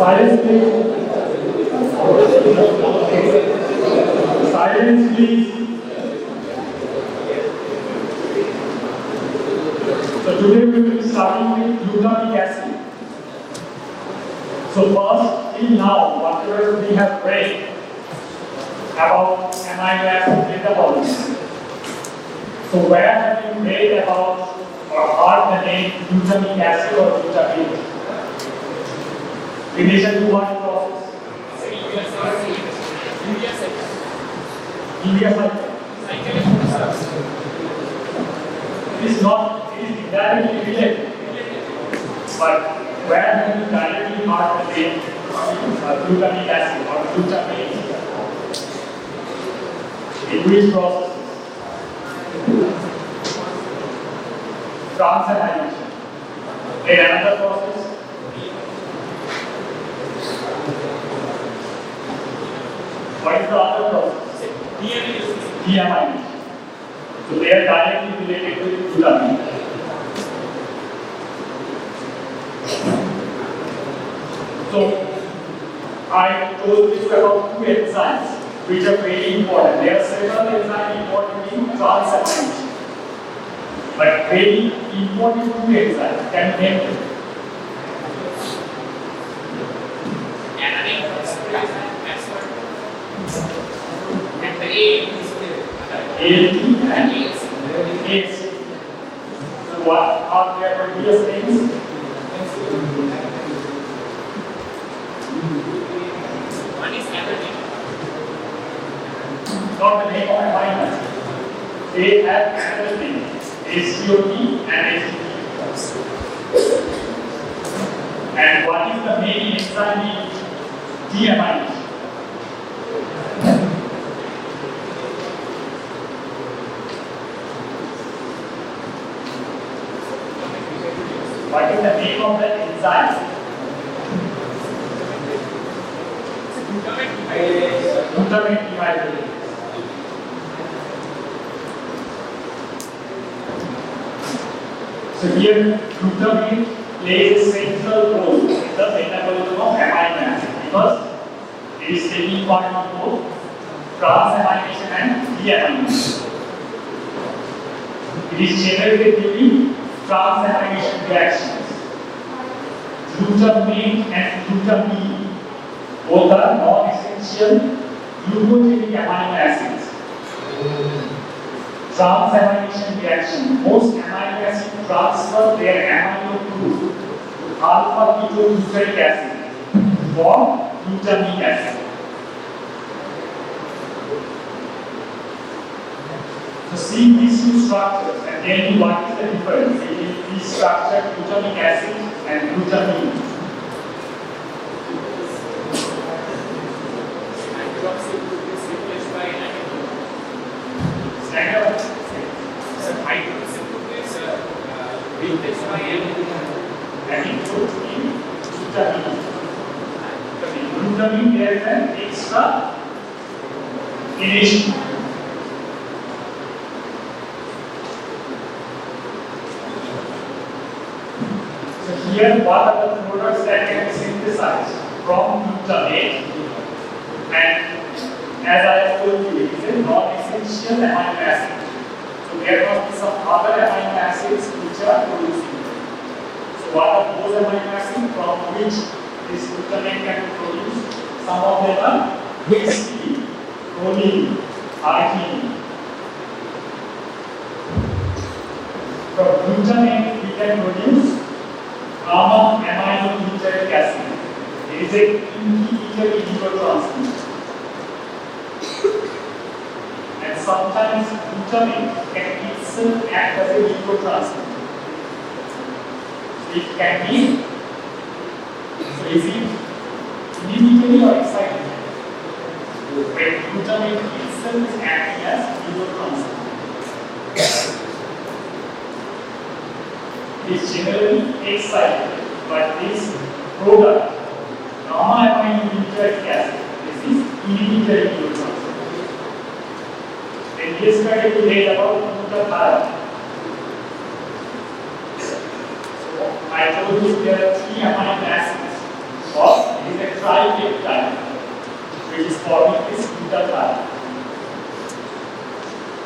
Silence, please. Silence, please. So today we will be starting with glutamic acid. So first, till now, whatever we have read about amino acid metabolism. So where have you read about or heard the name glutamic acid or glutamate? Relation to what process? Urea cycle. It is directly related. But where have you directly heard the name glutamic acid or glutamate? In which process? Transammination. In another process? What is the other process? Deamination. So they are directly related to glutamine. So I told you about two enzymes which are very important. There are several enzymes important in transammination. But very important two enzymes. Can you name them? ALT and AST. So what are their previous names? One is everything. Not the name of amino acid. They have another name. SCOT and SCT. And what is the main enzyme in deamination? What is the name of that enzyme? Glutamate dehydrogenase. So here glutamate plays a central role in the metabolism of amino acid because it is taking part in both transamination and deamination. It is generated during transamination reactions. Glutamate and glutamine both are non-essential glucogenic amino acids. Transamination reaction, most amino acids transfer their amino group alpha ketoglucaric acid for glutamic acid. So see these two structures and tell me what is the difference between these structures, glutamic acid and glutamine. Hydroxyl group is replaced by amino. Stand up. So hydroxyl group is replaced by amino. Amino in glutamine. In glutamine there is an extra initial. Here, what are the products that can be synthesized from glutamate? And as I have told you, it is a non-essential amino acid. So there must be some other amino acids which are producing. So what are those amino acids from which this glutamate can be produced? Some of them are histidine, choline, arginine. From glutamate we can produce gamma-aminobutyric acid. It is a inhibitory neurotransmitter. And sometimes glutamate can itself act as a neurotransmitter. So it can be, so is it inhibitory or excitatory? When glutamate itself is acting as neurotransmitter. Is generally excited, but this product, gamma-aminobutyric acid, this is inhibitory neurotransmitter. Then yesterday we read about interphalangeal. So I told you there are three amino acids. First, it is a tripeptide, which is forming this glutathione.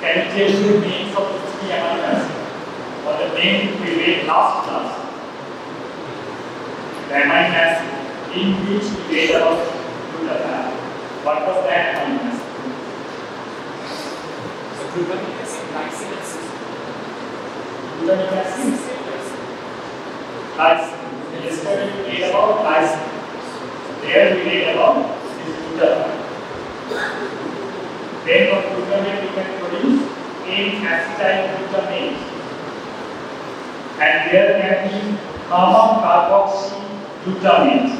Can you tell me the names of the three amino acids? Or the name we read last class? The amino acid in which we read about glutathione. What was that amino acid? So glutamic acid, lysine and cysteine. Glutamic acid, lysine. Yesterday we read about lysine. There we read about this glutathione. Then from glutamate we can produce N-acetyl-glutamate. And there can be carboxy-glutamate.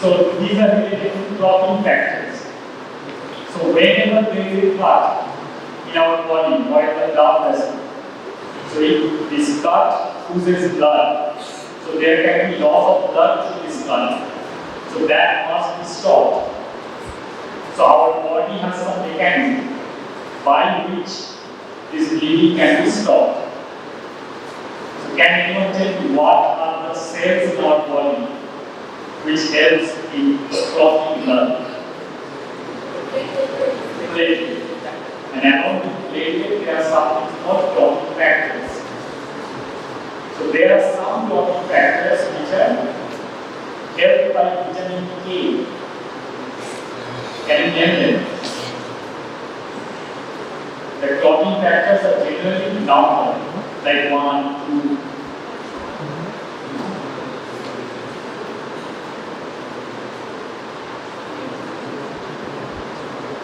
So these are related to clotting factors. So whenever there is a clot in our body or in the blood vessel, so if this clot oozes blood, so there can be loss of blood through this clot. So that must be stopped. So our body has some mechanism by which this bleeding can be stopped. So can anyone tell me what are the cells in our body which helps in clotting blood? Platelet. And along with platelet there are something called clotting factors. So there are some clotting factors which are helped by vitamin K. Can you name them? The clotting factors are generally number, like 1, 2.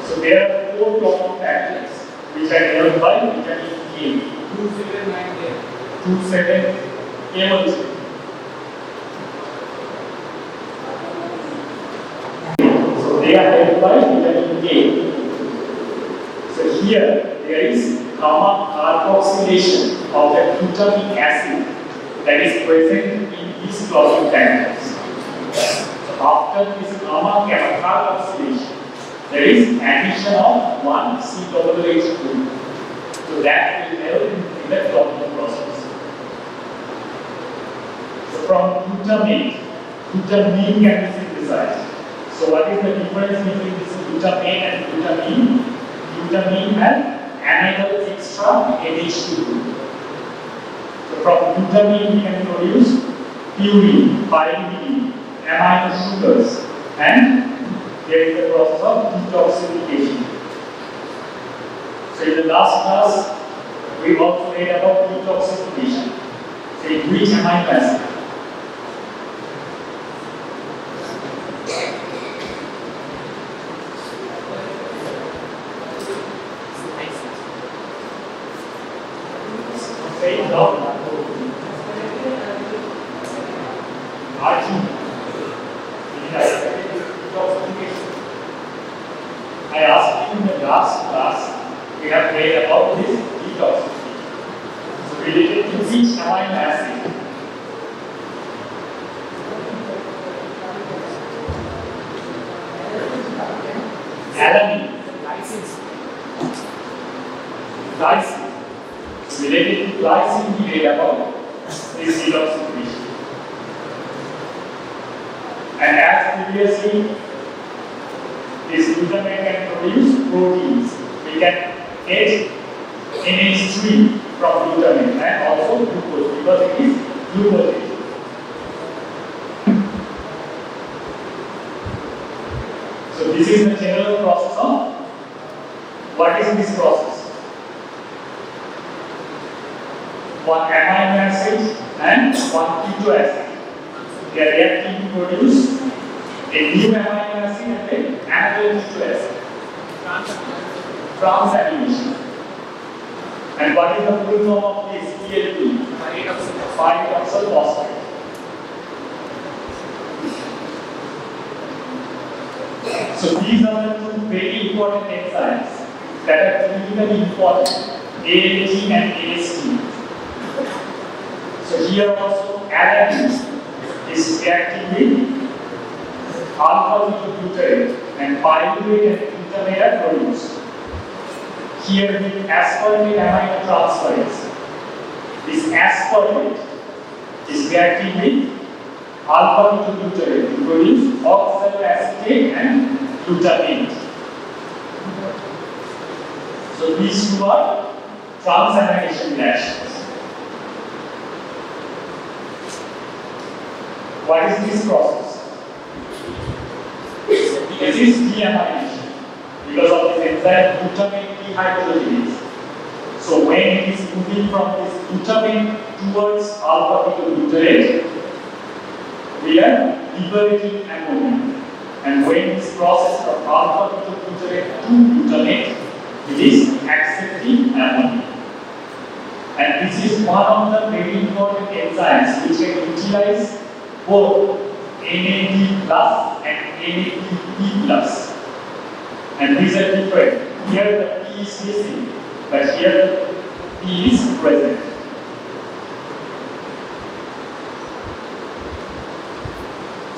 So there are 4 clotting factors which are helped by vitamin K. 27 K1. They are helped by vitamin K. So here there is gamma carboxylation of the glutamic acid that is present in these clotting factors. So after this gamma carboxylation, there is addition of one COOH group. So that will help in the clotting process. So from glutamate, glutamine can be synthesized. So what is the difference between this glutamate and glutamine? Glutamine has amyl extra NH2 group. So from glutamine we can produce purine, pyrimidine, amino sugars, and there is the process of detoxification. So in the last class we also read about detoxification. So in which amino acid? I asked you in the last class, we have read about this detoxification. So related to which amino acid? Alanine. Lysine. Related to lysine, we read about this detoxification. And as previously, this glutamate can produce proteins. We can get NH3 from glutamate and also glucose because it is glucose. So this is the general process of what is this process? One amino acid and one keto acid. They are reacting to produce a new amino acid and another keto acid. Transamination. And what is the full form of this PLP? 5-oxyl phosphate. So these are the two very important enzymes that are clinically important, ALT and AST. So here also alanine is reacting with alpha-ketoglutarate and pyruvate and glutamate are produced. Here with aspartate aminotransferase, this aspartate is reacting with alpha-ketoglutarate to produce oxaloacetate and glutamate. So these two are transamination reactions. What is this process? This is deamination because of this enzyme glutamate dehydrogenase. So when it is moving from this glutamate towards alpha-ketoglutarate, we are liberating ammonia. And when this process from alpha-ketoglutarate to glutamate, it is accepting ammonia. And this is one of the very important enzymes which can utilize both NAD plus and NADP plus. And these are different. Here the P is missing, but here the P is present.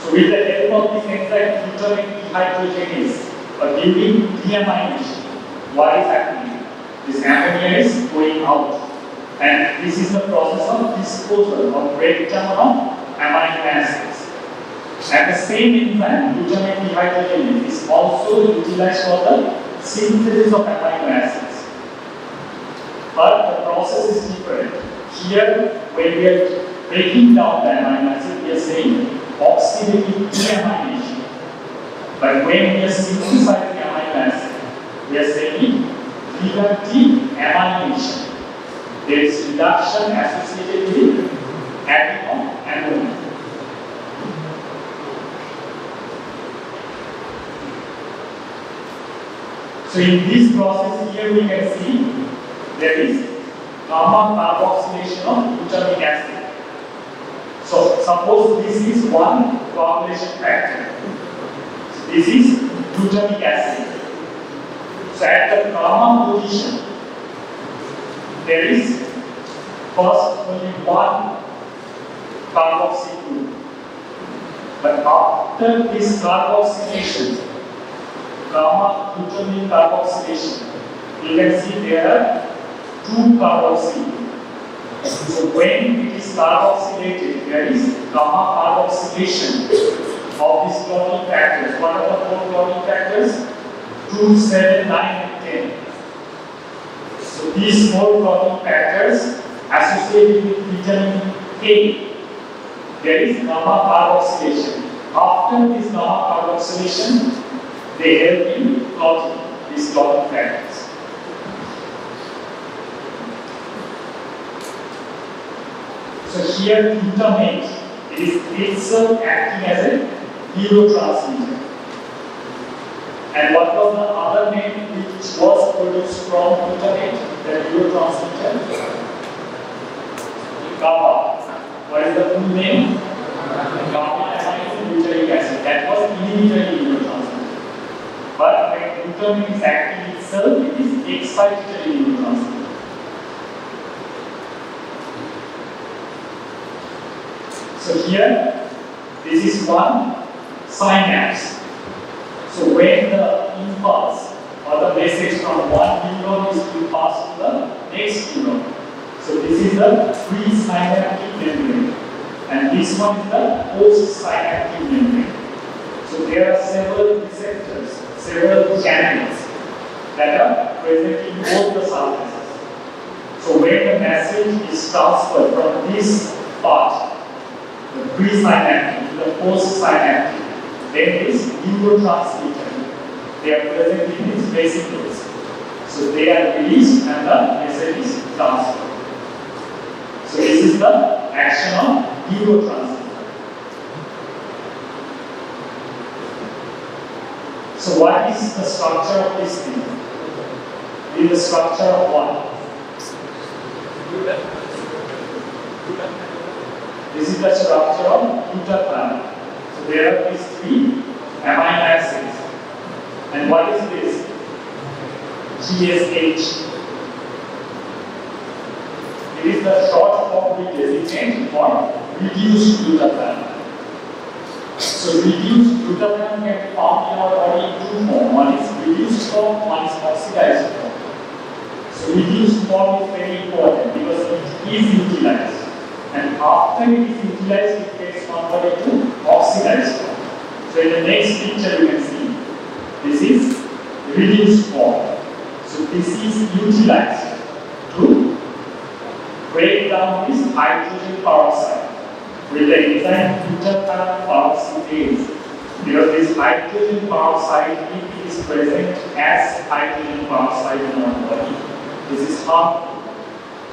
So with the help of this enzyme glutamate dehydrogenase, during deamination, what is happening? This ammonia is going out. And this is the process of disposal or breakdown of amino acids. And the same enzyme, glutamate dehydrogenase, is also utilized for the synthesis of amino acids. But the process is different. Here, when we are breaking down the amino acid, we are saying oxidative deamination. But when we are synthesizing amino acid, we are saying reductive amination. There is reduction associated with adding of ammonia. So in this process here we can see there is gamma carboxylation of glutamic acid. So suppose this is one coagulation factor. So this is glutamic acid. So at the gamma position, there is first only one carboxyl group. But after this carboxylation, gamma glutamic carboxylation, you can see there are two carboxyl. So when it is carboxylated, there is gamma carboxylation of these clotting factors. What are the four clotting factors? 2, 7, 9, and 10. So these four clotting factors associated with vitamin A, there is gamma carboxylation. After this gamma carboxylation, they help in clotting these clotting factors. So here glutamate, it is itself acting as a neurotransmitter. And what was the other name which was produced from glutamate, the neurotransmitter? GABA. What is the full name? Gamma-aminobutyric acid. That was inhibitory neurotransmitter. But when glutamate is acting itself, it is excitatory neurotransmitter. So here, this is one synapse. So when the impulse or the message from one neuron is to pass to the next neuron. So this is the pre-synaptic membrane. And this one is the post-synaptic membrane. So there are several receptors, several channels that are present in both the surfaces. So when the message is transferred from this part, the pre-synaptic to the post-synaptic, then this neurotransmitter, they are present in these vesicles. So they are released and the message is transferred. So this is the action of neurotransmitter. So what is the structure of this thing? It is the structure of what? This is the structure of glutathione. So there are these three amino acids. And what is this? GSH. It is the short form we designate for reduced glutathione. So reduced glutathione can be found in our body in two forms. One is reduced form, one is oxidized form. So reduced form is very important because it is utilized. And after it is utilized, it gets converted to oxidized form. So in the next picture you can see, this is reduced form. So this is utilized to break down this hydrogen peroxide with the enzyme interphalangeal peroxidase. Because this hydrogen peroxide, if it is present as hydrogen peroxide in our body, this is harmful.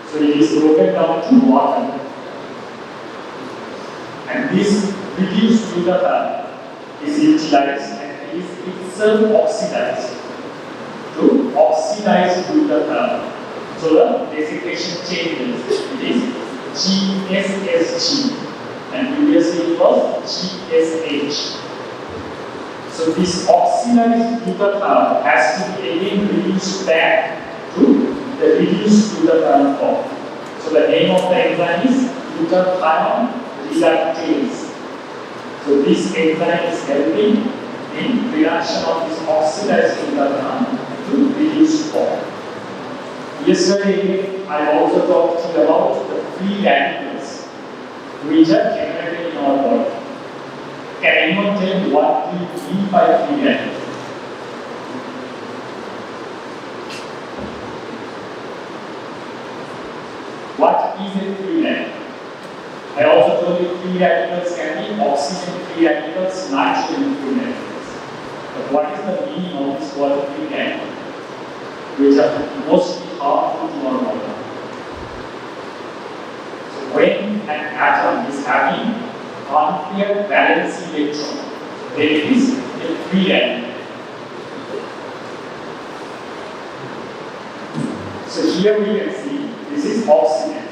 So it is broken down to water. And this reduced glutathione is utilized and is itself oxidized to oxidized glutathione. So the designation changes. It is GSSG and previously it was GSH. So this oxidized glutathione has to be again reduced back to the reduced glutathione form. So the name of the enzyme is glutathione reductase. So this enzyme is helping in reduction of this oxidized glutathione to reduced form. Yesterday I also talked to you about the free radicals which are generated in our body. Can anyone tell me what we mean by free radicals? What is a free radical? I also told you free radicals can be oxygen free radicals, nitrogen free radicals. But what is the meaning of this word free radical, which are mostly harmful to our body? So when an atom is having unpaired valence electron, then it is a free radical. So here we can see this is oxygen.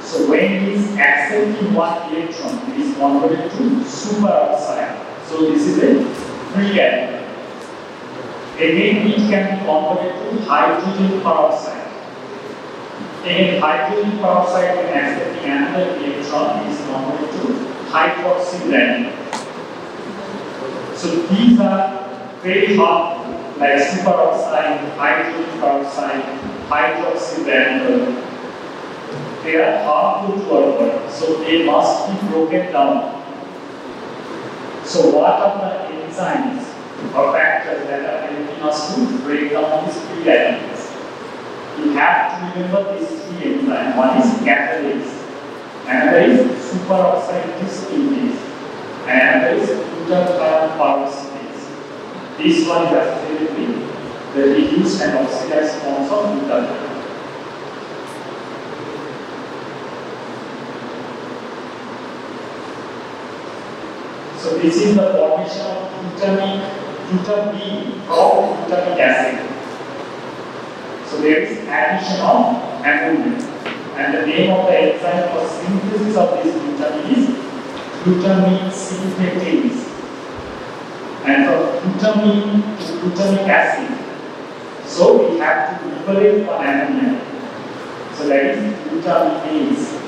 So when it is accepting one electron, it is converted to superoxide. So this is a free radical. Again, it can be converted to hydrogen peroxide. Again, hydrogen peroxide when accepting another electron, it is converted to hydroxyl radical. So these are very harmful, like superoxide, hydrogen peroxide, hydroxyl radical. They are harmful to our body, so they must be broken down. So what are the enzymes or factors that are helping us to break down these free radicals? You have to remember these three enzymes. One is catalase, another is superoxide dismutase, and another is glutathione peroxidase. This one is associated with the reduced and oxidized forms of glutathione. So this is the formation of glutamine from glutamic acid. So there is addition of ammonia, and the name of the enzyme for synthesis of this glutamine is glutamine synthetase. And from glutamine to glutamic acid, so we have to liberate one ammonia. So that is glutaminase.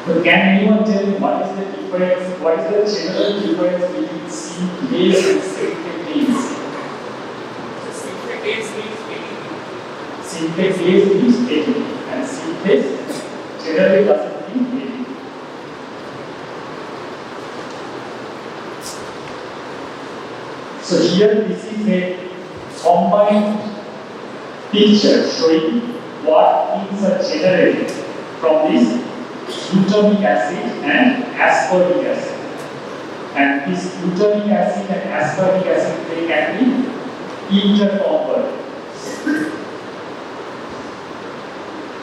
So can anyone tell me what is the difference, what is the general difference between synthase and synthetase? Synthetase means ATP. Synthetase means ATP, and synthase generally doesn't mean ATP. So here this is a combined picture showing what things are generated from this glutamic acid and aspartic acid. And this glutamic acid and aspartic acid, they can be interconverted.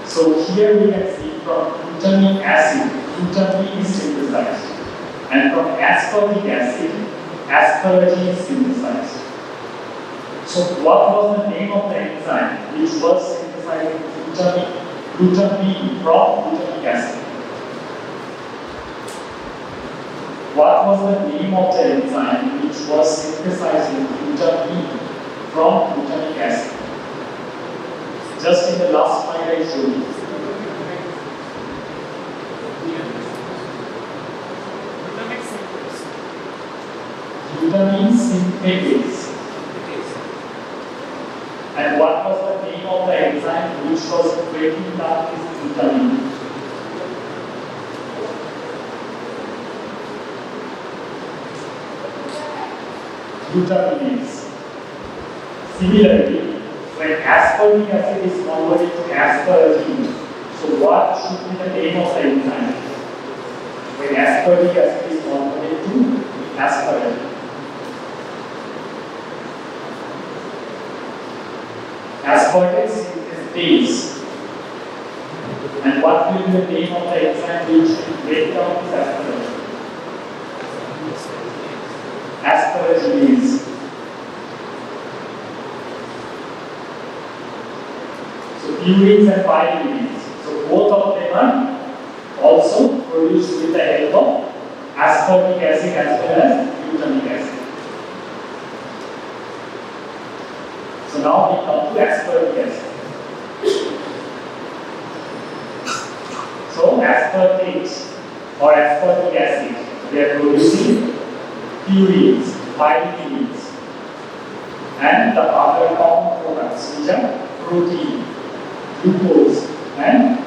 So here we can see from glutamic acid, glutamine is synthesized, and from aspartic acid, asparagine is synthesized. So what was the name of the enzyme which was synthesizing glutamine from glutamic acid? What was the name of the enzyme which was synthesizing glutamine from glutamic acid? Just in the last slide I showed you. Glutamine synthetase. And what was the name of the enzyme which was breaking down this glutamine? glutaminase. Similarly, when aspartic acid is converted to asparagine, so what should be the name of the enzyme? When aspartic acid is converted to asparagine. Aspartate synthetase. And what will be the name of the enzyme which will break down this asparagine? Asparaginase. So purines and pyruvines. So both of them are also produced with the help of aspartic acid as well as glutamic acid. So now we come to aspartic acid. So aspartate or aspartic acid, they are producing purines, pyruvines, and the other common products which are protein, glucose, and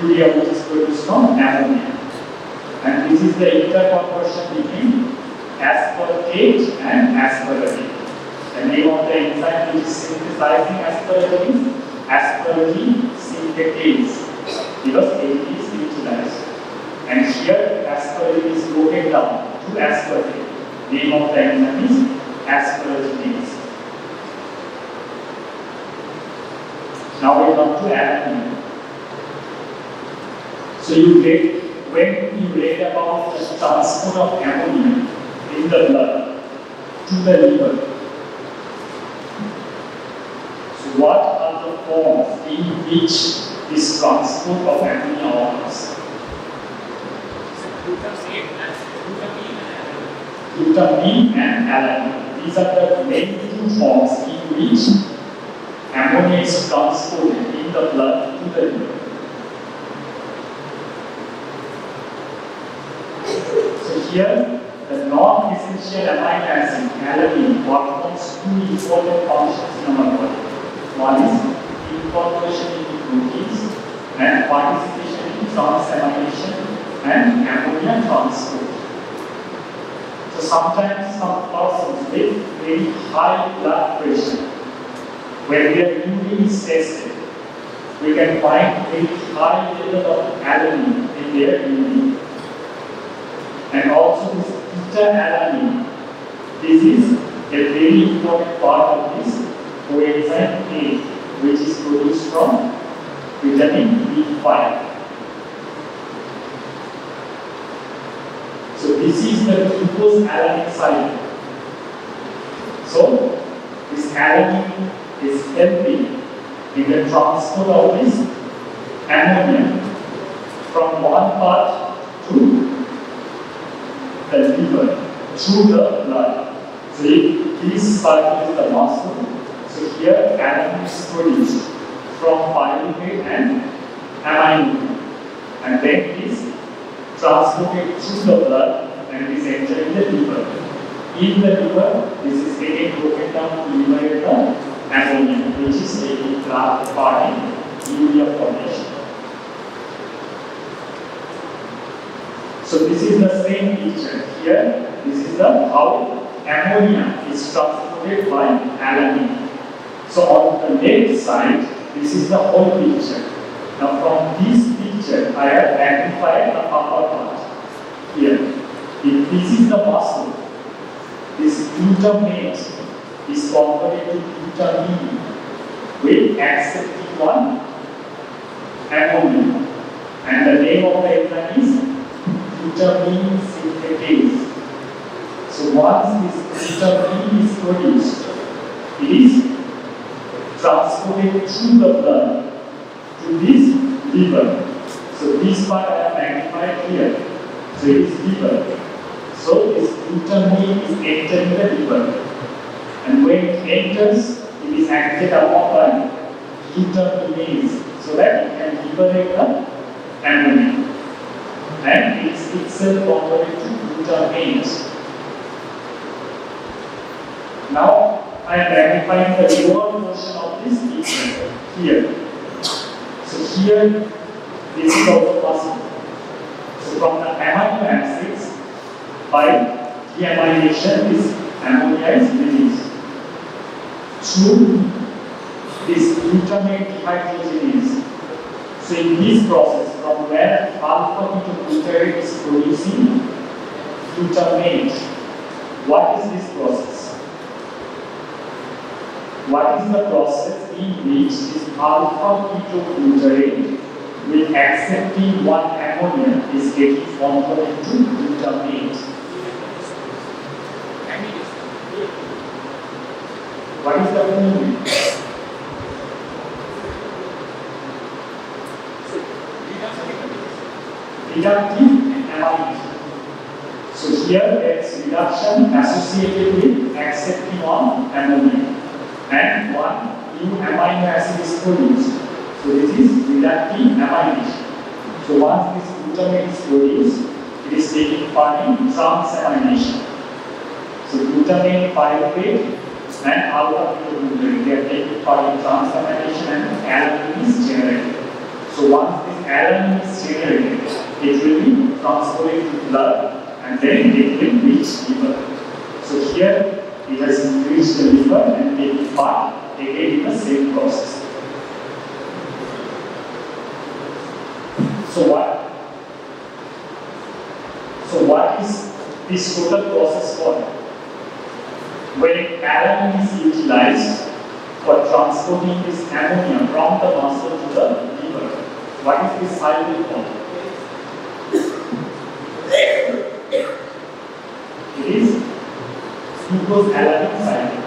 urea, which is produced from ammonia. And this is the interconversion between aspartate and asparagine. The name of the enzyme which is synthesizing asparagine is asparagine synthetase, because it is utilized. And here asparagine is broken down to aspartate. Name of the enzyme is asparaginase. Now we come to alanine. So when you read about the transport of ammonia in the blood to the liver, so what are the forms in which this transport of ammonia occurs? Glutamine and alanine. These are the main two forms in which ammonia is transported in the blood to the liver. So here, the non-essential amino acid alanine performs two important functions in our body. One is incorporation into proteins and participation in transamination and ammonia transport. So sometimes some persons with very high blood pressure, when their urine is tested, we can find very high level of alanine in their urine. And also this beta-alanine, this is a very important part of this coenzyme A, which is produced from vitamin B5. So this is the glucose-alanine cycle. So this alanine is helping in the transport of this ammonia from one part to the liver through the blood. So if this cycle is the muscle, so here alanine is produced from pyruvate and amine, and then it is transported through the blood and is entering the liver. In the liver, this is again broken down to liberate the ammonia, which is taking part in urea formation. So this is the same picture. Here, this is the how ammonia is transported by alanine. So on the left side, this is the whole picture. Now from this picture, I have magnified the upper part. Here, if this is the muscle, this glutamate is converted to glutamine with accepting one ammonia. And the name of the enzyme is glutamine synthetase. So once this glutamine is produced, it is transported through the blood to this liver. So this part I have magnified here. So it is liver. So this glutamine is entering the liver. And when it enters, it is acted upon by glutaminase so that it can liberate the ammonia. And it is itself converted to glutamate. Now I am magnifying the lower portion of this picture here. So here, this is also possible. So from the amino acids, by deamination, this ammonia is released. Through this glutamate dehydrogenase. So in this process, from where alpha-ketoglutarate is producing glutamate, what is this process? What is the process in which this alpha-ketoglutarate with accepting one ammonia is getting converted into glutamate? What is the movement? Reductive amide. So here there is reduction associated with accepting on ammonia, and one new amino acid is produced. So this is reductive amidation. So once this glutamate is produced, it is taking part in transamination. So glutamate, pyruvate, and alpha-ketoglutarate, they are taking part in transamination and alanine is generated. So once this alanine is generated, it will be transported to blood and then it will reach liver. So here it has reached the liver and taking part again in the same process. So what is this total process for? When alanine is utilized for transporting this ammonia from the muscle to the liver, what is this cycle called? It is glucose-alanine cycle.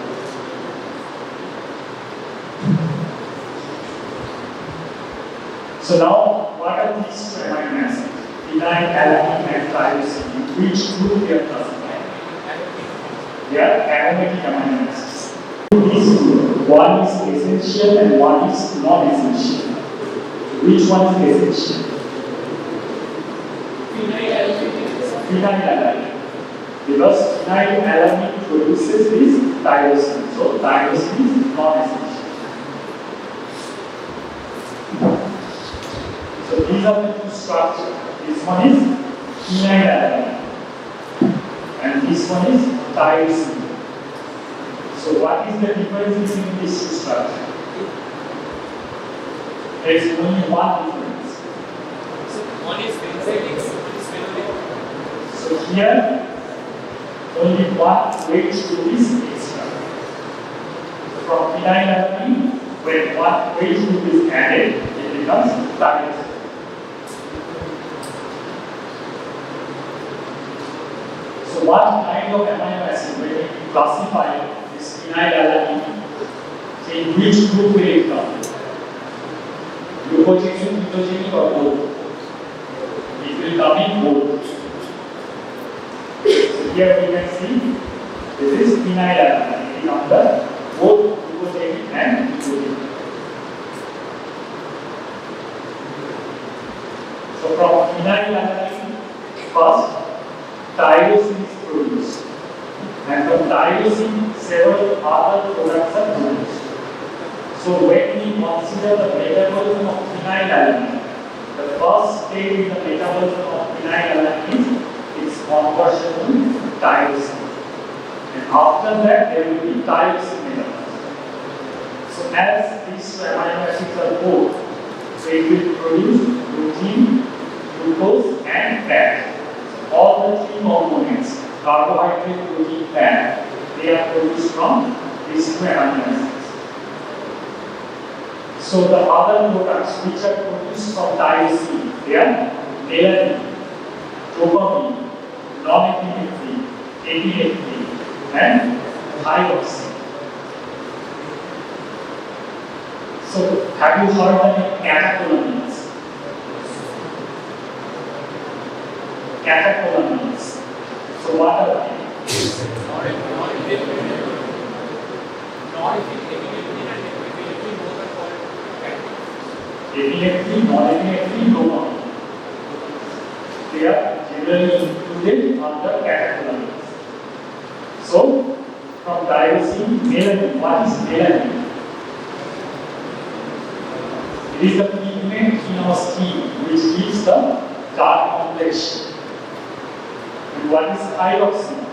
So now, what are these two amino acids? Phenyl, alanine, and tyrosine. Which group they are classified? They are aromatic amino acids. These two, one is essential and one is non-essential. Which one is essential? Phenylalanine. Because phenylalanine produces this tyrosine. So tyrosine is non-essential. So these are the two structures. This one is phenylalanine and this one is tyrosine. So what is the difference between these two structures? There is only one difference. So one is benzylic, one is phenolic. So here only one weight group is extra. So from phenylalanine, when one weight group is added, it becomes tyrosine. So what kind of amino acid when we classify this phenylalanine, in which group will it come? Glucogenic, ketogenic or both? It will come in both. So here we can see this is phenylalanine. It is under both glucogenic and ketogenic. So from phenylalanine, first tyrosine is produced, and from tyrosine several other products are produced. So when we consider the metabolism of phenylalanine, the first step in the metabolism of phenylalanine is its conversion to tyrosine, and after that there will be tyrosine metabolism. So as these amino acids are both, so it will produce protein, glucose, and fat. All the three components, carbohydrate, protein, fat, they are produced from these two amino acids. So the other products which are produced from tyrosine, they are melanin, dopamine, non-epinephrine, epinephrine, and thyroxine. So have you heard the name catecholamines? Catecholamines. So what are they? Epinephrine, non-epinephrine, dopamine. They are generally included under catecholamines. So from tyrosine, melanin. What is melanin? It is the pigment in our skin which gives the dark complexion. And what is thyroxine?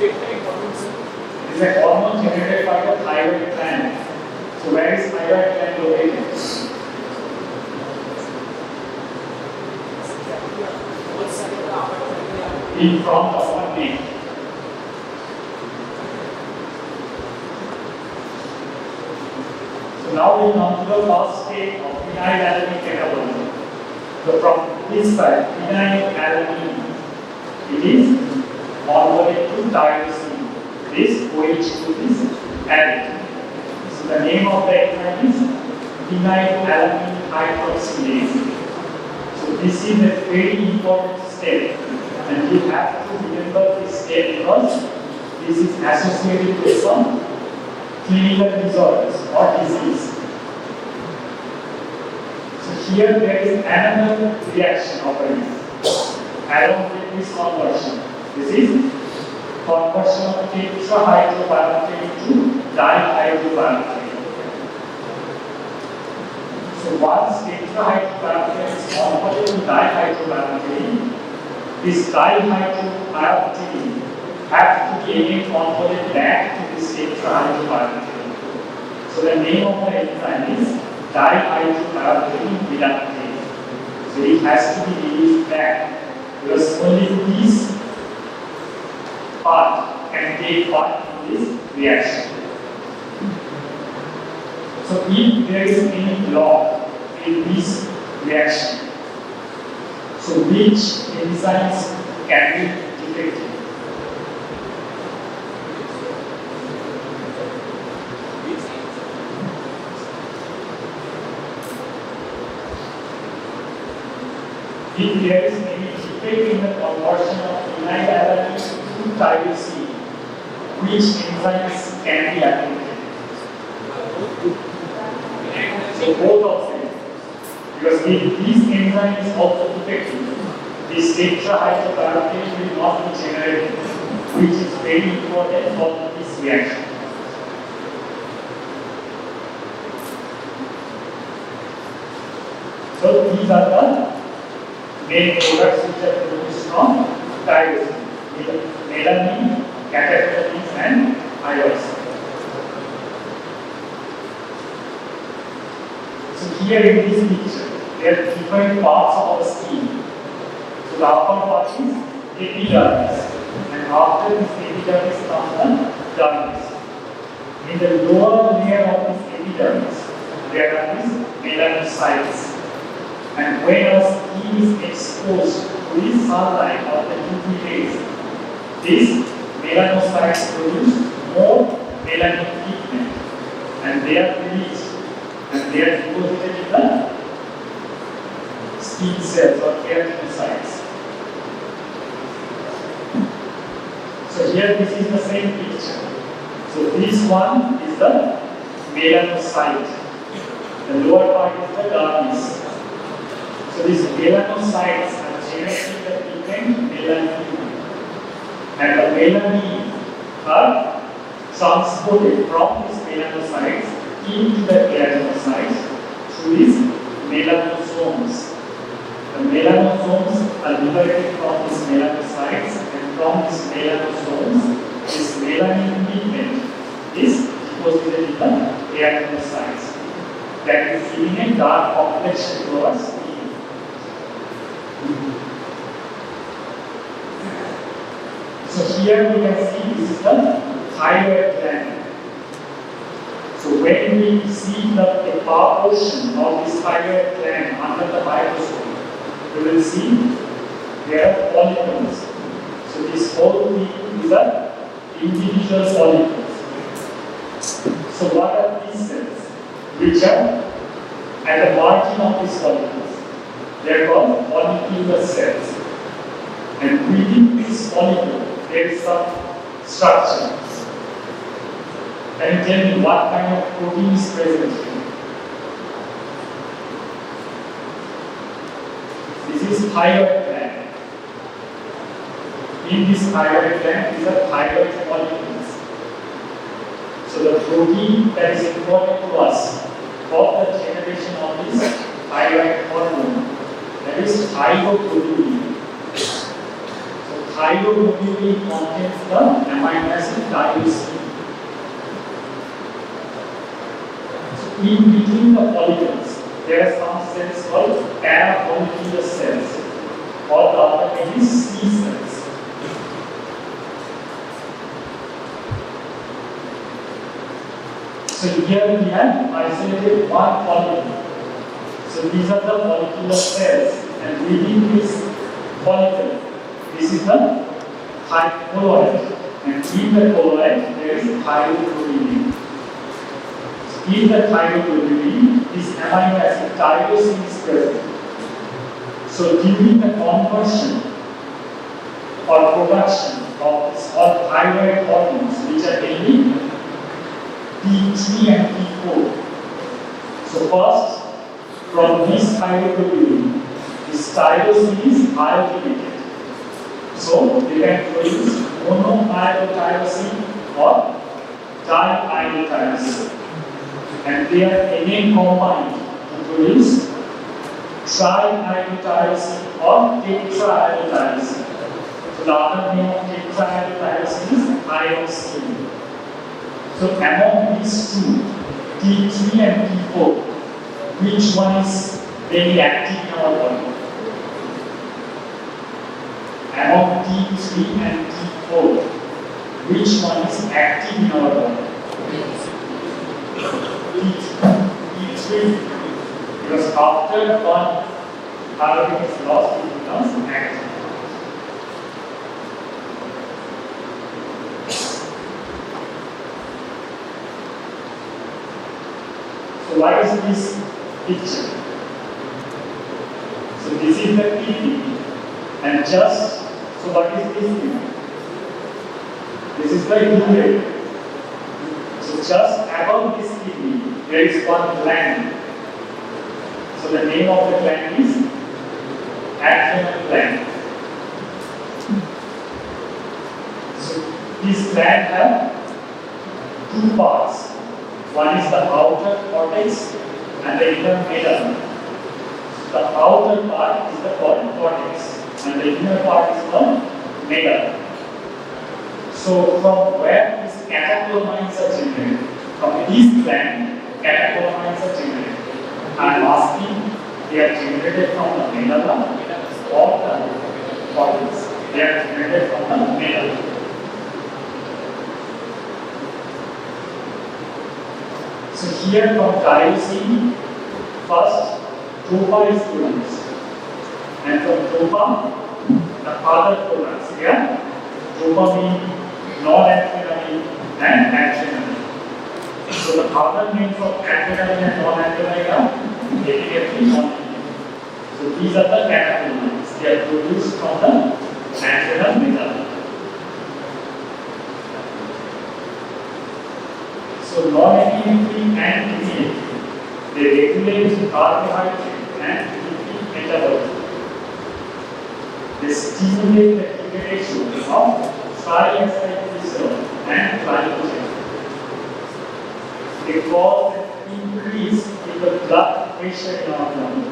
It is a hormone generated by the thyroid gland. So where is thyroid gland located? In front of one neck. So now we come to the last stage of phenylalanine catabolism. So from this side, phenylalanine, it is converted to tyrosine. This OH to this added. So the name of the enzyme is phenylalanine hydroxylase. So this is a very important step, and you have to remember this step because this is associated with some clinical disorders or disease. So here there is another reaction occurring along with this conversion. This is conversion of tetrahydrobiopterin to dihydrobiopterin. So once tetrahydrobiopterin is converted to dihydrobiopterin, this dihydrobiopterin have to be again converted back to this tetrahydrobiopterin. So the name of the enzyme is dihydrobiopterin reductase. So it has to be released back because only this part can take part in this reaction. So if there is any block in this reaction, so which enzymes can be detected? If there is any defect in the conversion of phenylalanine to tyrosine, which enzymes can be activated? So both of them. Because if this enzyme is also defective, this tetrahydrobiopterin will not be generated, which is very important for this reaction. So these are the main products which are produced from tyrosine: melamine, catecholamines, and iodine. So here in this picture, there are different parts of the skin. So the upper part is epidermis, and after this epidermis comes the dermis. In the lower layer of this epidermis, there are these melanocytes. And when our skin is exposed to the sunlight of the UV rays, these melanocytes produce more melanin pigment, and they are released, and they are deposited in the skin cells or keratinocytes. So here this is the same picture. So this one is the melanocyte. The lower part is the dermis. So these melanocytes are generating the pigment melanin, and the melanin are transported from these melanocytes into the keratinocytes through these melanosomes. The melanosomes are liberated from these melanocytes, and from these melanosomes, this melanin pigment is deposited in the keratinocytes. That is giving a dark complexion to our skin. So here we can see this is the thyroid gland. So when we see the upper portion of this thyroid gland under the microscope, we will see there are follicles. So this whole thing is a individual follicles. So what are these cells? Which are at the margin of these follicles. They are called follicular cells. And within this follicle, there is some structure. Can you tell me what kind of protein is present here? This is thyroid gland. In this thyroid gland is a thyroid follicles. So the protein that is important to us for the generation of this thyroid hormone, that is thyroglobulin. So thyroglobulin contains the amino acid tyrosine. So in between the follicles, there are some cells called parafollicular cells, or the other name is C cells. So here we have isolated one follicle. So these are the follicular cells, and within this follicle, this is the colloid, and in the colloid there is thyroglobulin. So in the thyroglobulin, this amino acid tyrosine is present. So during the conversion or production of this all thyroid hormones, which are mainly T3 and T4. So first, from this thyroglobulin, this tyrosine is iodinated. So they can produce monoiodotyrosine or diiodotyrosine. And they are again combined to produce triiodotyrosine or tetraiodotyrosine. So the other name of tetraiodotyrosine is iodine. So among these two, T3 and T4, which one is very active in our body? Among T3 and T4, which one is active in our body? T3. Because after one calorie is lost, it becomes active. So what is this picture? So this is the kidney, and just so what is this thing? This is the urethra. So just above this kidney there is one gland. So the name of the gland is adrenal gland. So this gland has two parts. One is the outer cortex and the inner medulla. The outer part is the cortex and the inner part is the medulla. So from where these catecholamines are generated? From this gland, catecholamines are generated. I am asking, they are generated from the medulla or the cortex? They are generated from the medulla. So here from tyrosine, first tropa is produced, and from tropa the other products here, dopamine, noradrenaline, and adrenaline. So the other names of adrenaline and noradrenaline are epinephrine, norepinephrine. So these are the catecholamines. They are produced from the adrenal medulla. So norepinephrine and epinephrine, they regulate carbohydrate and lipid metabolism. They stimulate the degradation of triacylglycerol and glycogen. They cause an increase in the blood pressure in our body.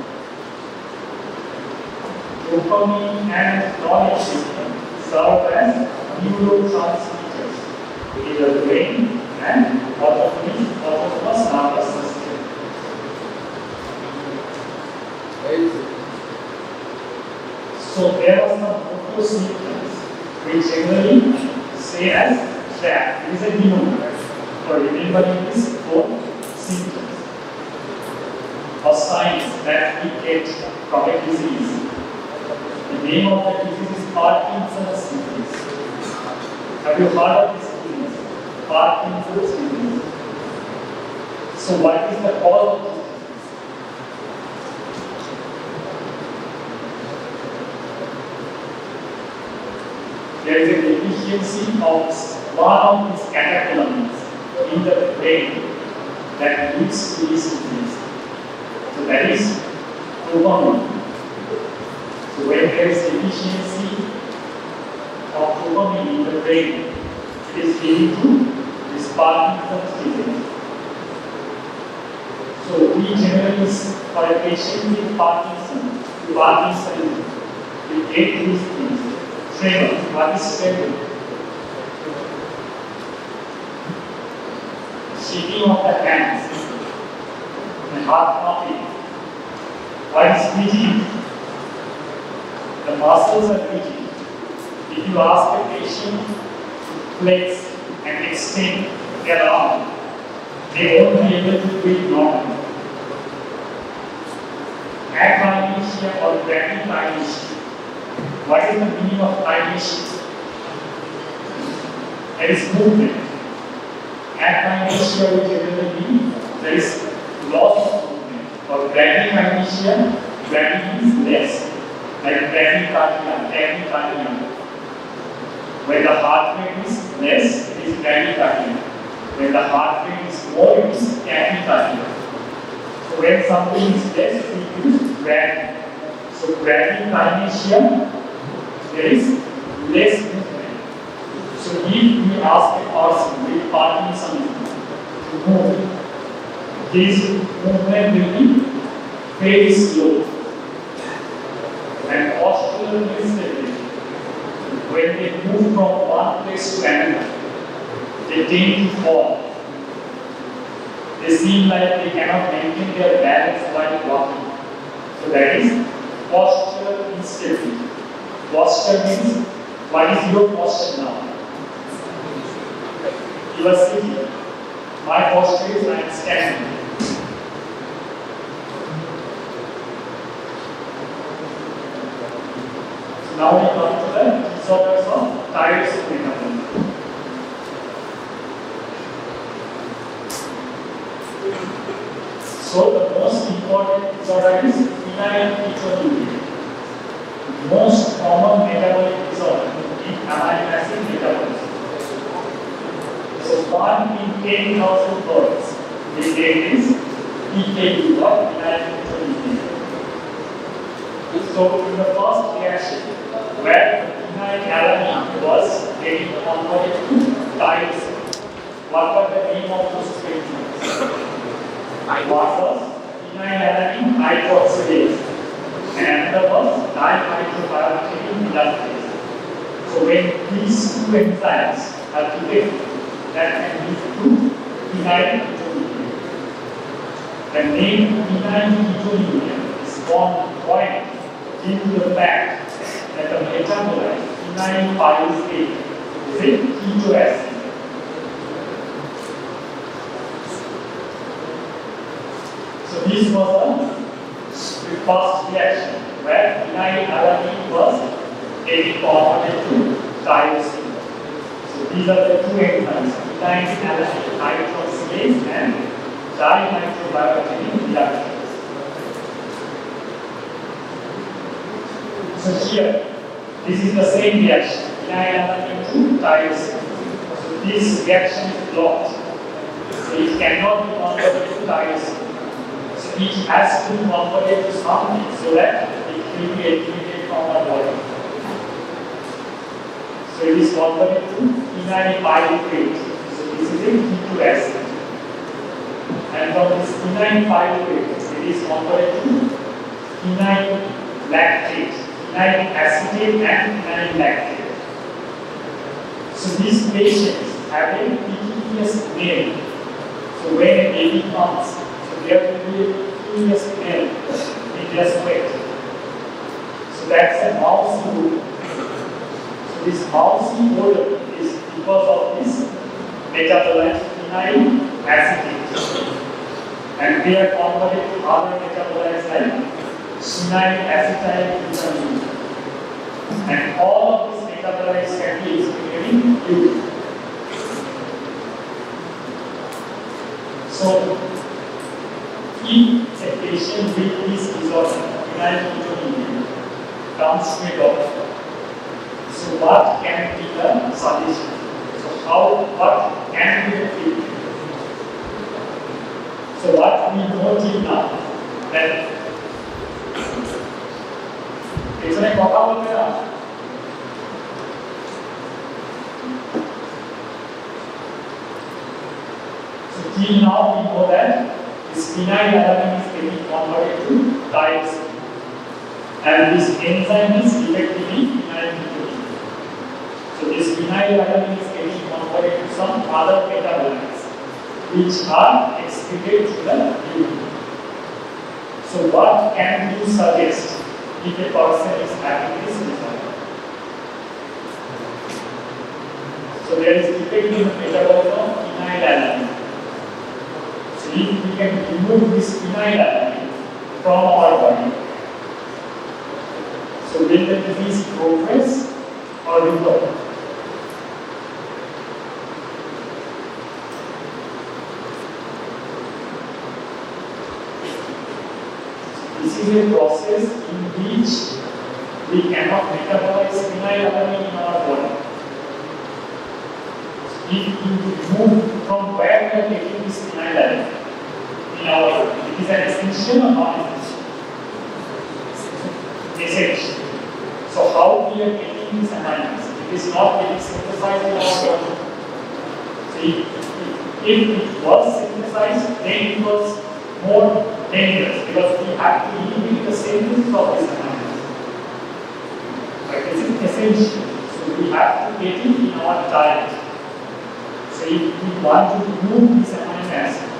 Dopamine and norepinephrine serve as neurotransmitters in the brain and autonomous nervous system. So there are some motor symptoms which generally say as TRAP. It is a mnemonic for remembering these 4 symptoms or signs that we get from a disease. The name of the disease is Parkinson's disease. Have you heard of this disease? Parkinson's disease. So what is the cause of this disease? There is a deficiency of one of these catecholamines in the brain that leads to this disease. So that is dopamine. So when there is deficiency of dopamine in the brain, it is leading to this Parkinson's disease. So we generally, for a patient with Parkinson, we take these things: Tremor. What is tremor? Shaking of the hands and heart pumping. What is rigid? The muscles are rigid. If you ask a patient to flex and extend their arm, they won't be able to do it normally. Akinesia or brachialis. What is the meaning of kinesia? There is movement. Akinesia will generally mean there is loss of movement. For brachialis, brachy is less. Like brachialis. When the heart rate is less, it is brachialis. When the heart rate is more, it is tachycardia. So when something is less, we use brachy. So brachialis, there is less movement. So if we ask a person with Parkinson's to move, his movement will be very slow. And postural instability, when they move from one place to another, they tend to fall. They seem like they cannot maintain their balance while walking. So that is postural instability. Posture means, what is your posture now? You are sitting. My posture is I am standing. So now we come to the disorders of thyroid metabolism. So the most important disorder is phenylketonuria. Most common metabolic disorder in amino acid metabolism. So 1 in 10,000 births will get this PKU or phenylketonuria. So in the first reaction, where the phenylalanine was getting converted to tyrosine, what was the name of those treatments? One was phenylalanine hydroxylase. And another was dihydrobiopterin reductase. So when these two enzymes are together, that can lead to phenylketonuria. The name phenylketonuria is point due to the fact that the metabolite phenylpyrrolate is a keto acid. So this was the first reaction where phenylalanine was getting converted to tyrosine. So these are the two enzymes, phenylalanine hydroxylase and dihydrobiopterin reductase. So here, this is the same reaction, phenylalanine to tyrosine. So this reaction is blocked. So it cannot be converted to tyrosine. It has to be converted to something so that it will be eliminated from our body. So it is converted to phenylpyrrolate. So this is a keto acid. And from this phenylpyrrolate, it is converted to phenylactate, phenylacetate and phenylactate. So these patients have a pectorais nail. So when a baby comes, there will be a curious smell in their sweat. So that's a mousy odor. So this mousy odor is because of this metabolite phenylacetate. And they are converted to other metabolites like phenylacetylglutamine. And all of these metabolites can be excreted in urine. So if a patient with this disorder, phenylketonuria, comes to a doctor, so what can be the solution? So what can be the treatment? So what we know till now, that পেছনে কথা বলবে না So till now we know that this phenylalanine is getting converted to tyrosine, and this enzyme is effectively phenylketonuria. penile alanine is getting converted to some other metabolite which are excreted to the urine. So what can you suggest if a person is having this disorder? So there is defect in the metabolism of penile alanine. So if we can remove this penile alanine from our body, so will the disease progress or recover? This is a process in which we cannot metabolize penile alanine in our body. If you remove from where we are taking this penile alanine in our body, it is an essential or non-essential? Essential. So how we are getting these amines? It is not getting synthesized in our body. So if it was synthesized, then it was more dangerous because we have to eliminate the synthesis of these amines. But this is essential. So we have to get it in our diet. So if we want to remove this amino acid,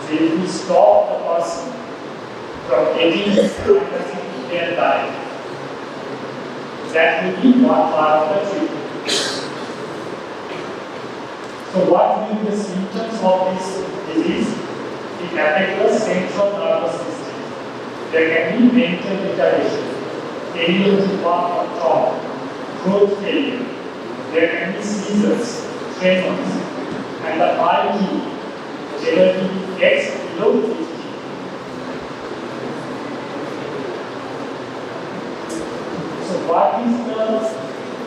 so if we stop the person from getting this amino acid in their diet, that will be one part of the treatment. So what will be the symptoms of this disease? It affects the central nervous system. There can be mental retardation, failure to walk or talk, growth failure. There can be seizures, tremors, and the IQ generally gets below 50. So what is the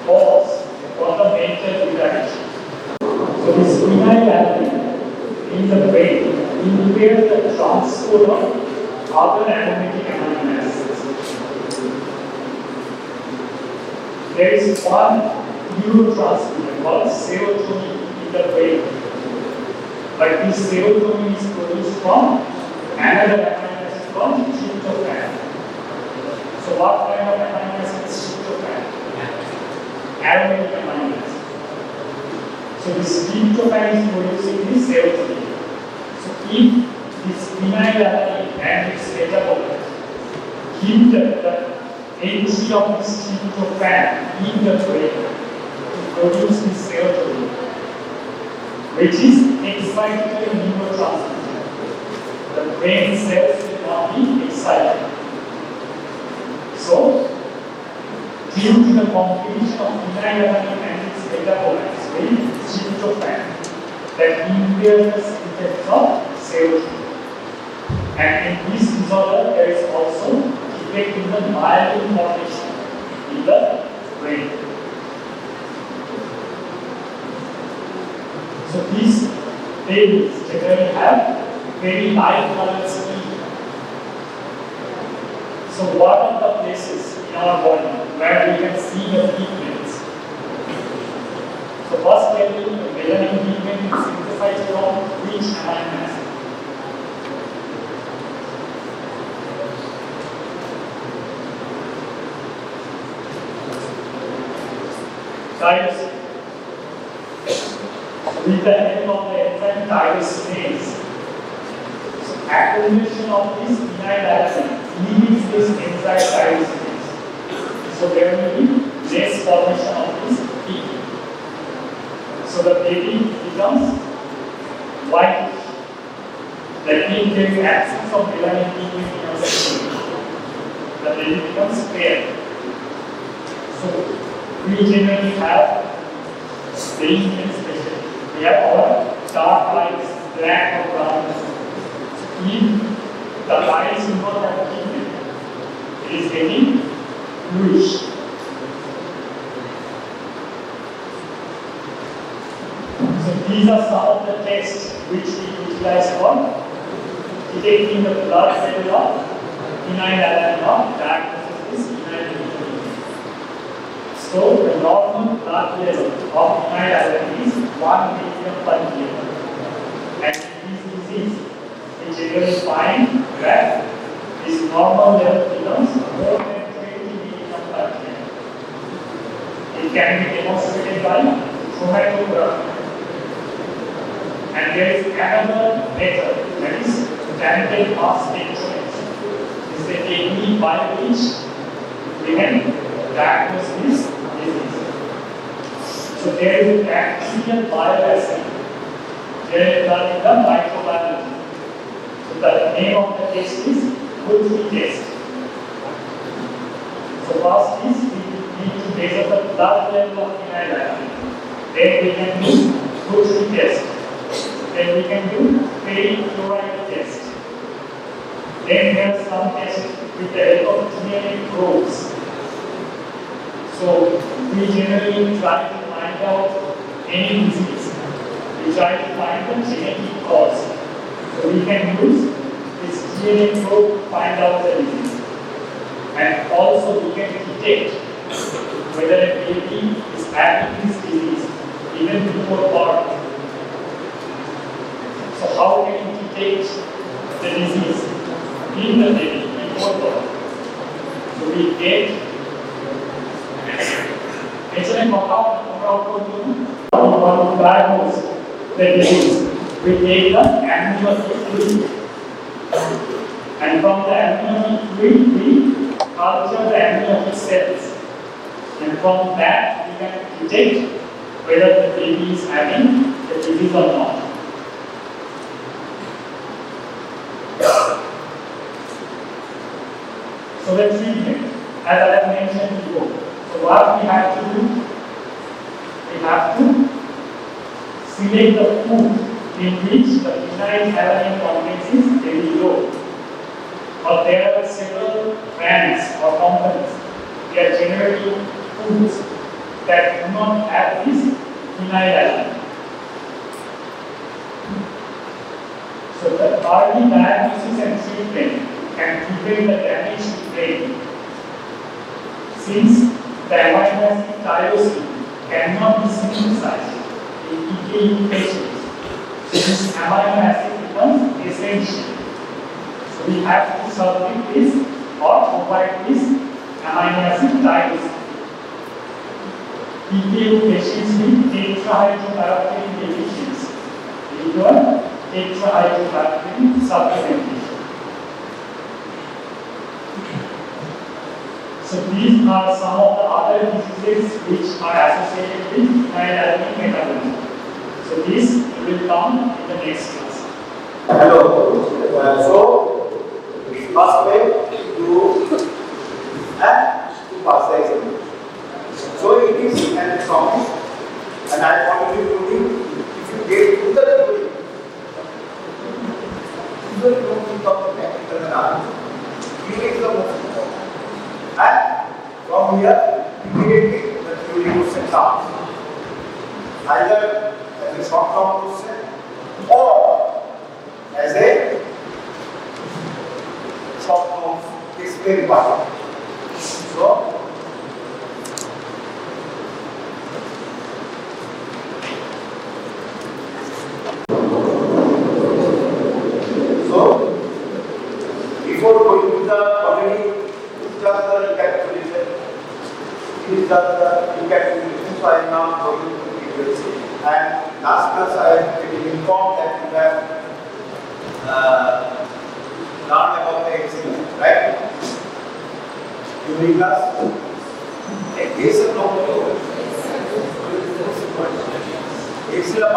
cause for the mental retardation? So this penile alanine in the brain impairs the transport of other aromatic amino acids. There is one neurotransmitter called serotonin in the brain, but this serotonin is produced from another amino acid called tryptophan. So what kind of amino acid is tryptophan? Aromatic amino acid. So this tryptophan is producing this serotonin. So if this penile alanine and its metabolite hinder the entry of this tryptophan in the brain to produce this serotonin, which is excitatory neurotransmitter, the brain cells will not be excited. So, due to the competition of penile alanine and its metabolites with tryptophan, that impairs the synthesis of serotonin. And in this disorder, there is also defect in the myelin formation in the brain. So these babies generally have very light colored skin. So what are the places in our body where we can see the pigments? So first tell me, the melanin pigment is synthesized from which amino acid? Tyrosine. With the help of the enzyme tyrosinase, so accumulation of this penile alanine limits this enzyme tyrosinase. So there will be less formation of this pigment. So the baby becomes white. That means there is absence of melanin pigment in our skin. The baby becomes pale. So we generally have the Indian special. We have our dark eyes, black or brown. If the eyes do not have pigment, it is getting bluish. So these are some of the tests which we utilize for detecting the blood level of penile alanine or diagnosis is penile alanine. So the normal blood level of penile alanine is 1 milligram per kg. And in this disease, we generally find that this normal level becomes more than 20 milligram per kg. If It can be demonstrated by chromatography. And there is another method, that is tangent mass spectrometry. This is a technique by which we can diagnose this disease. So there is a bacterial bioassay. There is done in the microbiology. So the name of the test is Gulfi test. So first is we need to measure the blood level of phenylalanine. Then we can do Gulfi test. Then we can do pectorais test. Then there are some tests with the help of DNA probes. So we generally try to find out any disease. We try to find the genetic cause. So we can use this DNA probe to find out the disease. And also we can detect whether a baby is having this disease even before birth. So how can we detect the disease in the baby before birth? So we get actually one diagnose the disease. We take the amniotic fluid, and from the amniotic fluid we culture the amniotic cells, and from that we can detect whether the baby is having the disease or not. So the treatment, as I have mentioned before. So what we have to do, we have to select the food in which the phenylalanine content is very low. Or there are several brands or companies, they are generating foods that do not have this phenylalanine. So the early diagnosis and treatment can prevent the damage to brain. Since the amino acid tyrosine cannot be synthesized in PKU patients, so this amino acid becomes essential. So we have to substitute this or provide this amino acid tyrosine. PKU patients with tetrahydrocannabinol deficiency require tetrahydrocannabinol supplementation. So these are some of the other diseases which are associated with phenylalanine metabolism. So this will come in the next class. Hello. So first way to pass the exam. So it is an promise, and I want you to do if you get to the theory, you don't think of the practical analysis. You make the most important. And from here, immediately the theory question comes. Either as a short form question or as a short form explain part. So before going to the already just the recapitulation. It is just the recapitulation, so I am now going to the details. And last class I have been informed that you have learned about the axillary, right? During class, axillary boundary. Axillary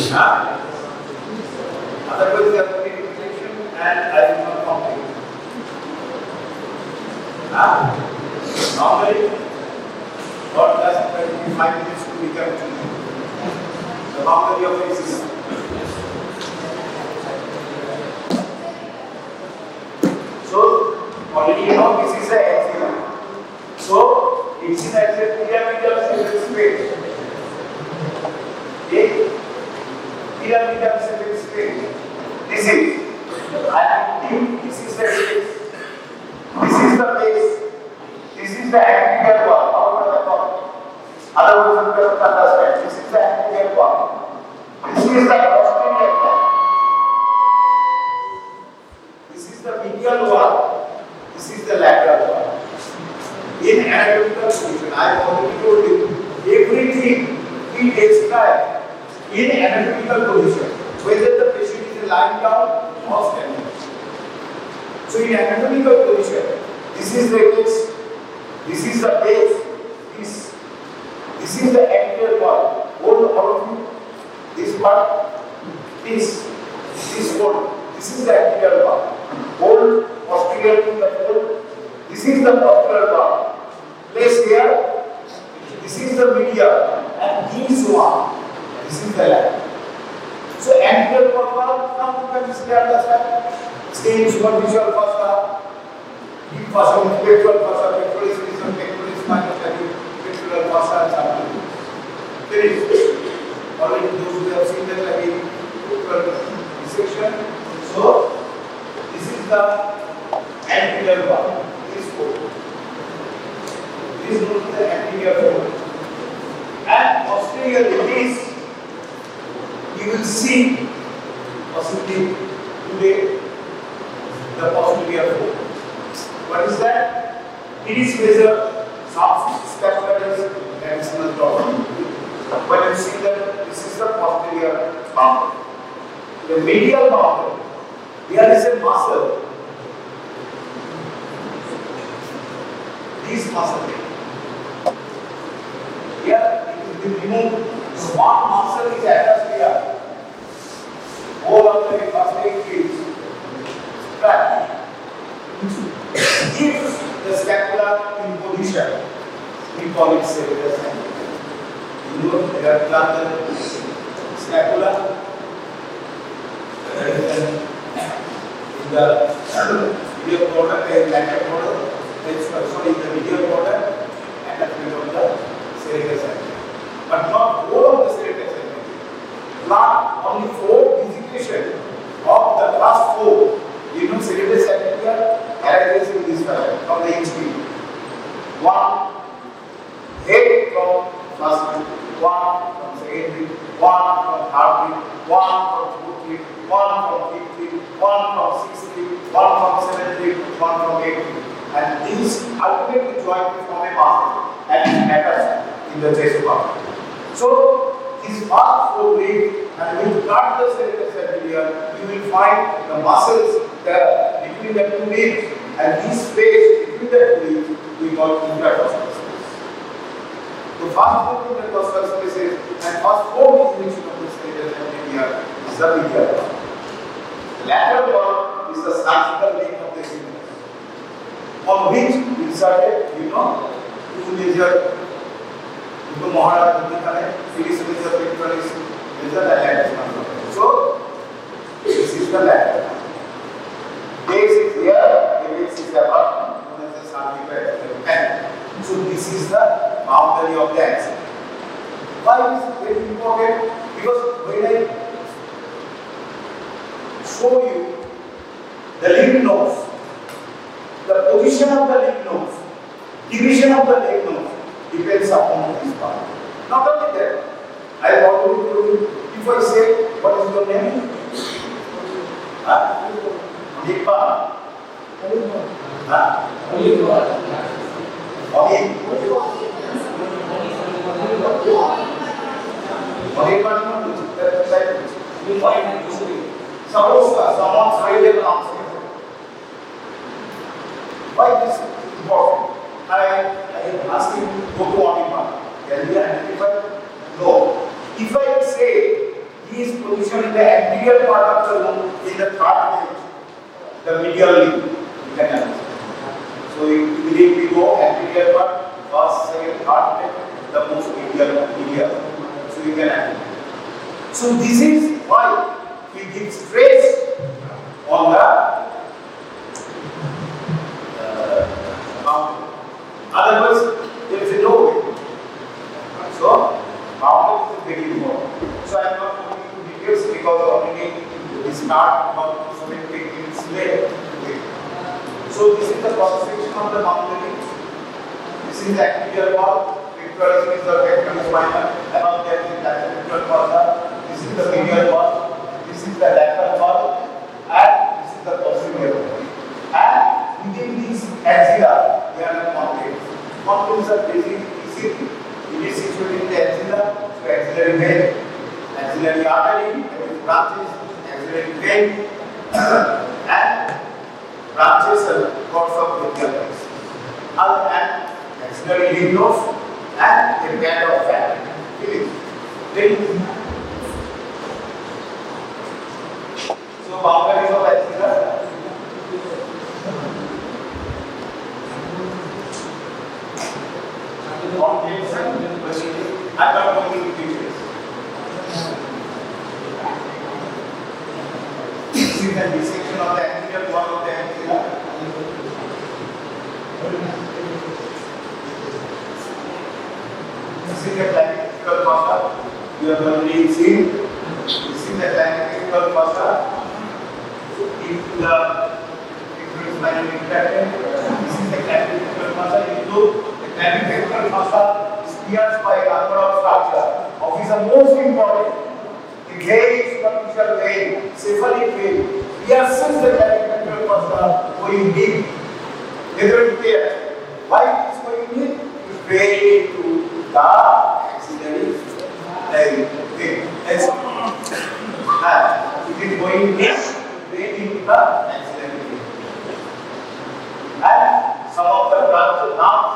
boundary. Otherwise, there will be repetition, and I will not complete. Normally, God does 25 minutes to become the boundary of axis. So, already you know this is the axilla. So, this is a pyramidal cell space. Okay? Pyramidal cell space. This is, I think this is the space. This is the base. This is the anterior wall. Out of the wall. Otherwise, you have to understand. This is the anterior wall. This is the posterior wall. This is the medial wall. This is the lateral wall. in anatomical position. I have already told you everything we describe in anatomical position, whether the patient is lying down or standing. So in anatomical position, this is the apex, this is the base, this is the anterior part. Hold all of you. This part, this fold. This is the anterior part. Hold posterior to the fold. This is the posterior part. Place here. This is the medial, and these one. This is the lateral. So anterior part. Now you can see the side. Same superficial fossa, deep fossa, pectoral fossa, pectorais major, pectoris minor, pectoral fossa, and something. Finished. Already those who have seen that pectoral dissection. So this is the anterior part. This fold. This is known as the anterior fold. And posterior this you will see possibly today the posterior fold. What is that? It is measured subscapularis maximal dorsi. When you see that this is the posterior boundary. The medial boundary, there is a muscle. This muscle here it is been removed. So one muscle is attached here. All of the first is trapped. If the scapula in position, we call it serratus angle. You know, there are plantar scapula in the medial border, lateral border, sorry, the medial border and the middle of the serratus angle. But not all of the serratus angle. Plant only 4 designation of the last 4. You know, serratus angle arises in this fashion from the HP. 1 head from first rib, 1 from second rib, 1 from third rib, 1 from fourth rib, 1 from fifth rib, 1 from sixth rib, 1 from seventh rib, 1 from eighth rib. And these ultimately join to form a muscle and attach in the chest part. So these first 4 ribs, and when you cut the serratus angle, you will find the muscles there between the 2 ribs, and this space between the 2 ribs we call intercostal space. The first 4 intercostal spaces and first 4 definition of the serratus angle is the medial part. The lateral part is the sagittal link of the humerus, on which we inserted, you know, 2 major Maharaj series major, pectoris major, and latissimus. So this is the lateral. Base is here, apex is above, known as the Santiniketan. So this is the boundary of the axis. Why is it very important? Because when I show you the lymph nodes, the position of the lymph nodes, division of the lymph nodes depends upon this part. Not only that, I have already told you, if I say, what is your name? Nipa. Suppose someone's failure comes here. Why this is important? I am asking, go to Anipa. Can we identify? No. If I say he is positioned in the anterior part of the room in the third page, the medial limb, you can understand. So immediately go anterior part, first, second, third page, the most medial. So you can identify. So this is why we give stress on the boundary. Otherwise, there is no way. So, boundary is very important. So, I am not going into details because already we start about so many things later. So, this is the cross section of the boundary. This is the anterior wall. Pectoris is the pectoris minor. Above there is the lateral fossa. This is the medial wall. This is the lateral wall. And this is the posterior wall. And within these axilla, there are mountains. One is a basic disease. It is situated in the axilla, so axillary vein, axillary artery, that is branches, axillary vein, and branches and cords of brachialis. And axillary lymph nodes and a band of fat. So boundaries of axilla. On tension, I'm not going to details. This is the dissection of the anterior wall of the axilla. This is the clavicle fossa. You have already seen. This is the clavicle fossa. If the spinal pattern, this is the clavicle fossa. Into the clavicle fossa is pierced by a number of structures. Of these are most important. The vein, superficial vein, cephalic vein, pierces the clavicle fossa going deep. Whether it is why it is going deep? It's very to the axillary vein. It is going deep, straight into the axillary vein. And some of the branches, nerves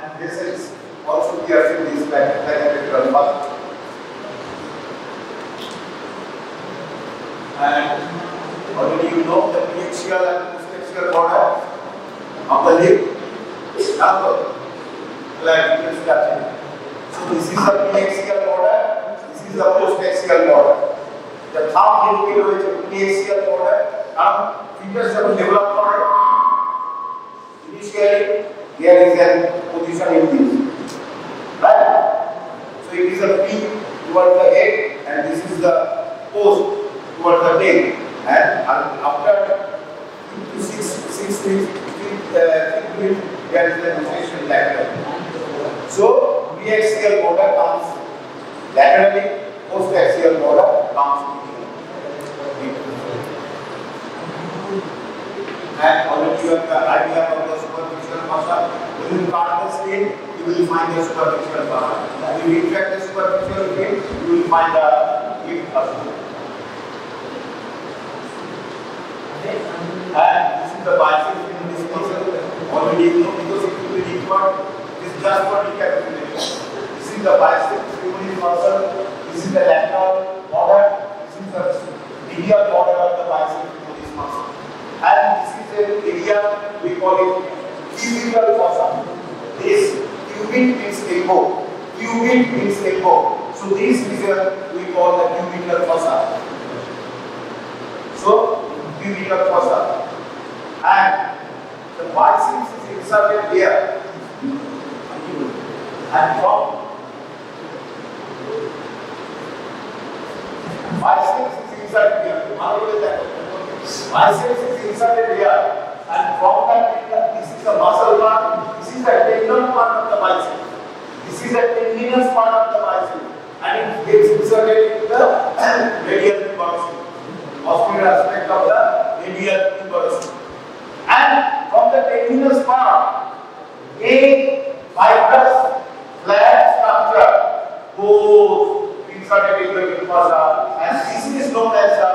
and vessels also piercing this clavicle fossa. And already you know the preaxial and postaxial border of the lip. Clavicle structure. So this is the preaxial border, this is the postaxial border. The thumb indicator is the preaxial border. Now fingers have developed border. Initially there is a position in this. Right? So it is a peak towards the head and this is the post towards the neck. And after 6 feet, there is the rotation lateral. So preaxial border comes laterally, postaxial border comes medially. And already you have the idea of the superficial fossa. Within carpal skin, you will find the superficial fossa. If you retract the superficial vein, you will find the deep fossa. And this is the biceps in this muscle. Already you know because it will be required. This is just for recapitulation. This is the biceps femoris muscle. This is the lateral border. This is the radial border of the biceps femoris muscle. And this is the area we call it cubital fossa. This cubic means elbow. Cubic means elbow. So this region we call the cubital fossa. So cubital fossa. And the biceps is inserted here. And from biceps is inserted here. Biceps is inserted here. And from that, this is the muscle part. This is the tendon part of the biceps. This is the tendinous part of the biceps. And it gets inserted into the radial humerus. Posterior aspect of the radial humerus. And from the tendinous part, a fibrous flat structure goes inserted in the fossa, and this is known as the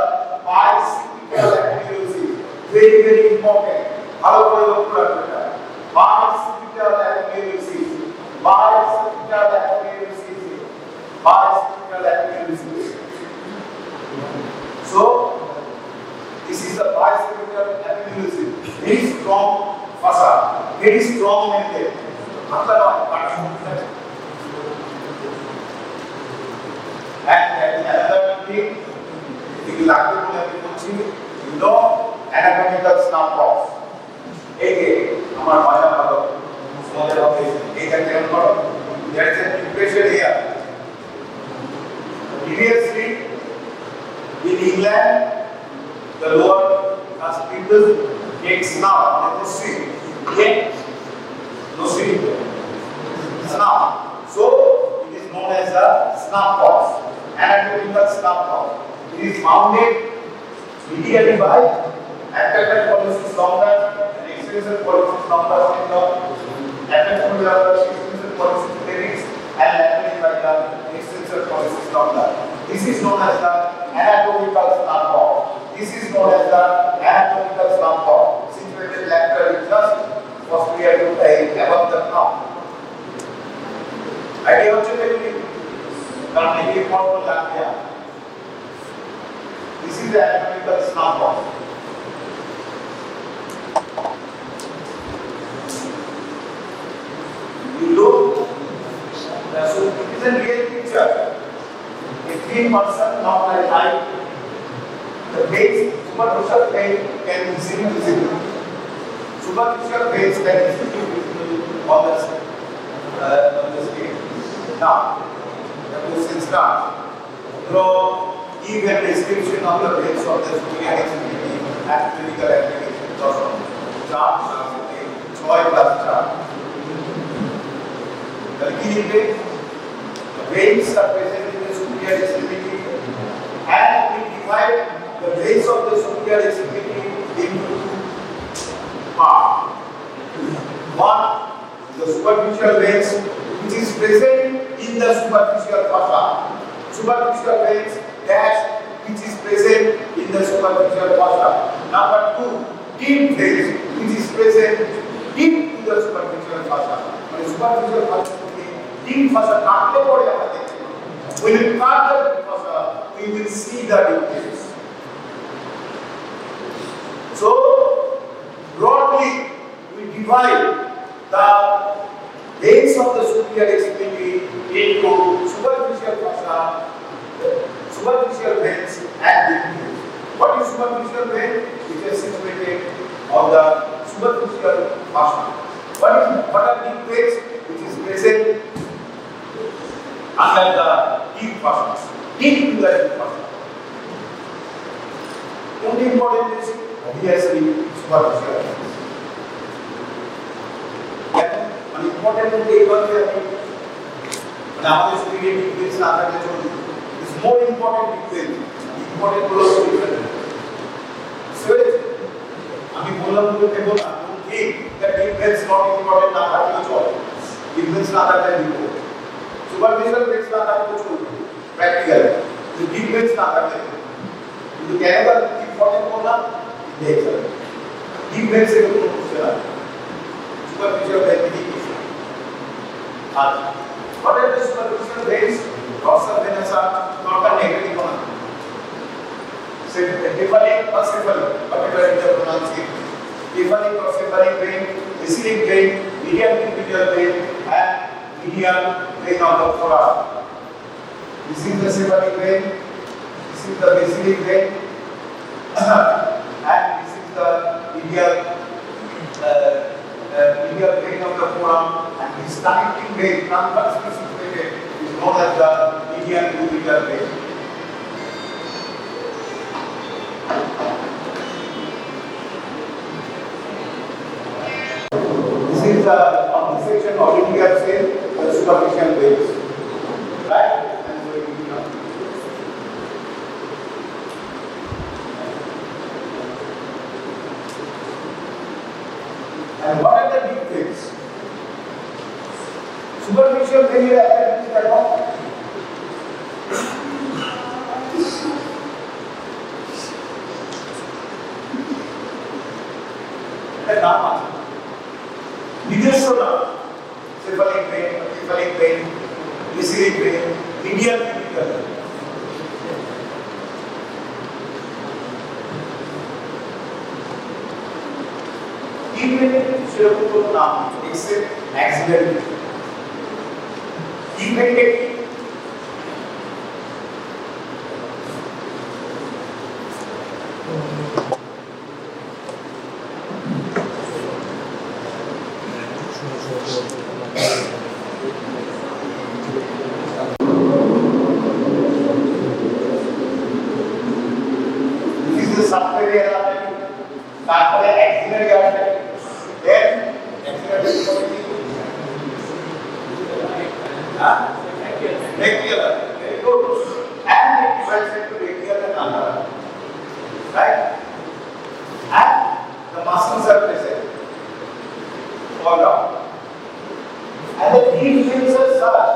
bicipital aculosis. Very, very important. How do you look at that? Bicipital aculosis. Bicipital aculosis. Bicipital aculosis. So, this is the bicipital aculosis. Very strong fossa. Very strong membrane. And another thing, you know anatomical snapbox. There is a depression here. Previously, in England, the lower caste people get snuff, no sweet. No sweet. Snuff. So, it is known as a snuff box. Anatomical snuff box. It is founded medially by abdominal pollicis longus and extensor pollicis longus in the abdominal this is not that. This is known as the anatomical slump box. This is known as the anatomical slump box, situated laterally just posterior to above the thumb. Idea হচ্ছে কি? কারণ এই formula লাগবে। This is the anatomical slump box. You look, so it is a real picture. A thin person, not like I, the base, superficial vein can be seen visible. Superficial veins can be seen visible on the skin. Now, the question starts. Give a description of the veins of the superior extremity and clinical applications of chart, 6 plus chart. The veins are present in the superior extremity and we divide the veins of the superior extremity into two parts. One, the superficial veins which is present in the superficial fascia. Superficial veins dash which is present in the superficial fascia. Number two, deep veins which is present deep in the superficial fascia. The superficial fascia deep fascia কাটলে পরে আমরা দেখতে পাবো। When we cut the deep fascia, we will see the deep veins. So broadly, we divide the veins of the superior extremity into superficial fascia, superficial veins, and deep veins. What is superficial vein? It is situated on the superficial fascia. What are deep veins? Which is present under the deep fascia, deep in the deep fascia. Only important is obviously superficial veins. An important thing is আমাদের শরীরে deep veins না থাকলে চলবে। Is more important deep veins. Important হলো switch. আমি বললাম বলতে বললাম ঠিক that deep veins not important না থাকলে চলে। Deep veins না থাকলে দিব। Superficial veins না থাকলে চলবে। Practical. Deep veins না থাকলে কিন্তু কেন important বললাম দেখুন। Deep veins এর কোনো কোশ্চেন আছে। Superficial veins কি? What are the superficial veins? Dorsal veins are not a negative one. Cephalic or cephalic, whatever is the pronunciation. Cephalic or cephalic vein, basilic vein, medial trapezius vein, and medial vein of the forearm. This is the cephalic vein. This is the basilic vein, and this is the medial vein of the forearm. And this connecting vein, transversely situated, is known as the medial trapezius vein. This is the on this section already we have seen the superficial veins, right? And what are the deep veins? Superficial vein is the top. The naam আছে নিজস্ব নাম cephalic vein, basilic vein, medial trapezius vein. deep vein সেরকম কোনো নাম except axillary vein. deep vein কি? subclavian artery, তারপরে axillary artery, then axillary brachial artery, very good, and it divides into radial and ulnar, right? And the muscles are present all around, and the deep veins are such.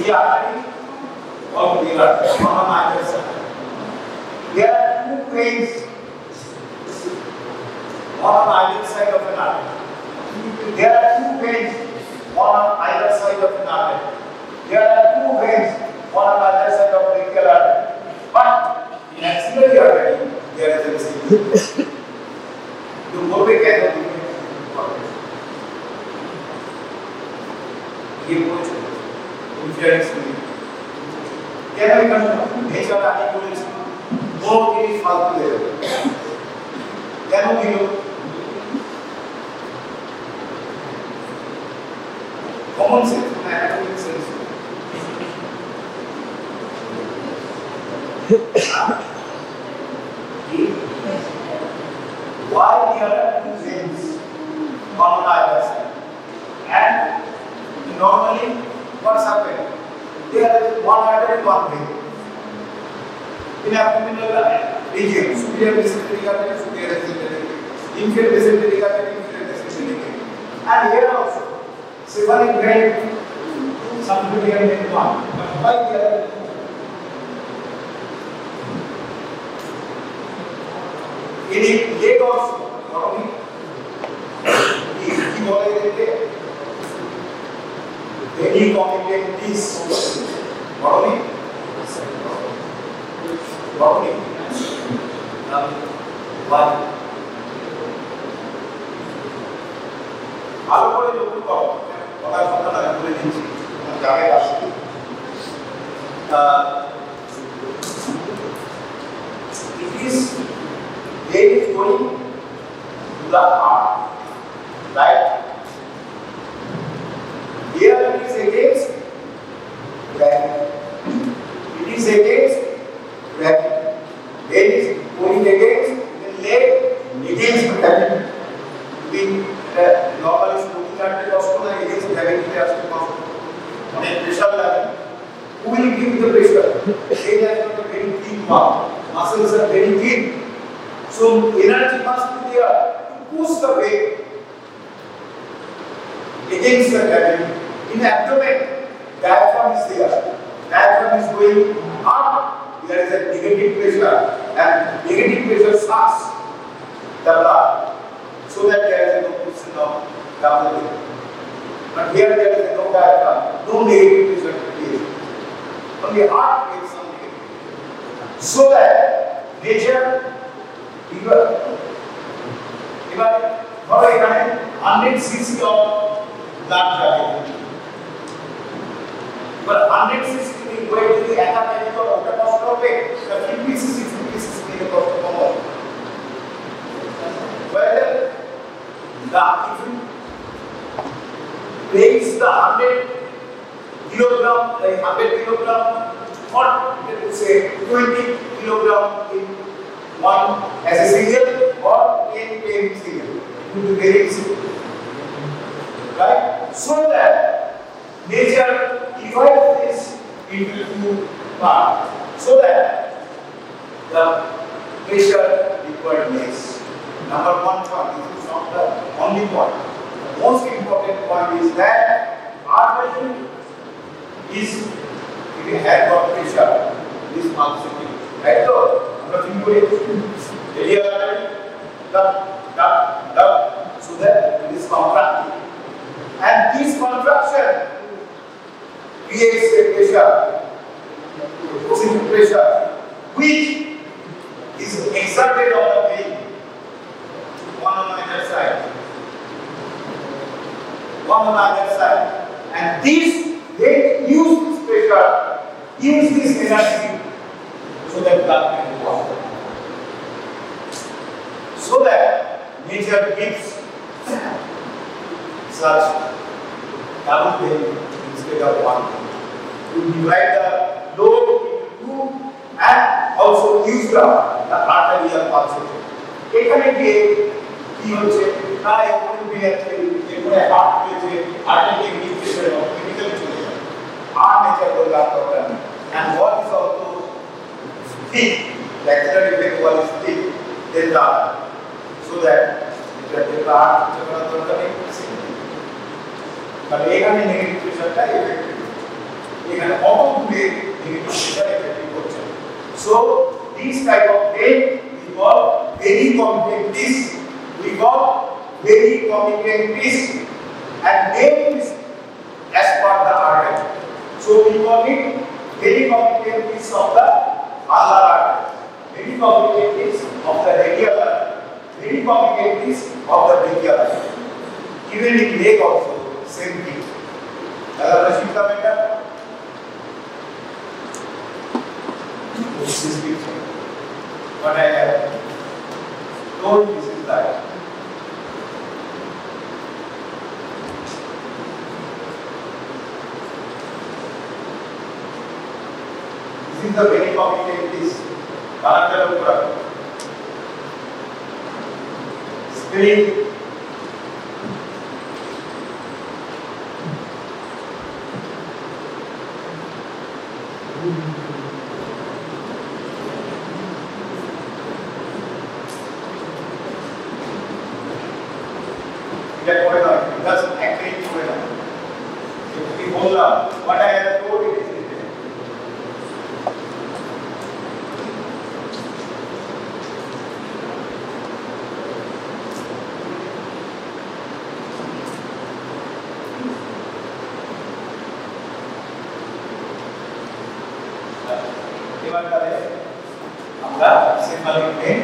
the artery of the artery on either side. There are two veins on either side of an artery. There are two veins on either side of an artery. There are two veins on either side of brachial artery. But in axillary artery, there is a single. You go back and ये कुछ influence नहीं क्या है करना nature आने को दो दिन फालतू दे रहे क्या no kilo common sense mathematics sense why there are two veins on either side and normally what's happened there is one artery one vein in abdominal region superior mesenteric artery superior mesenteric inferior mesenteric artery inferior mesenteric and here also cephalic vein subclavian vein one but why there are in leg also normally if you go like that any complicated is body why আলো করে লক্ষ্য করো কথা কথা না বলে দিচ্ছি যাবে আসছে it is going to the heart right. Here it is against gravity. It is against gravity. It is going against the leg against gravity. We normally smoking artery also against gravity has to come. On a pressure level, who will give the pressure? They are not very thin muscles are very thin. So energy must be there to push the weight against the gravity. In abdomen, diaphragm is there. Diaphragm is going up. There is a negative pressure, and negative pressure sucks the blood, so that there is no pushing of double. But here there is no diaphragm, no negative pressure to create. Only heart creates some negative. So that nature, even ধরো এখানে 100 cc of blood travel. But 100 cc weight যদি একা carry করো ওটা কষ্ট হবে, 50 cc 50 cc নিয়ে কষ্ট কম হবে। Well, if you place the 100 kilogram, like 100 kilogram, or let us say 20 kilogram in one as a single or 10 single, it will be very easy. Right? So that nature divides this into two parts, so that the pressure required less. Number one point, this is not the only point. The most important point is that artery is, if you have got pressure, this muscle, right? So, আমরা কি করি? radial artery, so that it is contracting. And this contraction creates a pressure, positive pressure, which is exerted on the vein, one on either side, and this vein use this pressure, use this energy, so that blood can go out. So that nature gives such double vein instead of one. To divide the load into two and also use the arterial pulsation. এখানে গিয়ে কি হচ্ছে না এখন বিয়াতে এখানে heart পেয়েছে হার্টের infection critical চলে যায় হার্ট নেচার বলে দরকার and what is also thick the axillary vein wall is thick then the so that the heart চলাচল দরকার নেই but এখানে নেগেটিভ প্রেসারটা এফেক্ট এখানে অত দূরে নেগেটিভ প্রেসার এফেক্ট করছে so this type of pain we call very competent disc we call very competent disc and name is as per the artery so we call it very competent disc of the ulnar artery very competent disc of the radial artery very competent disc of the brachial artery even in leg also same thing another symptom this is picture what I have told this is that this is the very complicated disc character of product spring that what it doesn't actually do it. If we hold up, what I have told it is there. এবার তাহলে আমরা symbolic pain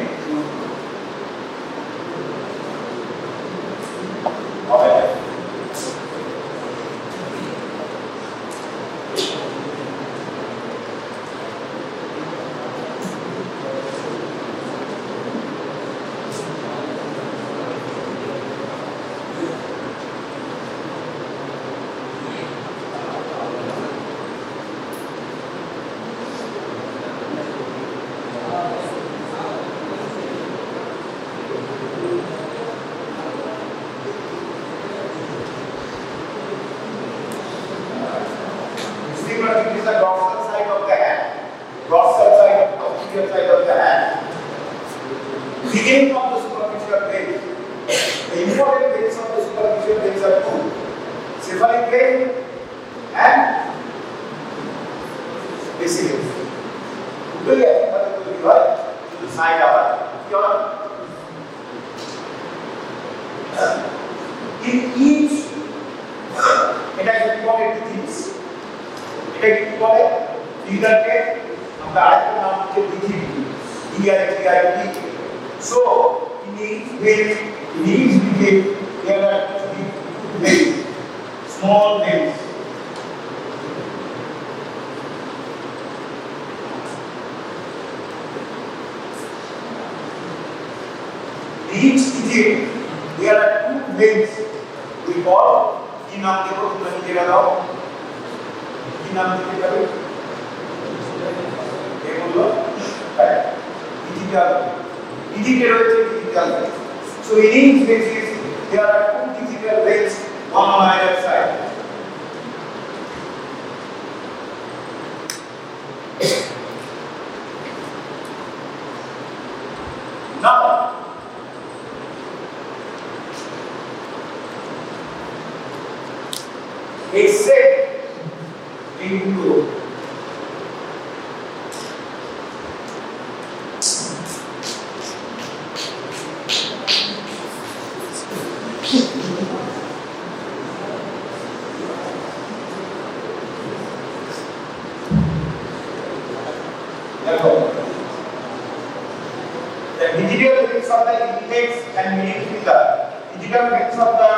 It is the dorsal side of the hand, dorsal side of the posterior side of the hand. Beginning of the superficial veins. The important veins of the superficial veins are two: cephalic vein and brachialis. দুটোই একসাথে তৈরি হয় কিন্তু side আবার in each এটা কি বলে disease এটা কি বলে লিডারকে আমরা আরেকটা নাম হচ্ছে DGT DIT so in each vein there are three veins small veins each digit there are two veins we call কি নাম দেব তোমরা নিজেরা দাও কি নাম দিতে পারি এগুলো ডিজিটাল রয়েছে digital so in each vein there are two digital veins one on either side now except into the digital veins of the index and middle finger, digital veins of the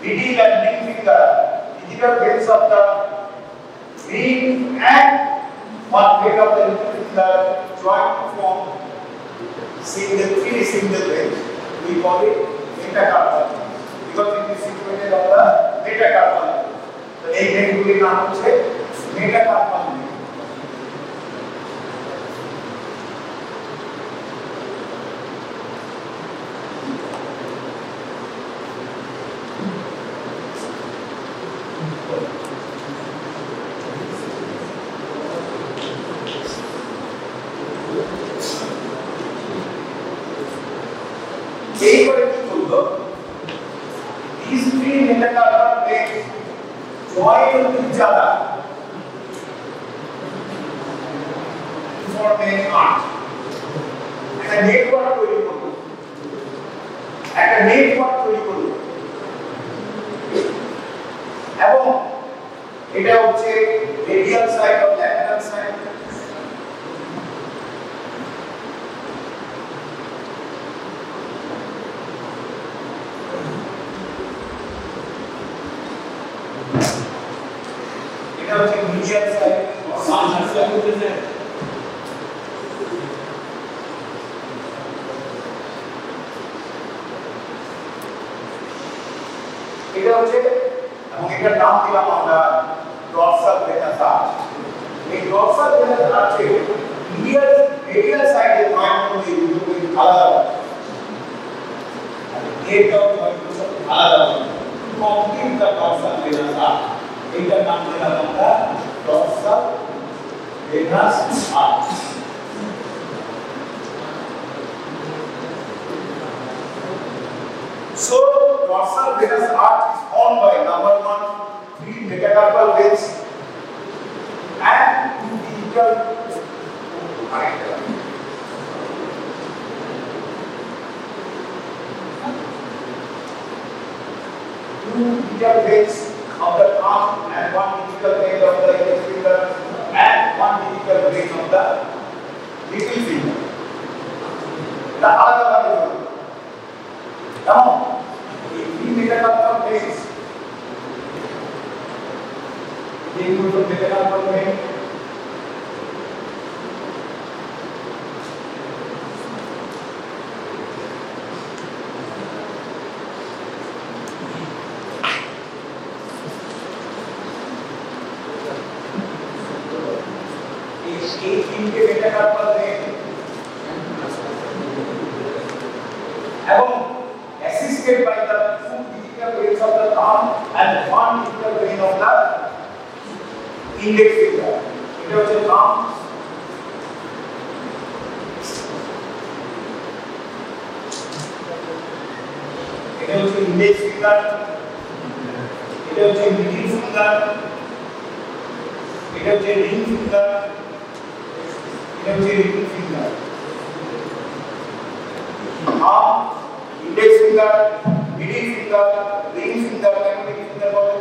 middle and ring finger, digital veins of the ring and one vein of the little finger join to form three single veins. We call it metacarpal because it is situated on the metacarpal. So, এই ভেনগুলির নাম হচ্ছে metacarpal vein. এইবারে কি করলো these three metacarpal veins join with each other ফর্মে art একটা network তৈরি করব এবং এটা হচ্ছে রেডিয়াল সাইড ও ল্যাটারাল সাইড এটা হচ্ছে মিডিয়াল সাইড এটা হচ্ছে এবং এটার নাম দিলাম আমরা ডরসাল ভেনাস আর্চ এই ডরসাল ভেনাস আর্চে মিডিয়াল রেডিয়াল সাইডে জয়েন্ট করলে দুটো আলাদা এটাও জয়েন্ট করতে আলাদা complete the dorsal venous arch এইটার নাম দিলাম আমরা dorsal venous arch So, dorsal venous arch is formed by number 1, 3 metacarpal veins and 2 medial veins of the arm and 1 medial vein of the index finger and 1 medial vein of the little finger. The other one is now, if we metacarpal veins, they go to metacarpal vein. metacarpal vein এবং assisted by the two medial veins of the thumb and one medial vein of the index finger. এটা হচ্ছে thumb, এটা হচ্ছে index finger, এটা হচ্ছে middle finger, এটা হচ্ছে ring finger, এটা হচ্ছে little finger. Thumb, index finger, middle finger, ring finger, middle finger বলে।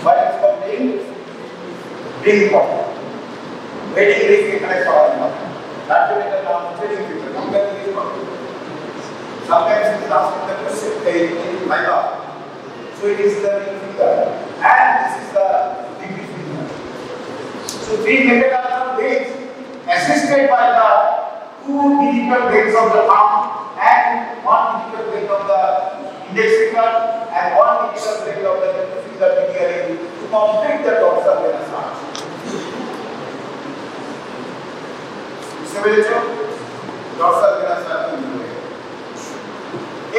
What is called ring? Ring bone. Wedding ring এখানে পাওয়া যায়। তার জন্য এটা নাম হচ্ছে ring finger। আমরা কি করব? Sometimes it is asked in the question in Viva. So it is the ring finger and this is the middle finger. So three metacarpal veins assisted by the two medial veins of the thumb and one medial vein of the index finger and one medial vein of the little finger medially to complete the dorsal venous arch. বুঝতে পেরেছো? dorsal venous arch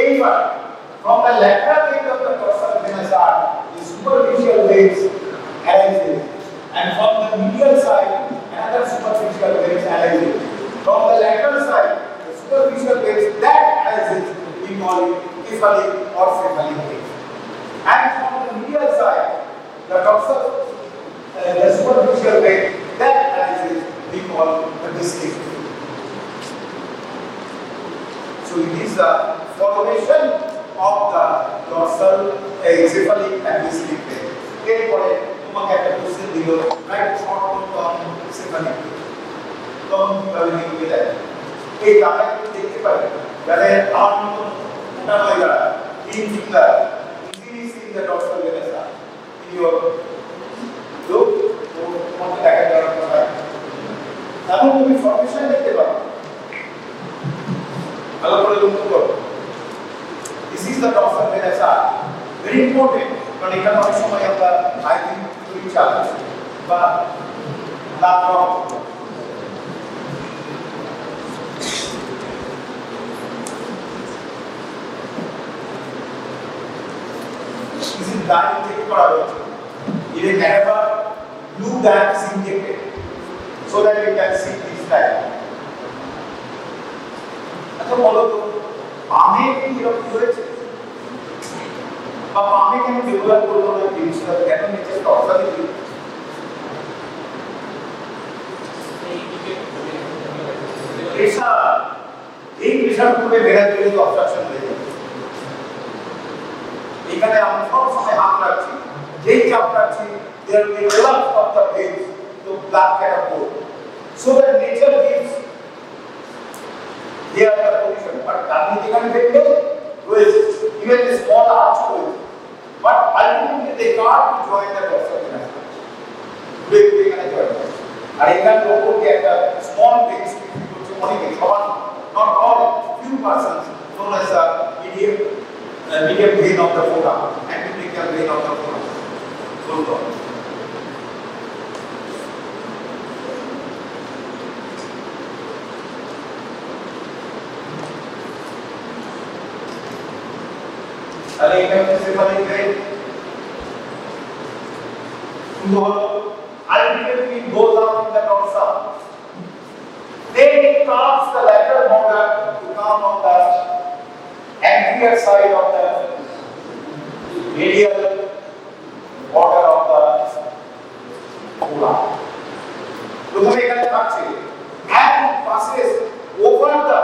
এইবার from the lateral end of the dorsal venous arch the superficial veins arises and from the medial side another superficial veins arises. From the lateral side, the superficial veins that arises we call it cephalic or cephalic veins. And from the medial side, the dorsal, the superficial vein that arises we call the distal. So it is the formation of the dorsal, cephalic and distal vein. এরপরে তোমাকে একটা question দিল right short term cephalic vein. কিভাবে লিখবে দেয় এই দাঁড়া দেখতে পারে যাদের আর্ম মোটা হয়ে গেল তিন finger easily seeing the dorsal venous arch in your look তোমাকে দেখা যাওয়ার কথা তারপর তুমি ফর্মেশন দেখতে পারো ভালো করে লক্ষ্য করো this is the dorsal venous arch very important কারণ এখানে অনেক সময় আমরা আইভিং তৈরি চালাই বা লাভ This is dye injected for our in a cadaver, blue dye is injected so that we can see this dye. अच्छा बोलो तो आमे की तरफ हुए अब आमे के हम डेवलप कर रहे हैं जिसका कहते हैं नेचर का औसत ही ভেনাস ভেনিস অবস্ট্রাকশন হয়ে যায়। এখানে আমরা সব সময় হাত রাখছি, যেই চাপ রাখছি there will be collapse of the veins to blood catapult. So the nature gives here the position, but Santiniketan Medical College even a small arch college, but ultimately they can't join the dorsal venous. Today we can join. আর এখানে লোককে একটা small veins করছে অনেকে সবার not all few persons known as the medial vein of the forearm and brachial vein of the forearm. So তাহলে এটা হচ্ছে cephalic when শুরু হলো ultimately goes up in the dorsum, then it curves the lateral border to come on the anterior side of the radial border of the forearm. প্রথমে এখানে থাকছে and passes over the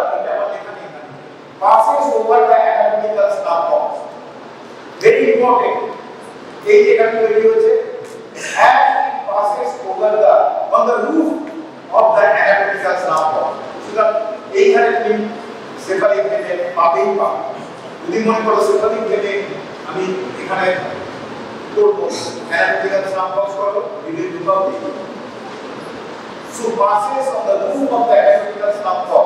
passes over the anatomical scapula. Very important. এই যেখানে তৈরি হয়েছে and it passes over the on the roof of the anatomical scapula. সুতরাং এইখানে তুমি সেফালিক ভেনে পাবেই পাবে। যদি মনে করো সেফালিক ভেনে আমি এখানে করবো anatomical scapula করো ভিডিও দিবাও দিই। So passes on the roof of the anatomical scapula.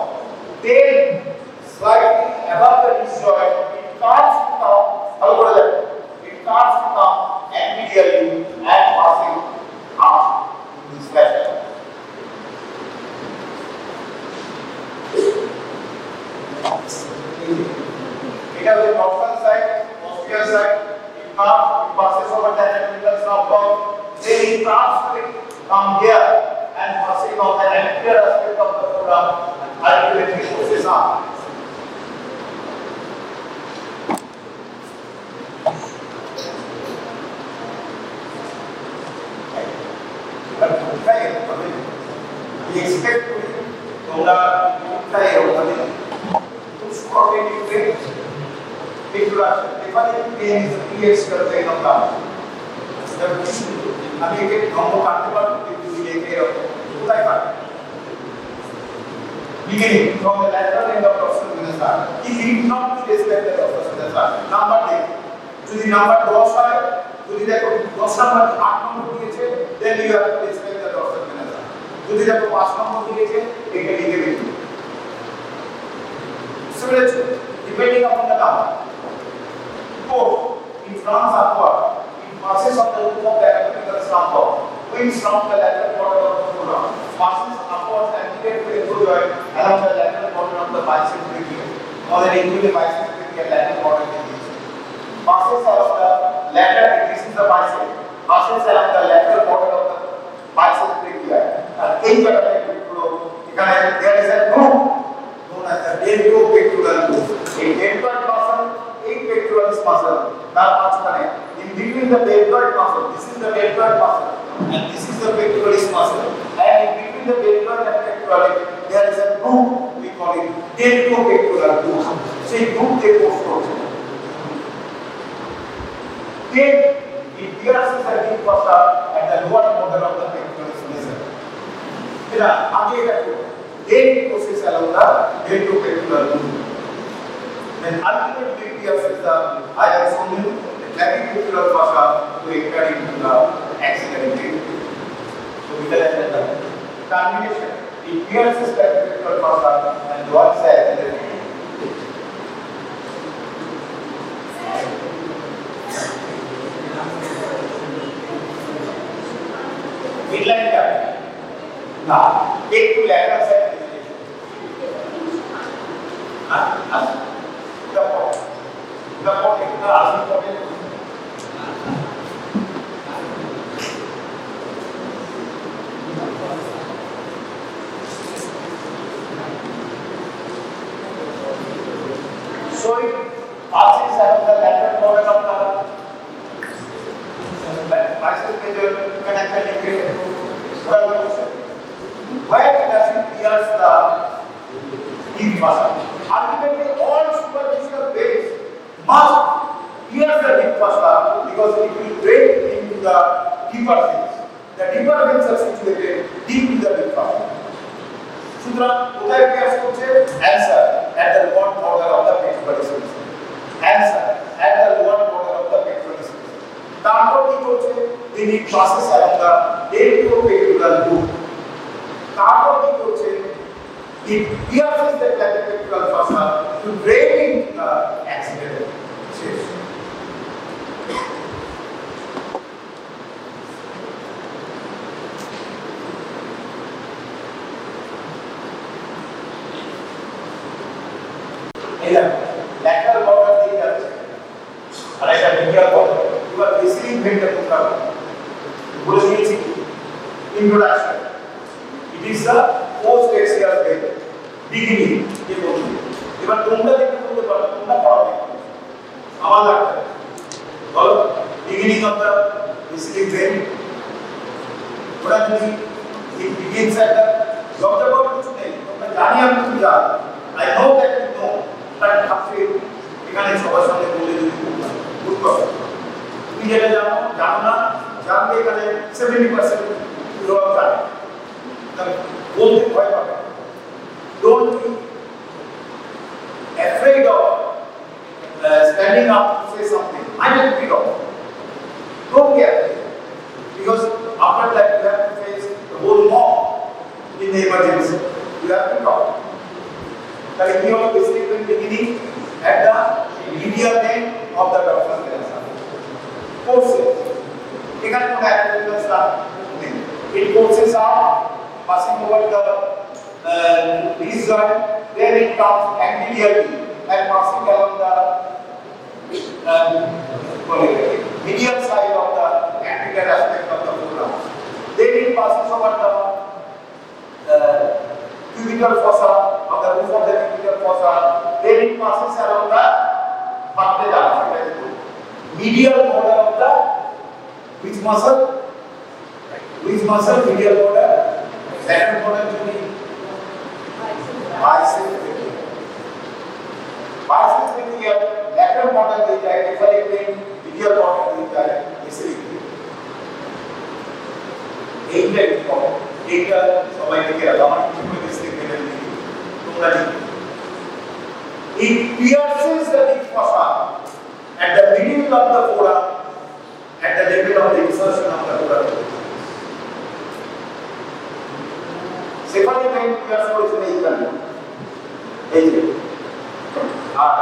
Then slightly above the disc joint, it curves down. It curves down and medially and passing up this fashion. It has a dorsal side, posterior side. It passes over the anatomical scapula. Then it transfers from here and passing on the anterior aspect of the forearm and ultimately pushes up. We expect to toda try होने कुछ coordinating train pectorais defining pain is the PX करते हैं हम जब अभी के हम लोग काटने पर किसी लेके होता है beginning from the lateral end of dorsal venous artery. He need not to respect the dorsal venous artery. Number day, যদি নাম্বার 10 হয়, যদি দেখো 10 নাম্বার 8 নম্বর দিয়েছে, then you have to respect the dorsal venous artery. যদি দেখো 5 নম্বর দিয়েছে, এটা লিখে দিন। Similarly, depending upon the number. 4, it runs upward. It passes on the roof of the anatomical scapula. Wings from the lateral border of the forearm. Passes upwards and get to the joint along the lateral border of the biceps brachial. Or the include the biceps brachial lateral border. Passes along the lateral, this is the bicep. Passes along the lateral border of the biceps brachial. And in the there is a groove known as the deltoid groove. A deltoid muscle, a pectoralis muscle. Now, in between the deltoid muscle, this is the deltoid muscle, and this is the pectoralis muscle. And in between the deltoid and pectoralis, there is a groove. We call it deltoid groove. So, a groove they go through. Then it pierces the deep fossa at the lower border of the pectoralis muscle. Then it goes along the deltoid groove. Then ultimately it pierces the clavicular fossa to enter into the axillary vein. So we can enter the termination. It pierces the clavicular fossa and joins the axillary vein. Midline gap. Now, take to lateral side. The point. So it passes along the lateral border of the biceps major connected. Where does it pierce the deep muscle? Ultimately, all must pierce the deep fossa because it will drain into the deeper veins. The deeper veins are situated deep in the deep fossa. সুতরাং কোথায় pierce করছে? Answer at the lower border of the pectorais. Answer at the lower border of the pectorais. তারপর কি করছে? তিনি process along the deltopectoral root. তারপর কি করছে? It pierces the clavicular fossa to drain into the axillary. Lateral border দিয়ে যাচ্ছে আর এটা medial border এবার receiving vein টা তোমরা বলে দিয়েছি introduction. It is the post axial vein beginning ये বলছি এবার তোমরা দেখতে বলতে পারো তোমরা পড়াবে আমার লাগবে বলো beginning of the receiving vein ওটা যদি it begins at the যতবার কিছু নেই তোমরা জানি আমি কি জানি I know that you know but আপনি এখানে সবার সামনে বলে দিতে খুব কষ্ট তুমি যেটা জানো না জানলে এখানে 70% লোক জানে তবে বলতে ভয় পাবে don't be afraid of standing up to say something I will pick up don't be afraid because after that you have to face the whole mob in the emergency you have to talk that is your basically beginning at the medial end of the dorsal vena courses এখানে কোন activity start নেই it courses are passing over the this joint then it comes anteriorly and passing along the medial side of the anterior aspect of the forearm then it passes over the cubital fossa of the roof of the cubital fossa then it passes along the medial border of the which muscle medial border lateral border to be biceps medial lateral border দিয়ে যায় deferring vein medial border দিয়ে যায় axillary এইটা important এইটা সবাই দেখে রাখো আমার কিছু বেসিক মেনে নিই তোমরা লিখো it pierces the deep fossa at the beginning of the forearm at the level of the insertion of the forearm cephalic vein pierce করেছে এইখানে এই যে আর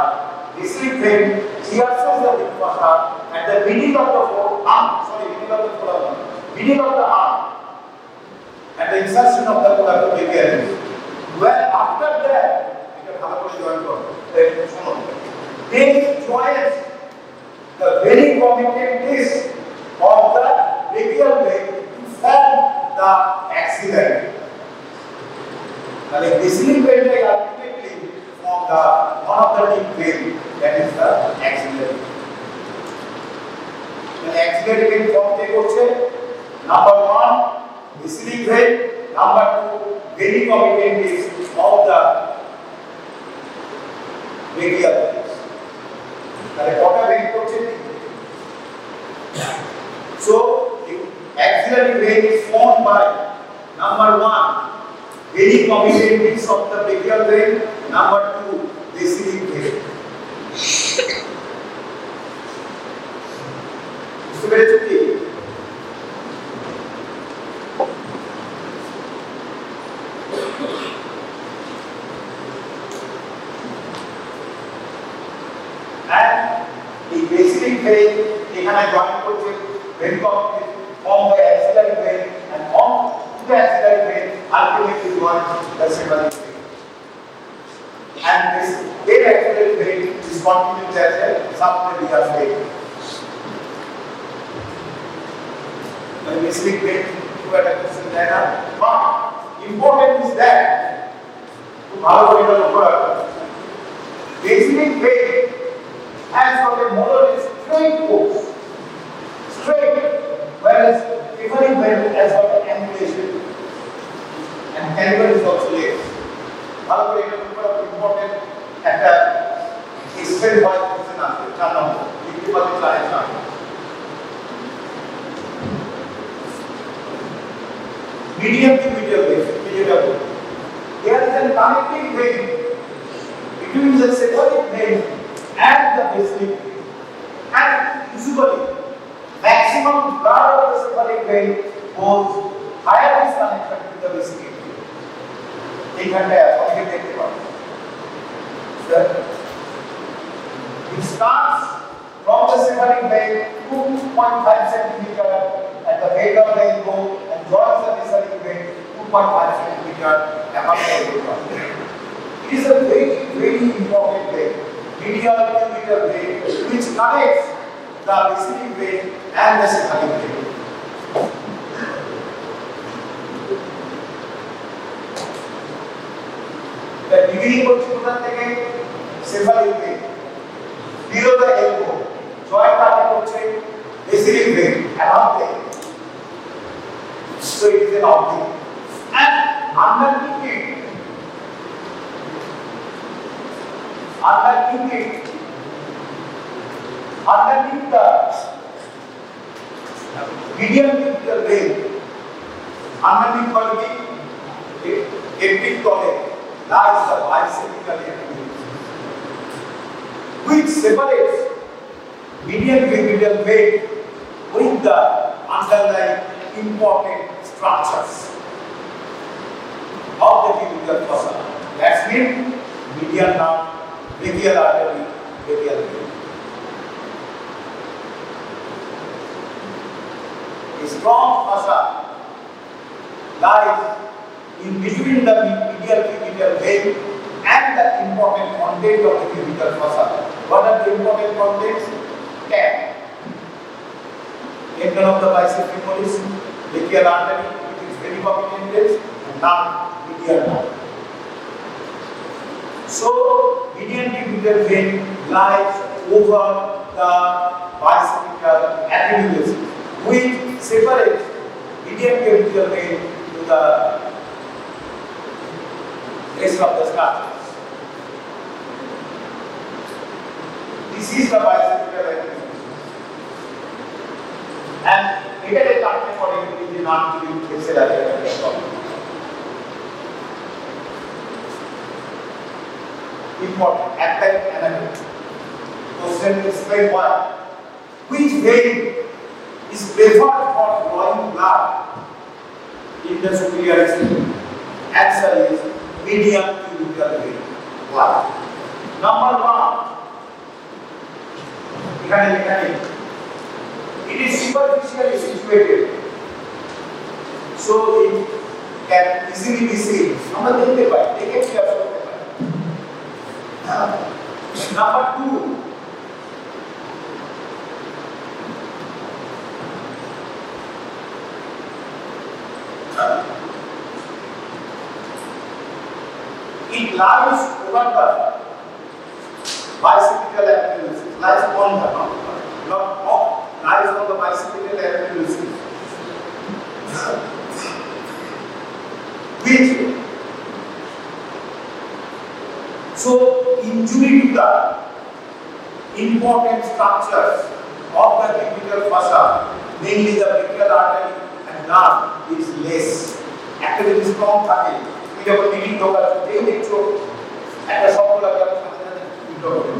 receiving vein pierces the deep fossa at the beginning of the forearm beginning of the arm at the insertion of the brachialis well after that এটা ভালো করে join করো শোনো they joins the very committed disc of the brachial vein to form the axillary like receiving vein ultimately form the one of the deep vein that is the axillary the axillary vein form কে করছে number 1 receiving vein number 2 very committed disc of the brachial vein তাহলে কটা vein করছে so the axillary vein is formed by number 1 very committed disc of the brachial vein number 2 receiving vein বুঝতে পেরেছো কি vein এখানে join করছে vein complex formed by axillary vein and on to the axillary vein ultimately joins the cephalic vein and this very axillary vein is continued as a subclavian vein the basic vein to a question there but important is that to ভালো করে লক্ষ্য রাখো basic vein has got a more or less straight course straight whereas cephalic vein has got an angulation and caliber is also less ভালো করে এটা খুব important একটা experiment হয় কোশ্চেন আছে medial to medial vein, medial. There is a connecting vein between the cephalic vein and the basic vein. And usually, maximum blood of the cephalic vein goes higher is connected to the basic vein. It starts from the cephalic vein 2.5 centimeter at the vagal vein bone and joins the basilic vein 2.5 centimeter above the vagal. It is a very, very important vein, medial cubital vein, which connects the basilic vein and the cephalic vein. The beginning of the cephalic vein, below the elbow, joint artery basilic vein, above the elbow. So it is an object. And underneath it, underneath the medial cubital vein, underneath the pectorais, lies the biceps which separates medial cubital vein with the underlying important structures of the cubital fossa. That means medial nerve, brachial artery, radial vein. A strong fossa lies in between the medial cubital vein and the important content of the cubital fossa. What are the important contents? Tendon of the biceps femoris, brachial artery, it is very prominent, and now medial nerve. So, medial cubital vein lies over the bicipital epidurals, which separates medial cubital vein to the rest of the structures. This is the bicipital epidurals. And later a treatment for it is not to be axillary. Important, attack anatomy. Question explain why. Which vein is preferred for drawing blood in the superior extremity? Answer is medial cubital vein. Why? Number 1. It is superficially situated, so it can easily be seen. Number 2. It lies over the bicipital epidurals. It lies on the not off. Lies on the bicipital epidurals, which so injury to the important structures of the cubital fossa, mainly the brachial artery and nerve, is less. Actually, strong থাকে। তুমি যখন meeting ঢোকার যেই দেখছো একটা শব্দ লাগে আপনার সাথে সাথে উল্টো হবে।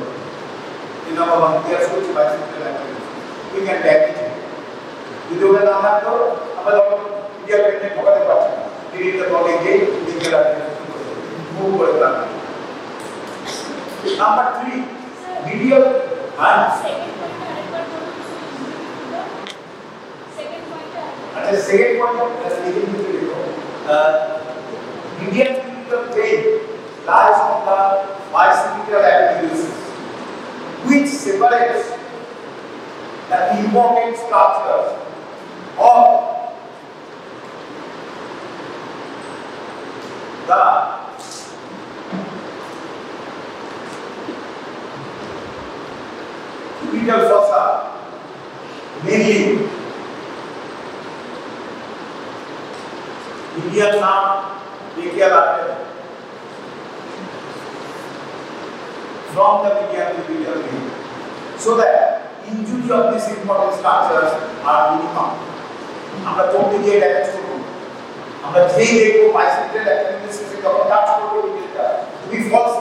এই নাম্বার 1 ক্লিয়ার করছি bicipital epidurals. We can damage it. যদি ওটা না থাকতো আমরা যখন মিডিয়াল ভেন্টে ঢোকাতে পারছি না, ডিরেক্টর বলে গিয়ে মিডিয়াল মুভ করে দেওয়া। নাম্বার 3, medial अच्छा सेकंड पॉइंट लिखिए देखो medial cubital vein lies on the bicipital epidurals, which separates the important structures of the cubital fossa, mainly medial nerve, brachial artery, from the medial cubital vein, so that injury of these important structures are minimum. আমরা কোন দিকে damage করব? আমরা যেই দেখবো বাইসেপ্টাল অ্যাক্টিভিটিসে যখন কাজ করবে মিডিয়ালটা তুমি ফলস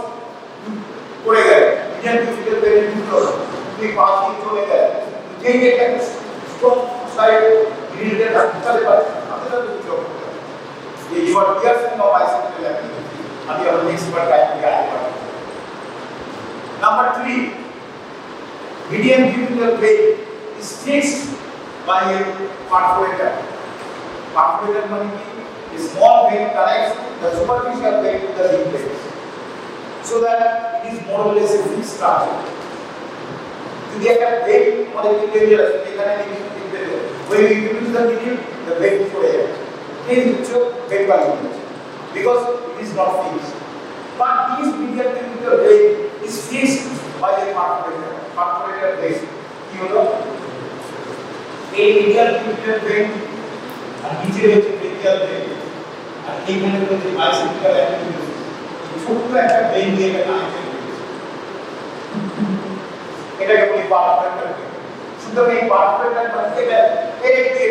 পড়ে গেলে মিডিয়াল ফিজিক্যাল বেনিফিট হলো তুমি পাঁচ দিন চলে গেলে যেই একটা স্ট্রং সাইড মিডিয়াল রাখতে পারে আমাদের তো জব এই you are piercing of bicipital activity আমি আমার নেক্সট বার টাইম দিয়ে আসবো number 3 median cubital vein is fixed by a perforator. Perforator means a small vein connects the superficial vein to the deep vein, so that it is more or less a fixed structure. যদি একটা vein আমাদের dangerous এখানে লিখতে দেবে when we use the median the vein পড়ে যায় এই হচ্ছে vein value because it is not fixed, but this median cubital vein is fixed by a perforator. Perforator vein কি হলো এই medial cubital vein আর নিচে হচ্ছে brachial vein আর এইখানে হচ্ছে biceps activity এই ছোট্ট একটা vein দিয়ে কানেক্টেড এটাকে বলি perforator vein সুতরাং এই perforator মানে এটা এই দিয়ে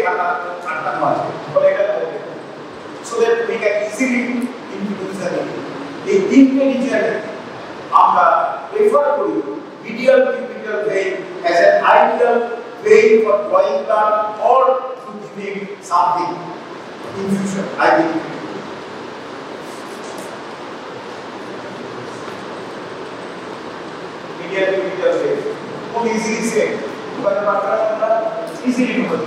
কাটা মাঝে বলে এটা so that we can easily introduce the এই তিনটে রিজিয়ন আমরা প্রেফার করি medial cubital vein as an ideal vein for drawing blood or to giving something in future. I think. Medial cubital vein. How easily say? But easily do it.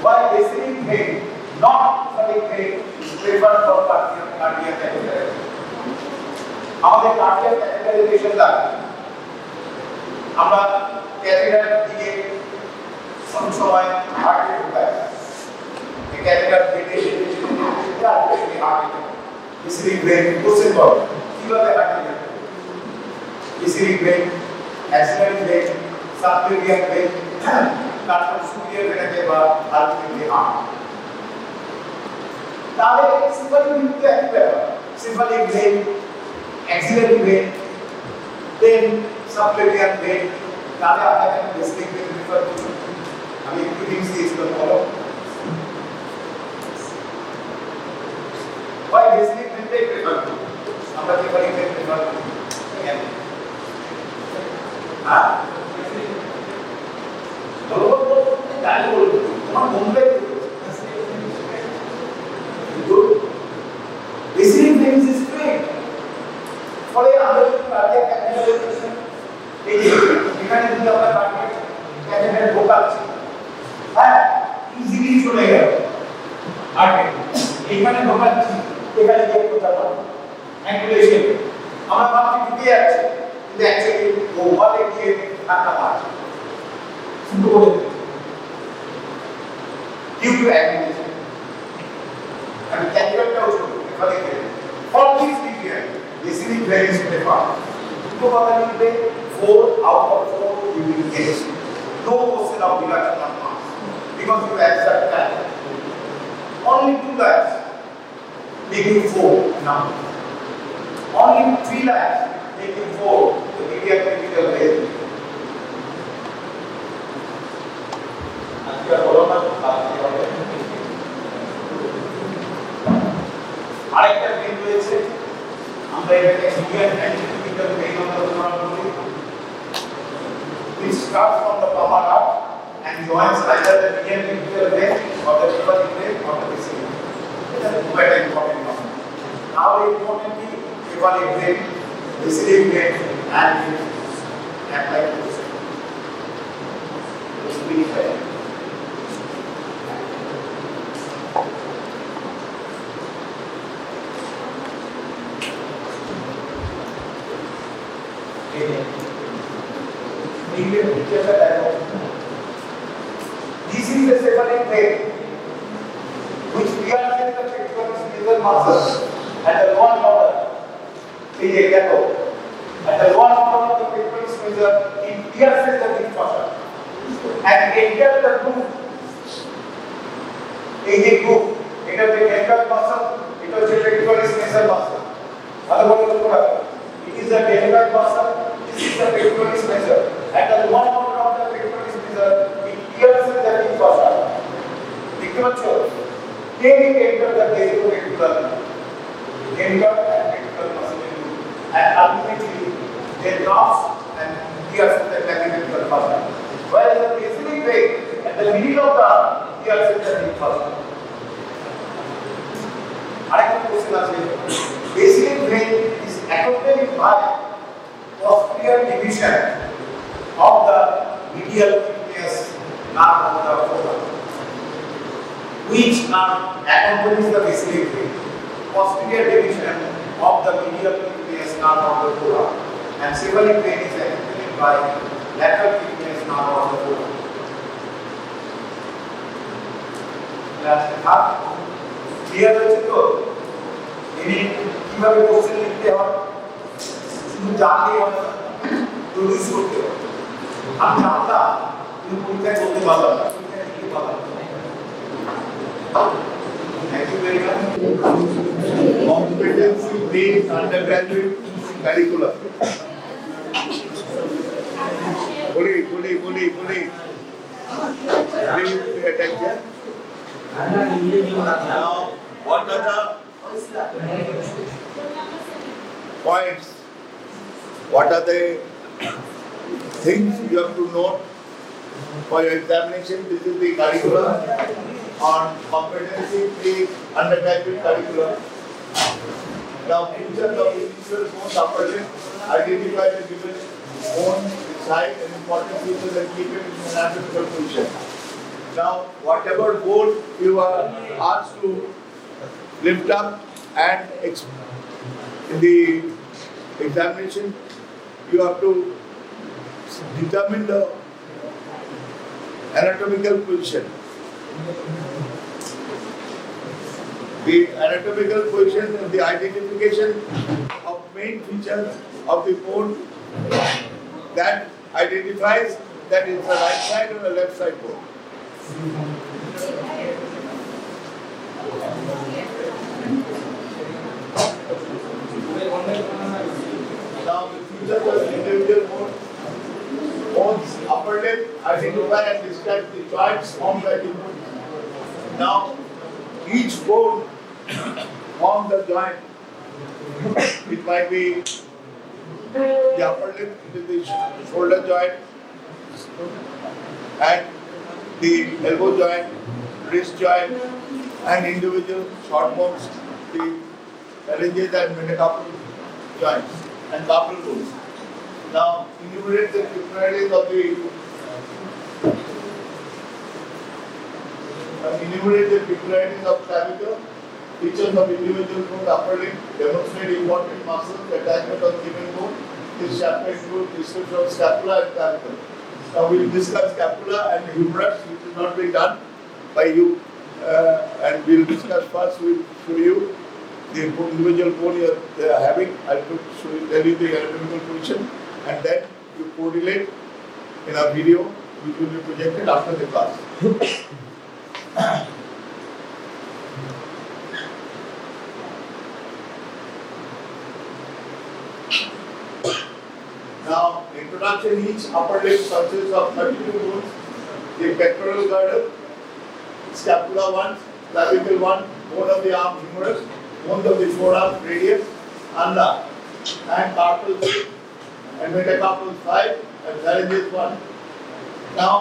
Why basilic vein, not cardiac vein, is preferred for cardiac catheterization? আমাদের cardiac catheterization লাগে আমরা catheter দিকে অনেক সময় হার্টে ঢোকাই এই catheter পেটে সেটা হার্টে বেসিলিক ভেন কোশ্চেন করো কিভাবে হার্টে যাবে basilic vein axillary vein subclavian vein তারপর সুপিরিয়র ভেনাকে বা আলটিমেটলি হার্ট তাহলে সিম্পলি কিন্তু একই ব্যাপার সিম্পলিক vein axillary vein then subclavian vein তাহলে আপনাকে বেসিক ভেন রেফার করুন আমি একটু লিংকস দিয়েছিলাম follow why basic vein refer করুন আমরা সিম্পলিক ভেন রেফার করুন হ্যাঁ তাই বলবো তোমার বন্ধুদের বেসিক ভেন ইজ স্ট্রেট ফলে আমাদের কার্ডিয়াক ক্যাথেটারাইজেশন এই যে এখানে যদি আমরা কার্ডিয়াক ক্যাথেটার ঢোকাচ্ছি হ্যাঁ ইজিলি চলে গেল আগে এখানে ঢোকাচ্ছি এখানে গিয়ে কোথাও পাবো অ্যাঙ্গুলেশন আমরা ভাবছি ঢুকে যাচ্ছে কিন্তু অ্যাকচুয়ালি ওভালে গিয়ে ধাক্কা মারছে শুধু বলে due to angulation and catheter also equally for this region basically very preferred to probably 4 out of 4 you will get no question of reduction of mass because you accept that only 2 lines making 4 now only 3 lines making 4 the medial critical vein আজকে বলো না আরেকটা when রয়েছে আমরা এটাকে medial অ্যান্টিক্রিটিক্যাল when আমরা নাম বলি which starts from the palmar arch and joins either the medial critical vein or the cephalic vein or the basilic vein. It is quite important now. Now importantly cephalic vein, basilic vein and apply to this. It will be fair. This is the cephalic vein which pierces the pectorais nasal muscle at the lower border. At the lower border of the pectorais nasal, it pierces the deep muscle and enters the groove. Groove. It is the pectoral muscle. It is the pectorais nasal muscle. It is the deltoid muscle. This is the pectoris major. At the lower border of the pectoris major, it clears the deep muscle. देखते बच्चों, they enter the deltoventricular, enter and pectoral muscle, and ultimately they cross and clears the clavicle muscle. Whereas the basic vein at the middle of the arm clears the deep muscle. আরেকটা question আছে basic vein is accompanied by posterior division of the medial thickness nerve of the forearm. Which nerve accompanies the basic vein? Posterior division of the medial thickness nerve of the forearm. And cephalic vein is accompanied by lateral thickness nerve of the forearm. Last half. Clear হচ্ছে তো ইনি কিভাবে question লিখতে হয় শুধু জানলেই হবে না প্রডিউস করতে হবে আমি জানতাম কিন্তু পরীক্ষায় করতে পারলাম না Thank you very much. Competency-based undergraduate curriculum. Please pay attention. Now, what are the points? What are the things you have to note for your examination? This is the curriculum on competency-based undergraduate curriculum. Now, features of individual bone upper limb, identify the given bone, its height and important features and keep it in an anatomical position. Now, whatever bone you are asked to lift up and in the examination, you have to determine the anatomical position. The anatomical position and the identification of main features of the bone that identifies that it's a right side or a left side bone. Now the features of individual bones, upper limb, identify and describe the joints formed by the bone. Now each bone forms a joint. It might be the upper limb, it is the shoulder joint, and the elbow joint, wrist joint, and individual short bones, the phalanges and metacarpal joints, and carpal bones. Now, enumerate the pectorais of the clavicle, features of individual bone, upper limb, demonstrate important muscles, attachment of given bone. This chapter includes description of scapula and clavicle. Now we will discuss scapula and humerus, which is not being done by you, and we will discuss first. We will show you the individual bone you are having. I will tell you the anatomical position, and then you correlate in a video which will be projected after the class. Now, introduction. Each upper limb consists of 32 bones. The pectoral girdle, scapula 1, clavicle 1, bone of the arm humerus, bones of the forearm radial, ulna, and carpals 6, and metacarpals 5, and phalanges 1. Now,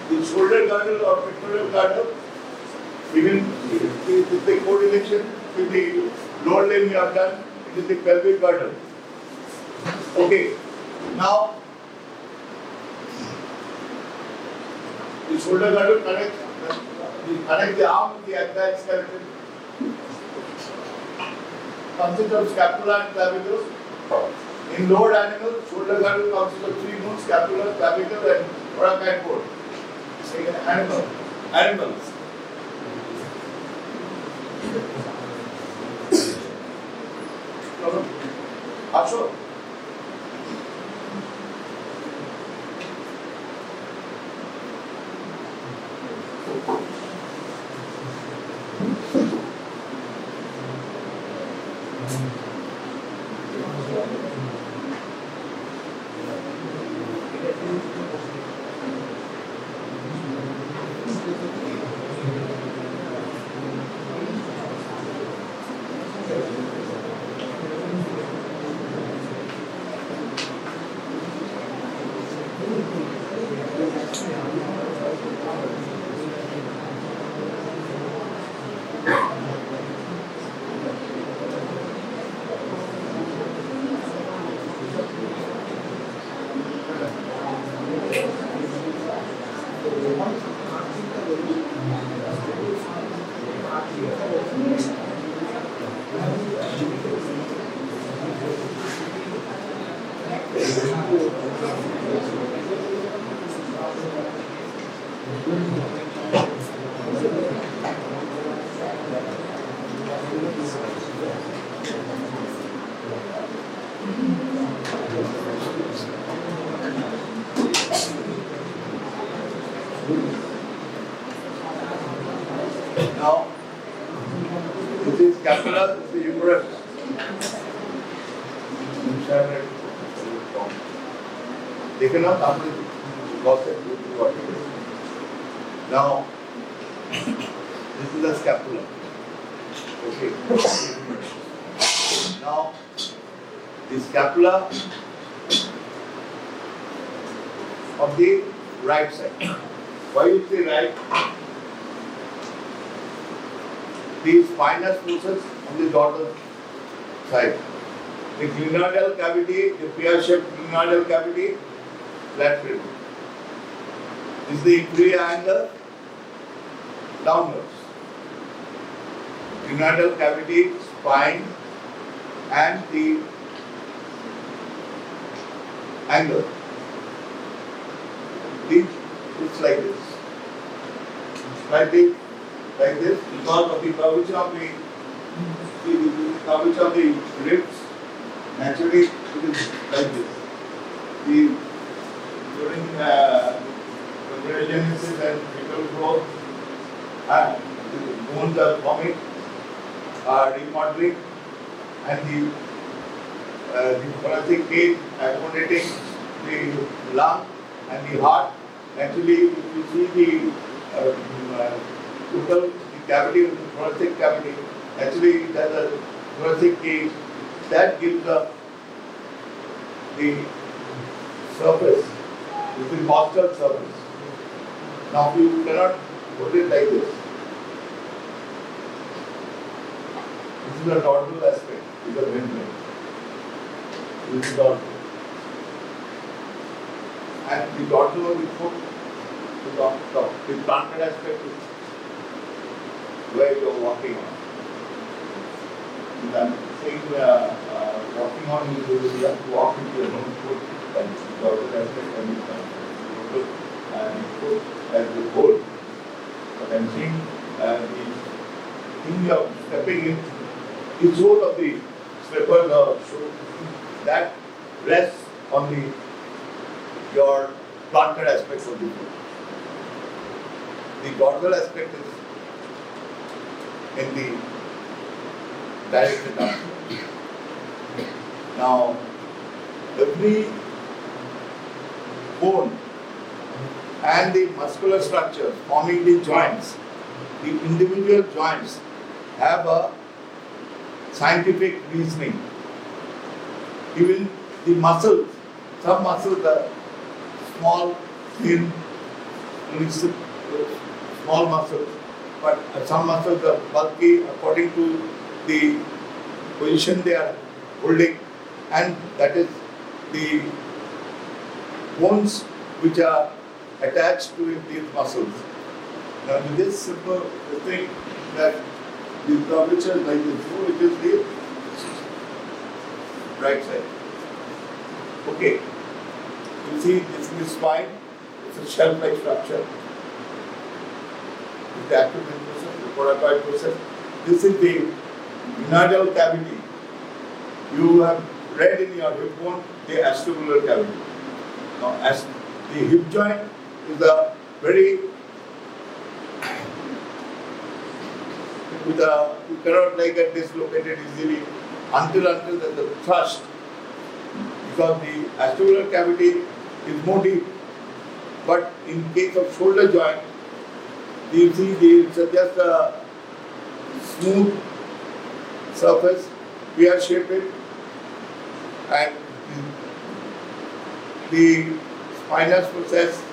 the shoulder girdle or pectoral girdle, even with the correlation with the lower limb you have done, it is the pelvic girdle. Okay, now the shoulder girdle connects the arm with the entire skeleton. Consists of scapula and clavicle. In lower animals, shoulder girdle consists of 3 bones: scapula, clavicle, and brachii bone. Animals. আসো Now, this is scapula, this is humerus. Take enough sample, lost it. Now, this is the scapula. Okay. Now, the scapula of the right side. Why you say right? The spinous process on the dorsal side. The glenoidal cavity, the pear-shaped glenoidal cavity, lateral. This is the inferior angle, downwards. Glenoidal cavity, spine, and the angle. It's like this. Slightly like this because of the curvature of the curvature of the ribs. Naturally, it is like this. During embryogenesis and fetal growth, the bones are forming, remodeling, and the thoracic cage accommodating the lung and the heart. Actually, if you see the total cavity of the thoracic cavity, actually there's a thoracic cage that gives the surface, this is costal surface. Now you cannot put it like this. This is the dorsal aspect, this is the membrane. This is dorsal. And the dorsal of the foot is on top. The plantar aspect is where you are walking on. I'm saying walking on, you have to walk with your own foot and the dorsal aspect and the foot as the whole. But I'm saying the thing you are stepping in, the sole of the slippers or shoe, that rests on your plantar aspect of the foot. The dorsal aspect is in the directed downward. Now, every bone and the muscular structures forming the joints, the individual joints have a scientific reasoning. Even the muscles, some muscles are small, thin, small muscles, but some muscles are bulky according to the position they are holding, and that is the bones which are attached to these muscles. Now, with this simple thing that the curvature like this, so it is the right side. Okay. You see, this is the spine, it's a shell-like structure. It's the abdomen process, the pectorais process. This is the glenoidal cavity. You have read in your hip bone the acetabular cavity. Now, as the hip joint is a very you cannot get dislocated easily until there's a thrust, because the acetabular cavity is more deep. But in case of shoulder joint, you see it's just a smooth surface, pear-shaped, and the spinous process,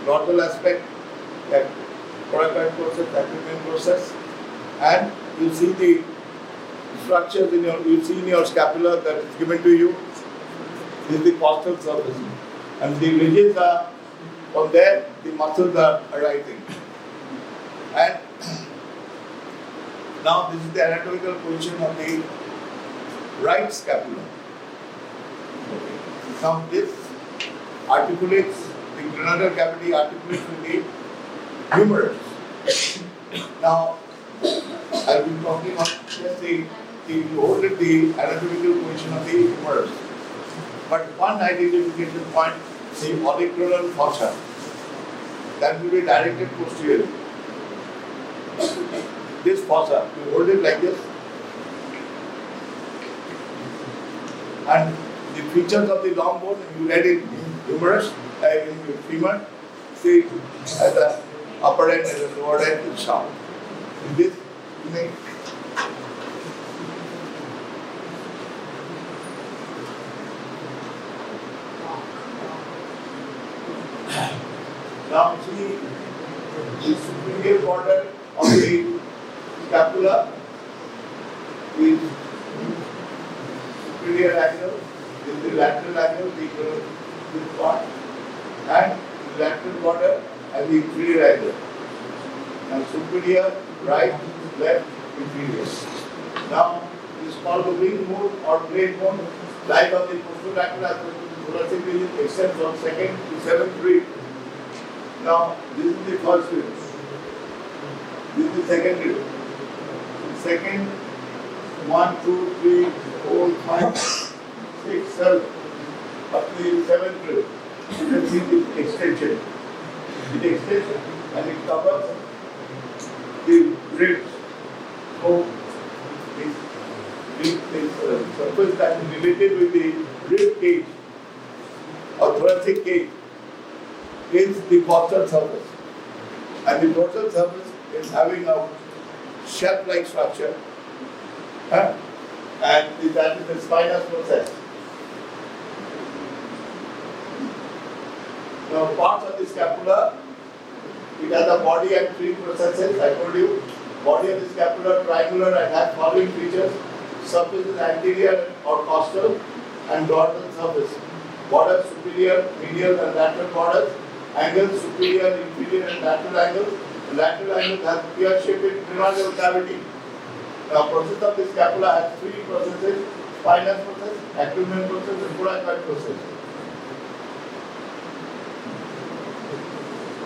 dorsal aspect, that pectorais process, abdomen process, and you see the structures in your scapula that is given to you. This is the costal surface, and the ridges are from there. The muscles are arising, and now this is the anatomical position of the right scapula. Now this articulates, the glenoidal cavity articulates with the humerus. Now I'll be talking on just the hold it, the anatomical position of the humerus. But one identification point, the auricular fossa, that will be directed posteriorly. this fossa. You hold it like this. And the features of the long bone, you read in humerus, in femur, see at the upper end and the lower end is sharp. In this thing, now see the superior border of the scapula is superior angle, the lateral angle, this part, and the lateral border and the inferior angle. Now superior, right, left, inferior. Now this is called the wing bone or blade bone, lies on the posterolateral thoracic region, extends from second to seventh rib. Now this is the first rib. This is the second rib. The second, 1, 2, 3, 4, 5, 6, 7, up to the seventh rib. You can see the extension. The extension and it covers the ribs. So this surface that is related with the rib cage or thoracic cage is the costal surface. And the dorsal surface is having a shelf-like structure. And that is the spinous process. Now, parts of the scapula, it has a body and three processes. I told you, body of the scapula triangular and has following features: surface is anterior or costal, and dorsal surface. Borders superior, medial, and lateral borders. Angles superior, inferior, and lateral angles. The lateral angle has pear-shaped internal cavity. Now, process of the scapula has three processes: spinous process, abdominal process, and thoracic process.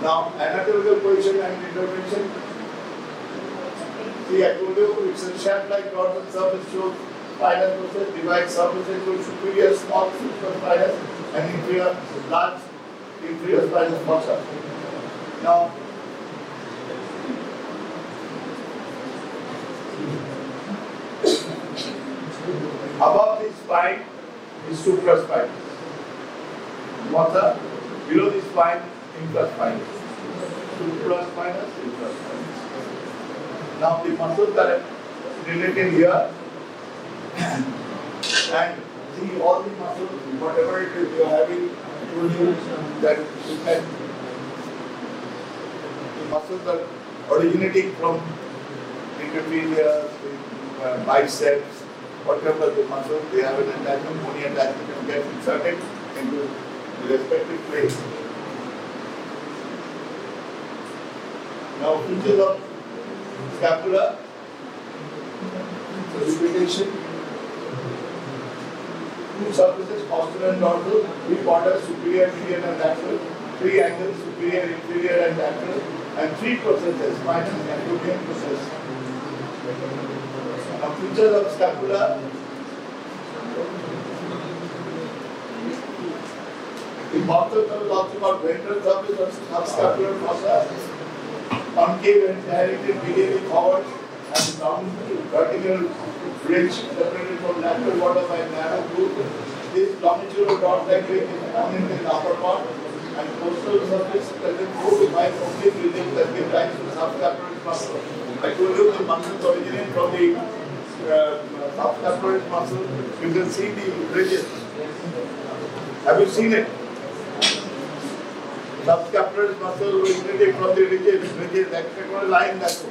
Now, anatomical position and intervention. See, I told you it's a shaft-like dorsal surface shows spinous process, divides surface into superior small supraspinous and inferior large inferior spinous fossa. Now, above the spine is supraspinous fossa, below the spine infraspinous. Supraspinous, infraspinous. Now the muscles are related here, and see all the muscles, whatever it is you are having, told you that you can. The muscles are originating from interphalangeal, biceps, whatever the muscles, they have an attachment, bony attachment, and get inserted into the respective place. Now, features of scapula, so repetition, two surfaces, costal and dorsal, three borders, superior, medial, and lateral, three angles, superior, inferior, and lateral, and three processes, spinous and abdominal process. Now, features of scapula. The dorsal surface is also called ventral surface or subscapular fossa. Concave and directed medially forward and down vertical ridge separated from lateral border by a narrow groove. This longitudinal dot-like ridge is found in the upper part, and coastal surface presents 4 to 5 oblique ridges that give rise to subscapular muscle. I told you the muscles originate from the subscapular muscle. You can see the ridges. Have you seen it? Subscapular muscle originating from the ridges, that line that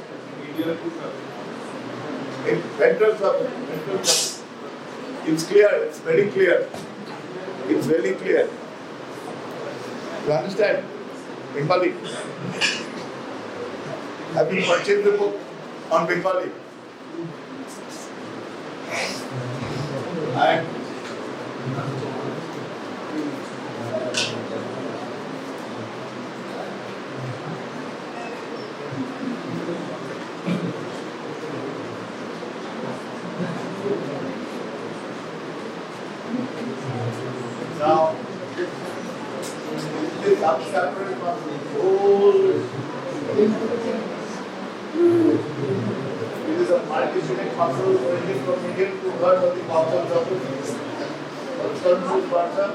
in ventral surface. It's clear, it's very clear. It's very clear. You understand? Bengali. Have you purchased the book on Bengali? And now, this subscapular muscle, whole It is a multi-unit muscle ranging from medial to third of the dorsal surface. Subclavian bursa,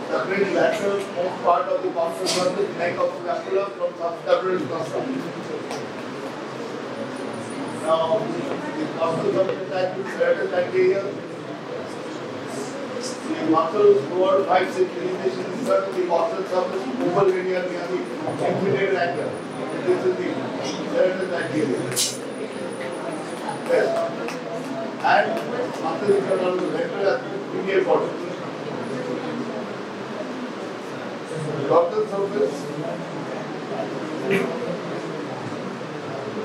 separate lateral most part of the dorsal surface, neck of scapula from subscapular dorsal. Now, the dorsal surface attack is serratus anterior. The muscle toward 5-6 delineation insert to the dorsal surface, oval radial near the inferior angle. This is the serratus anterior. Yes. And muscle is called the ventral medial portion. Dorsal surface.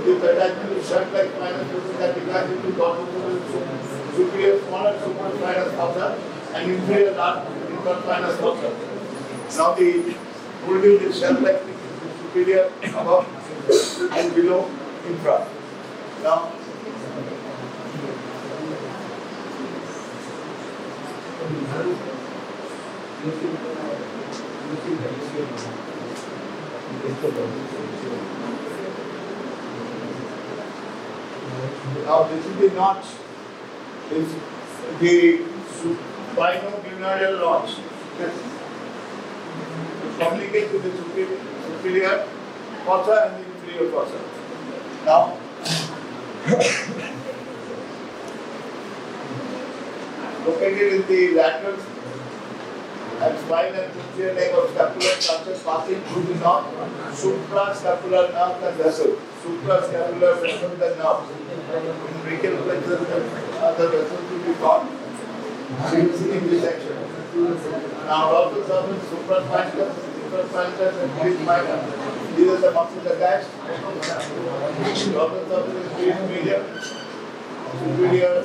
This attachment is shut like spinal surface that divides into dorsal surface, superior smaller supraspinous fossa and inferior large interspinous fossa. Now the holding is shut like superior above and below infra. Now this is the notch. This is the spinohumeral notch. It communicates with the superior fossa and the inferior fossa. Now, located in the lateral and spine and posterior leg of scapular structure passing through the nerve, suprascapular nerve and vessel. Suprascapular vessel and nerve. In brachial plexus and other vessels will be found. In this section. Now, dorsal surface, supraspinous, and pre-spinal. These are the muscles attached. Dorsal surface is inferior, superior.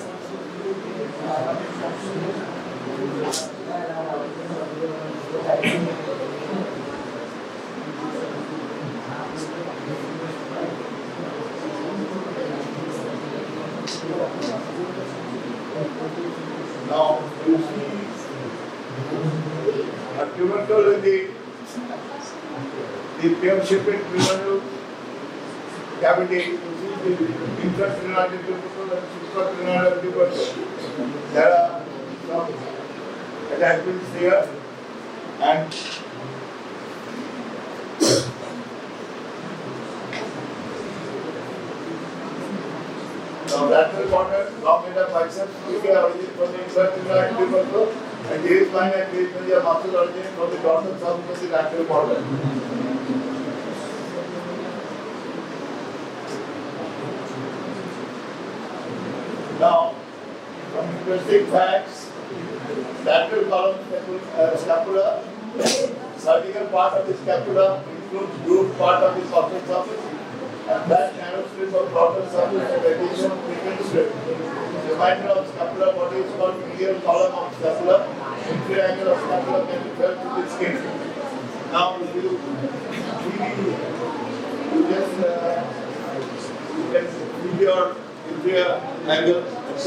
Now, you see a tubercle in the pear-shaped tubercle cavity. You see the intracrineal tubercle and supracrineal tubercle. There are some attachments here and now lateral corner, long metacarpals, which are originating from the interphalangeal tubercle, and base line and base media muscle originating from the dorsal surface of the lateral corner. Now, some interesting facts. Lateral column scapula, cervical part of the scapula includes grooved part of the dorsal surface, and that narrow strip of dorsal surface is addition frequent strip. The remainder of scapular body is called medial column of scapula. Inferior angle of scapula can be felt through the skin. Now, if you just you can feel your inferior angle. You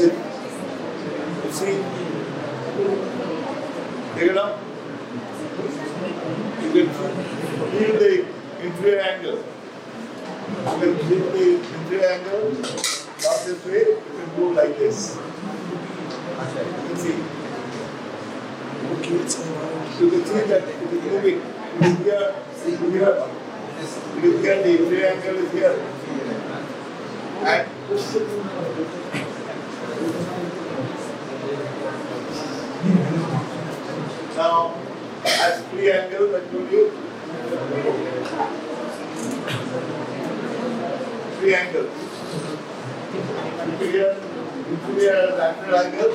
see. Take it up. You can feel the inferior angle. You can feel the inferior angle. Not this way. You can go like this. You can see. You can see that it is moving. It is here. Here. It is here. The inferior angle is here. And now, as free angle, I told you, free angle. Inferior lateral angle.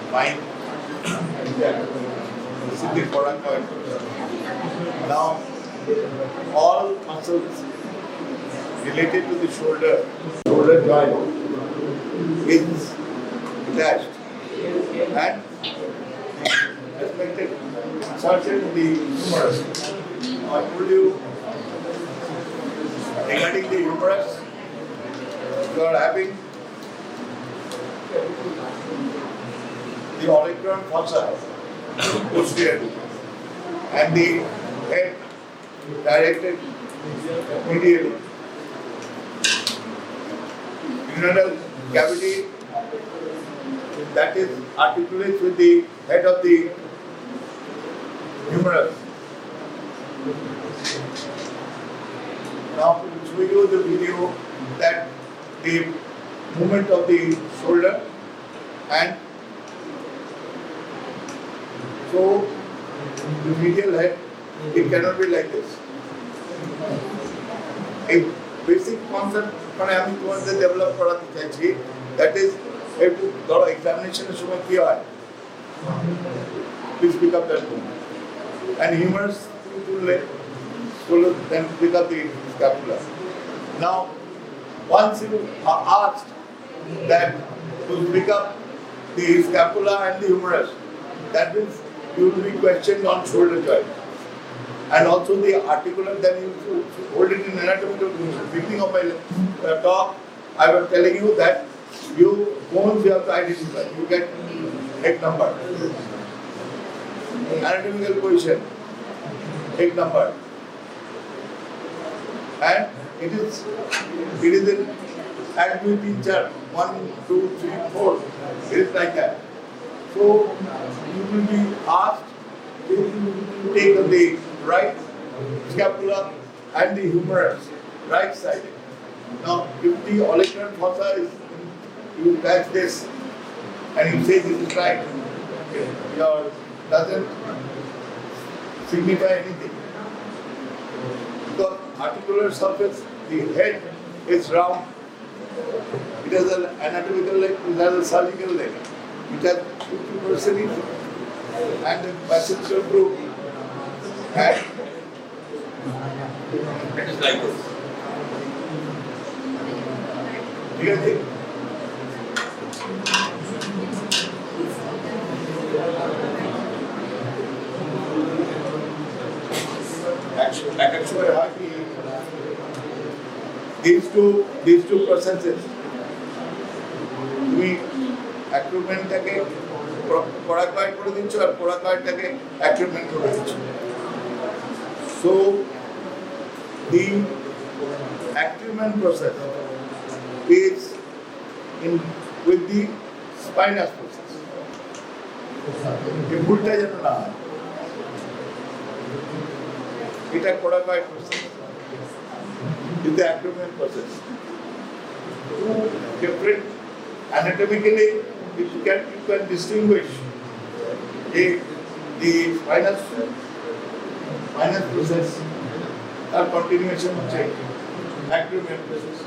Spine. This is the coracoid. Now, all muscles related to the shoulder joint is attached and respected insertion in the humerus. I told you regarding the humerus, you are having the auricular fossa posteriorly and the head directed medially. Internal cavity that is articulates with the head of the humerus. Now to show you the video that the movement of the shoulder and so the medial head, it cannot be like this. A basic concept মানে আমি তোমাদের develop করাতে চাইছি, that is একটু ধরো এক্সামিনেশনের সময় কি হয়, please pick up that book and humerus tulle then pick up the scapula. Now once you are asked that to pick up the scapula and the humerus, that means you will be questioned on shoulder joint and also the articular, then you should hold it in anatomical position. Beginning of my talk, I was telling you that you bones you have to identify. You get egg number, anatomical position, egg number, and it is in activity chart 1, 2, 3, 4. It is like that. So you will be asked to take the right scapula and the humerus, right side. Now, if the auricular fossa is, you catch this and you say this is right, your doesn't signify anything. Because articular surface, the head is round. It has an anatomical leg, it has a surgical leg. It has 50% and the biceps group. And it is like this. Do you think? I can show you how these two processes. তুমি অ্যাক্রুটমেন্টটাকে coracoid করে দিচ্ছ আর কোরাকয়েডটাকে অ্যাক্রুটমেন্ট করে দিচ্ছ। So the accrement process is in with the spinous process. এই ভুলটা যেন না হয়, এটা coracoid process. Is the accrement process. Different anatomically, you can distinguish the spinous process or continuation of change, accrement process.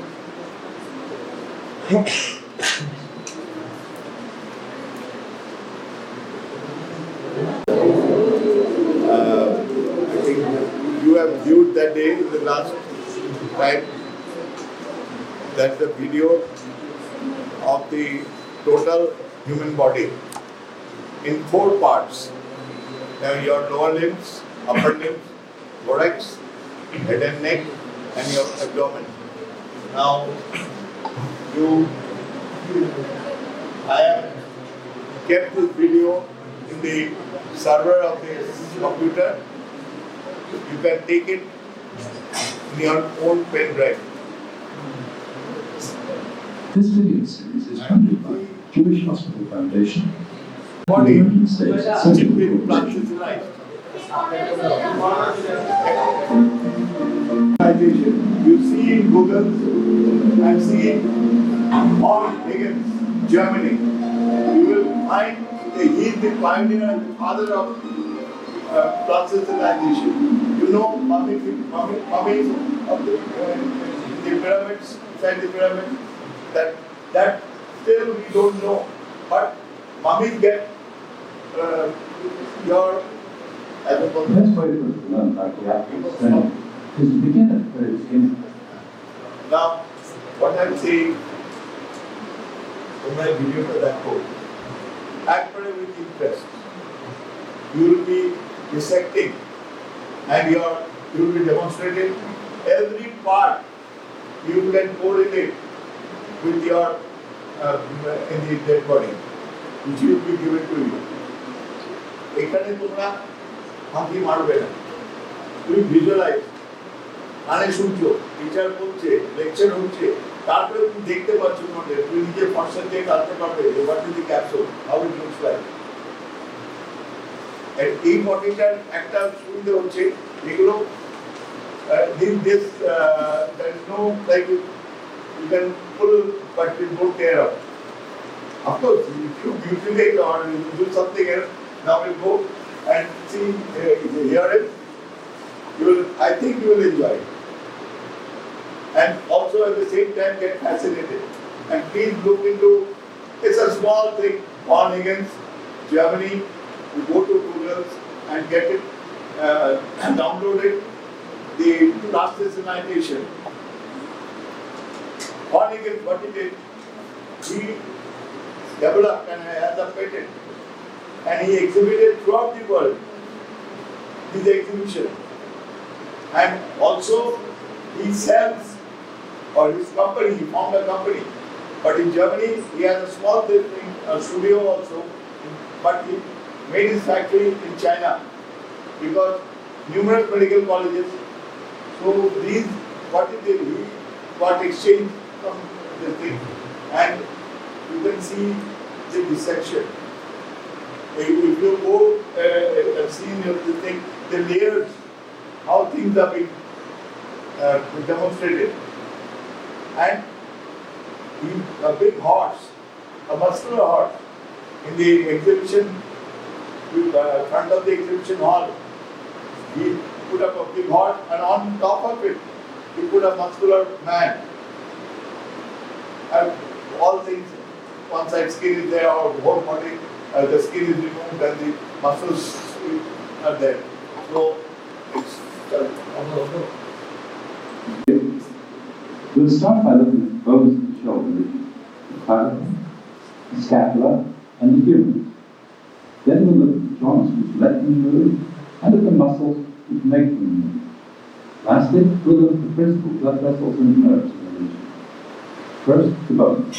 I think you have viewed that day in the last time. That's the video of the total human body in 4 parts. Your lower limbs, upper limbs, thorax, head and neck, and your abdomen. Now, I have kept this video in the server of this computer. You can take it in your own pen drive. This video series is funded by Jewish Hospital Foundation. Body, United States Central simply Corporation. plasticized. You see in Google, I'm seeing all Higgins, Germany. You will find that he is the pioneer and father of plasticization. You know mummies of the pyramids, inside the pyramids, that still we don't know, but mummies get your The best way to learn brachial training is to begin at the very beginning. Now, what I'm saying, তোমরা ভিডিওটা দেখো, একবারে with interest. You will be dissecting and you will be demonstrating every part you can correlate with your in the dead body, which will be given to you. এখানে তোমরা ফাঁকি মারবে না, তুমি ভিজুয়ালাইজ, কানে শুনছো, টিচার বলছে, লেকচার হচ্ছে, তারপরে তুমি দেখতে পাচ্ছ মনে, তুমি নিজে ফাংশন দিয়ে কাটতে পারবে, what is the capsule, how it looks like. এই বডিটার একটা সুবিধা হচ্ছে, এগুলো this there is no like you can pull but it won't tear up. Of course, if you mutilate or you do something else, now we'll go and see hear it. You will, I think you will enjoy it. And also at the same time get fascinated. And please look into, it's a small thing, Born against Germany, you go to Google and get it, download it, the plasticization. Born against what he did, he developed and has a patent. And he exhibited throughout the world, his exhibition. And also he sells, or his company, he formed a company. But in Germany, he has a small thing, a studio also, but he made his factory in China because numerous medical colleges. So these, what he did, he got exchange from this thing, and you can see the dissection. If you go and see the thing, the layers, how things are being demonstrated. And a big horse, a muscular horse, in the exhibition, front of the exhibition hall, he put up a big horse, and on top of it, he put a muscular man. And all things, one side skin is there, or whole body, the skin is removed, and the muscles are there. So, it's We'll start by looking at the bones of the shoulder region, the clavicle, the scapula, and the humerus. Then we'll look at the joints which let them move, and at the muscles which make them move. Lastly, we'll look at the principal blood vessels and nerves in the region. First, the bones.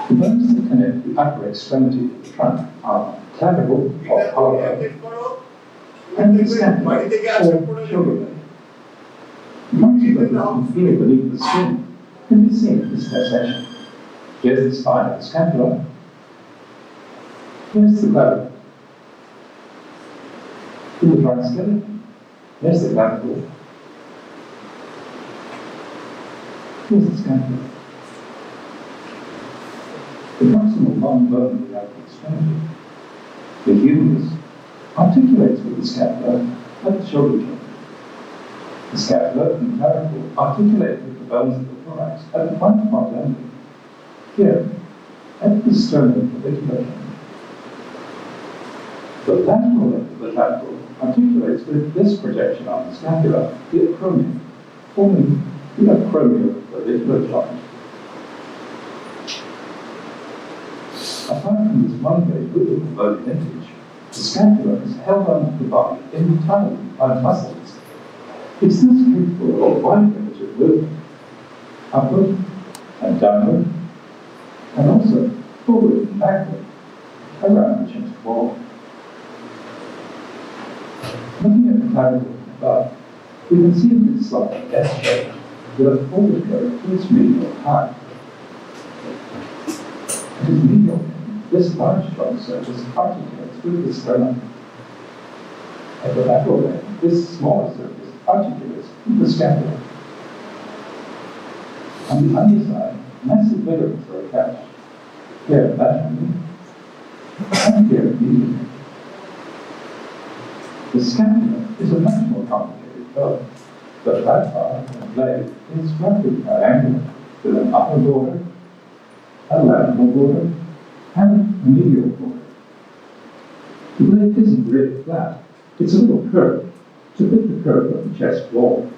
The bones that connect the upper extremity to the trunk are clavicle, or collarbone, and the scapula, or shoulder blade. Much of the feel beneath the skin can be seen in this dissection. Here's the spine of the scapula. Here's the clavicle. In the front skeleton, here's the clavicle. Here's the scapula. The proximal long bone of the upper extremity, the humerus, articulates with the scapula at the shoulder joint. The scapula and clavicle articulate with the bones of the thorax at the front part only. Here, at the sternoclavicular joint. The lateral end of the clavicle articulates with this projection on the scapula, the acromion, forming the acromioclavicular joint. Apart from this one very good bony linkage, the scapula is held onto the body entirely by muscles. It's thus capable of a wide range of movement, upward and downward, and also forward and backward around the chest wall. Looking at the clavicle above, we can see that it's slightly S-shaped with a forward curve to its medial height. At its medial end, this large joint surface articulates with the sternum. At the lateral end, this smaller surface articulates with the scapula. On the underside, massive ligaments are attached, here laterally and here medially. The scapula is a much more complicated bone. The flat part and blade is roughly triangular, with an upper border, a lateral border, and a medial border. The blade isn't really flat, it's a little curved to fit the curve of the chest wall.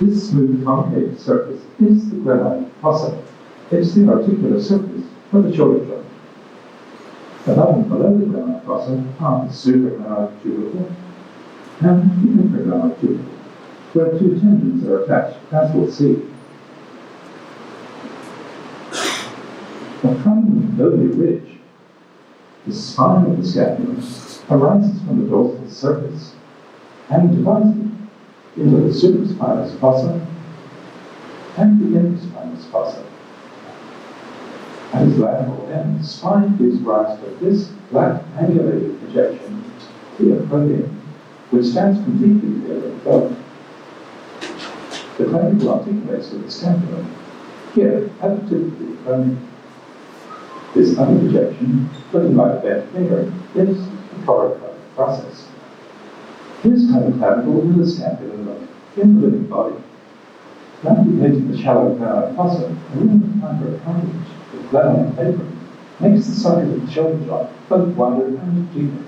This smooth concave surface is the glenoid fossa. It's the articular surface of the shoulder joint. Above and below the glenoid fossa are the supraglenoid tubercle and the infraglenoid tubercle, where two tendons are attached, as we'll see. From the Dobie ridge, the spine of the scapula arises from the dorsal surface and divides it into the supraspinous fossa and the infraspinous fossa. At its lateral end, the spine gives rise to this flat angulated projection, the acromion, which stands completely clear of the bone. The clavicle articulates with the scapula here at the tip of the acromion. This other projection, looking like a bent finger, is the thoracic process. Here's how the clavicle with the scapula look in the living body. Replicating the shallow glenoid fossa, a room under a cartilage with glenoid paper makes the side of the shoulder joint both wider and deeper.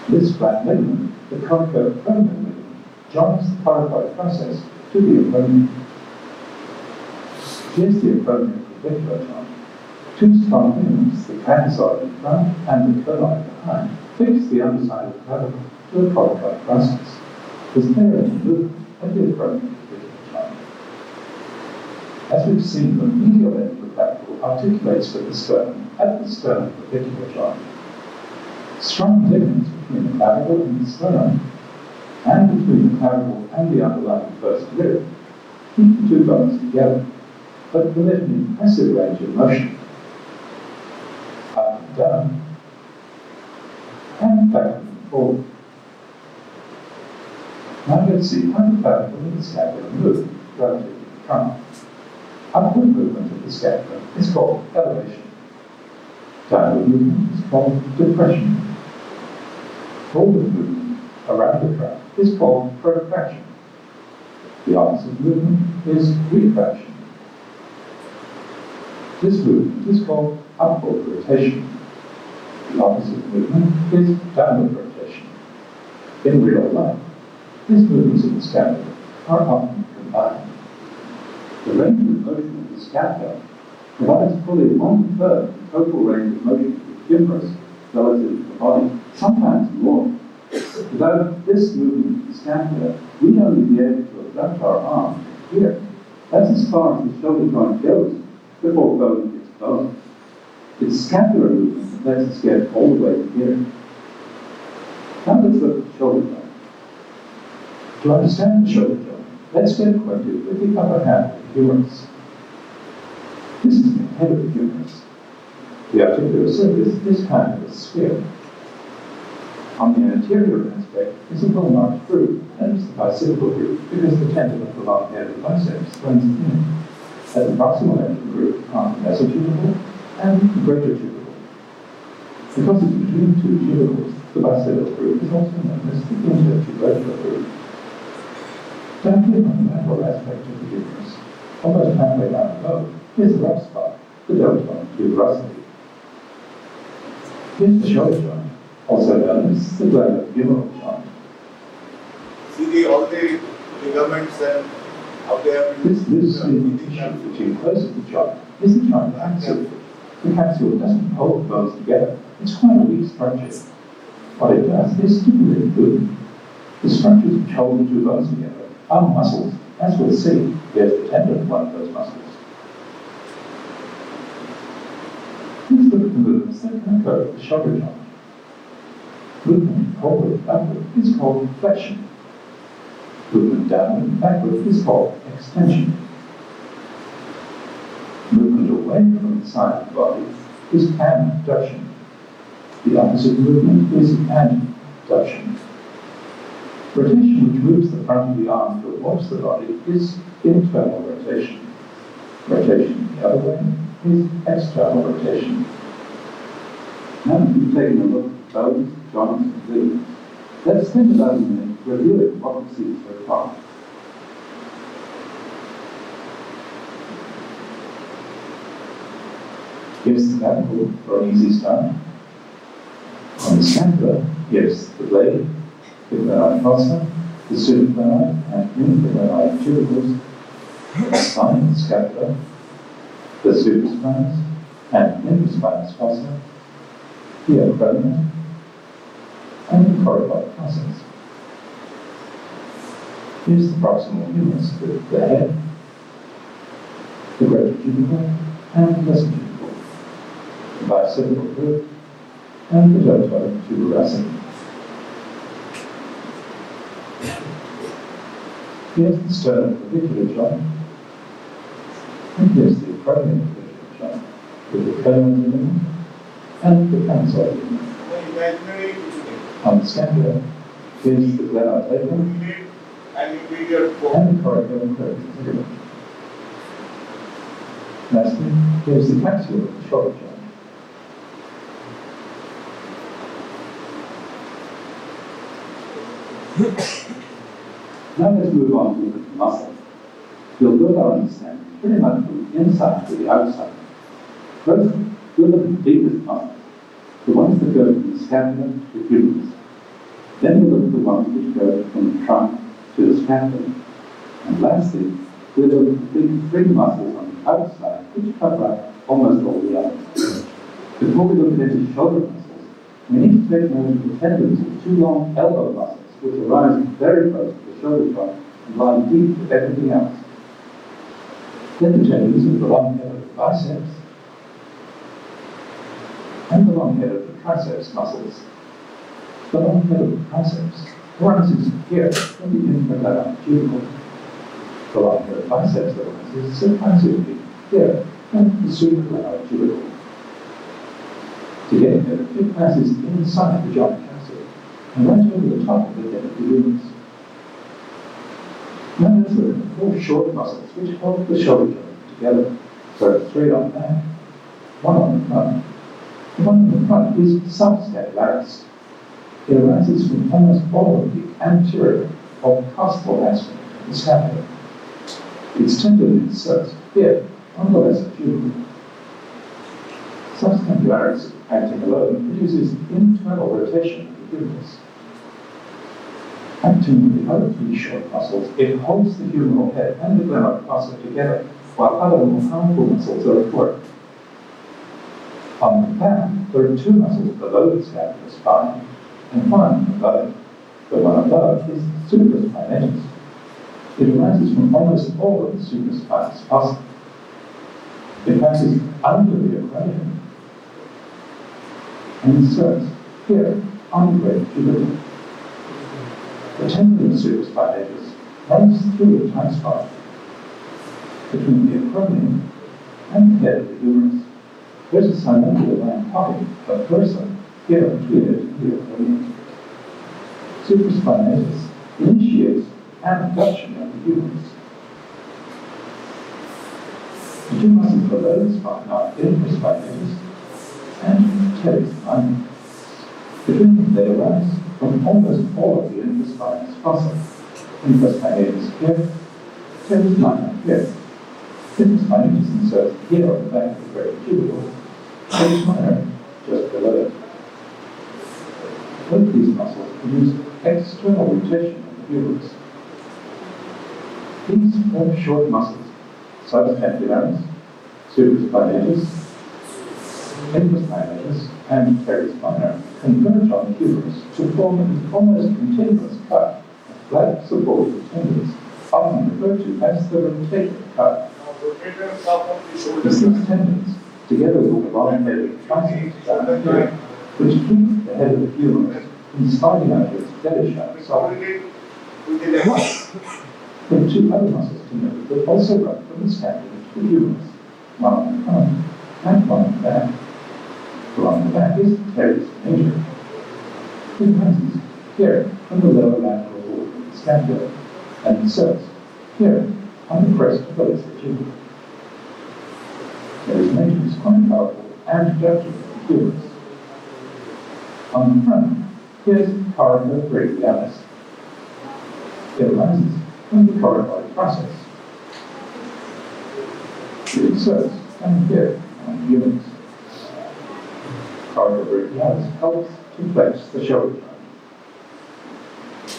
This flat ligament, the coracoacromial ligament, joins the thoracoid process to the acromion. Here's the acromioclavicular joint. Two strong ligaments, the trapezoid in front and the conoid behind, fix the underside of the clavicle to the thoracoid process. There's clear movement of the acromioclavicular joint. As we've seen, the medial end of the clavicle articulates with the sternum at the sternoclavicular joint. Strong ligaments between the clavicle and the sternum, and between the clavicle and the underlying first rib, keep the two bones together, but permit an impressive range of motion. Up and down, and back and forward. Now let's see how the clavicle and the scapula move relative to the trunk. Upward movement of the scapula is called elevation. Downward movement is called depression. Forward movement around the trunk is called protraction. The opposite movement is retraction. This movement is called upward rotation. The opposite movement is downward rotation. In real life, these movements of the scapula are often combined. The range of motion of the scapula provides fully 1/3 the total range of motion of the humerus relative to the body, sometimes more. Without this movement of the scapula, we'd only be able to abduct our arm here. That's as far as the shoulder joint goes before bone hits bone. It's scapular movement that lets us get all the way to here. Now let's look at the shoulder joint. To understand the shoulder joint, let's get acquainted with the upper half of the humerus. This is the head of the humerus. The articular surface is kind of a sphere. On the anterior aspect is a ulnar groove, and it's the bicipital groove because the tendon of the long head of biceps runs in. At the proximal end of the groove are the mesotubercle and the greater tubercle. Because it's between two tubercles, the bicipital groove is also known as the intertubercular groove. Down here on the lateral aspect of the humerus, almost halfway down below, is the rough spot, the deltoid tuberosity. Here's the shoulder joint, also known as the glenohumeral joint. See all the ligaments and how they have been. This smooth tissue which encloses the joint is the joint capsule. The capsule doesn't hold the bones together. It's quite a weak structure. What it does is stimulate movement. The structures which hold the two bones together are muscles, as we'll see. Here's the tendon of one of those muscles. Let's look at the movements that can occur at the shoulder joint. Movement forward and upward is called flexion. Movement downward and backward is called extension. Movement away from the side of the body is abduction. The opposite movement is adduction. Rotation, which moves the front of the arm towards the body, is internal rotation. Rotation the other way is external rotation. Now that we've taken a look at bones, joints, and ligaments, let's spend about a minute reviewing what we've seen so far. Here's the clavicle for an easy start. On the scapula, here's the blade, the glenoid fossa, The subclavian and interphalangeal tubercles line the scapula, the supraspinous and infraspinous fossa, the acromion, and the carpal process. Here's the proximal humerus with the head, the greater tubercle, and the lesser tubercle, the bicipital group, and the deltoid tuberosity. Here's the sternoclavicular joint, and here's the acromion-clavicular joint, with the femoral ligament and the phalangeal ligament. On the scapula, here's the glenoid labrum, and inferior bone. and the coracoid ligament. Lastly, here's the axillary shoulder joint. Now let's move on to the muscle. We'll build our understanding pretty much from the inside to the outside. First, we'll look at the deepest muscles, the ones that go from the scapula to the humerus. Then we'll look at the ones which go from the trunk to the scapula. And lastly, we'll look at the big three muscles on the outside, which cover up almost all the others. Before we look at any shoulder muscles, we need to take note of the tendons of two long elbow muscles, which arise very close to the shoulder joint and lie deep with everything else. Then the tendons of the long head of the biceps and the long head of the triceps muscles. The long head of the triceps arises here from the interphalangeal tubercle. The long head of the biceps arises subclavian here from the supraclavian tubercle. Together, it passes inside the joint capsule and right over the top of the head of the humerus. Now there's the four short muscles which hold the shoulder joint together. So three on the back, one on the front. The one in the front is subscapularis. It arises from almost all of the anterior or costal aspect of the scapula. Its tendon inserts here on the lesser tubercle. Subscapularis, acting alone, produces internal rotation of the humerus. Acting with the other three short muscles, it holds the humeral head and the glenoid fossa together, while other more powerful muscles are at work. On the back, there are two muscles below the scapular spine, and one above it. The one above is the supraspinatus. It arises from almost all of the supraspinous fossa. It passes under the acromion and inserts here on the great tubercle. The tendon of the supraspinatus runs through the tight spot between the acromion and the head of the humerus. There's a synovial line pocket of dorsi here between it and the acromion. Supraspinatus initiates abduction of the humerus. The two muscles below the spine are interspinatus and pectorais minor. Between them they arise from almost all of the interspinous fossa. Interspinatus here, pectorais minor here. Interspinatus inserts here on the back of the great tubercle, pectorais minor just below it. Both these muscles produce external rotation of the humerus. These four short muscles, subscapularis, supraspinatus, infraspinatus, and pectorais minor, converge on the humerus to form an almost continuous cut of flat supported tendons, often referred to as the rotator cut. These tendons, together with the long head of the triceps down here, which keep the head of the humerus from sliding out its very sharp side. There are two other muscles to note that also run from the scapula to the humerus, one on the front and one on the back. Along the back is the teres major. It rises here from the lower lateral wall of the scapula and inserts here on the crest of the lesser tubercle. Teres major is quite powerful and adductor of the humerus. On the front, here's carpal brachialis. It arises from the carpal process. It inserts down here on the humerus. Carpal brachialis helps to flex the shoulder joint.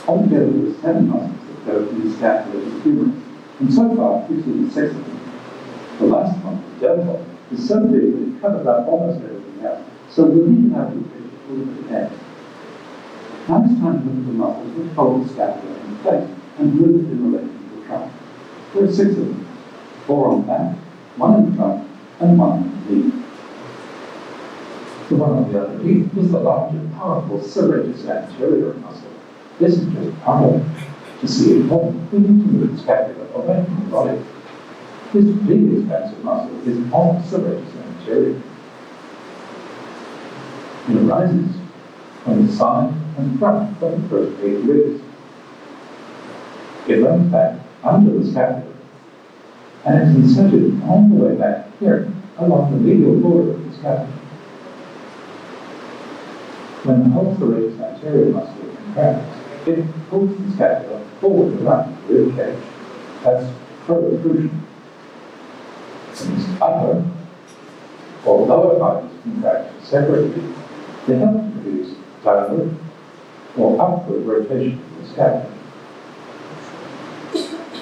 Altogether, there are 7 muscles that go from the scapula to the humerus, and so far we've seen 6 of them. The last one, the deltoid, is so big that it covers up almost everything else, so we'll need to have a picture to look at the end. Now it's time to look at the muscles which hold the scapula in place and move it in relation to the trunk. There are 6 of them, 4 on the back, 1 in the trunk, and 1 on the knee. The one on the other knee is the larger, powerful serratus anterior muscle. This is just part of it. To see it more, we need to move the scapula away from the body. This big expansive muscle is all serratus anterior. It arises from the side and front of the first 8 ribs. It runs back under the scapula and is inserted all the way back here along the medial border of the scapula. When the whole serratus anterior muscle contracts, it pulls the scapula forward around the rib cage. That's protrusion. And this upper or lower fibers contract separately. They help to produce downward or upward rotation of the scapula.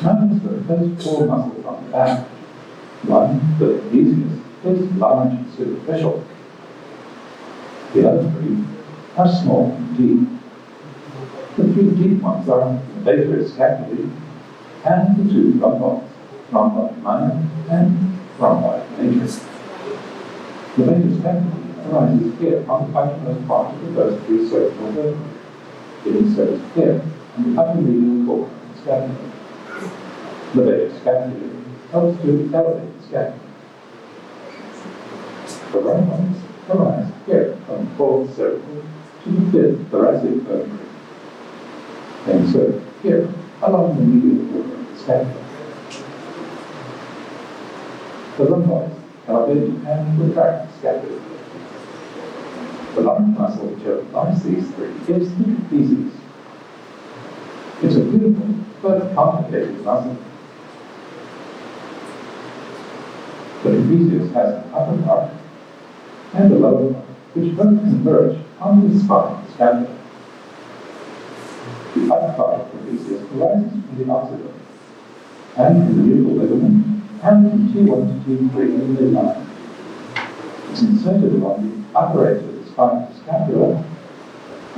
Notice that those 4 muscles on the back, one, the easiest, is large and superficial. The other 3 are small and deep. The 3 deep ones are the pectorais scapulae and the 2 rhomboids, rhomboid minor and rhomboid major. The pectorais scapulae arises here on the outermost part of the first 3 cervical vertebrae. It inserts here on the upper medial border of the scapula. The pectorais scapulae helps to elevate the scapula. The rhomboids arise here from the 4th cervical to the 5th thoracic vertebrae. They insert here along the medial border of the scapula. The rhomboids elevate and retract the scapula. The large muscle which underlies these 3 is the trapezius. It's a beautiful but complicated muscle. The trapezius has an upper part and a lower part, which both converge on the spine of the scapula. The upper part of the trapezius arises from the occiput, and from the nuchal ligament, and from T1 to T3 in the midline. It's inserted along the upper edge of the spine of the scapula,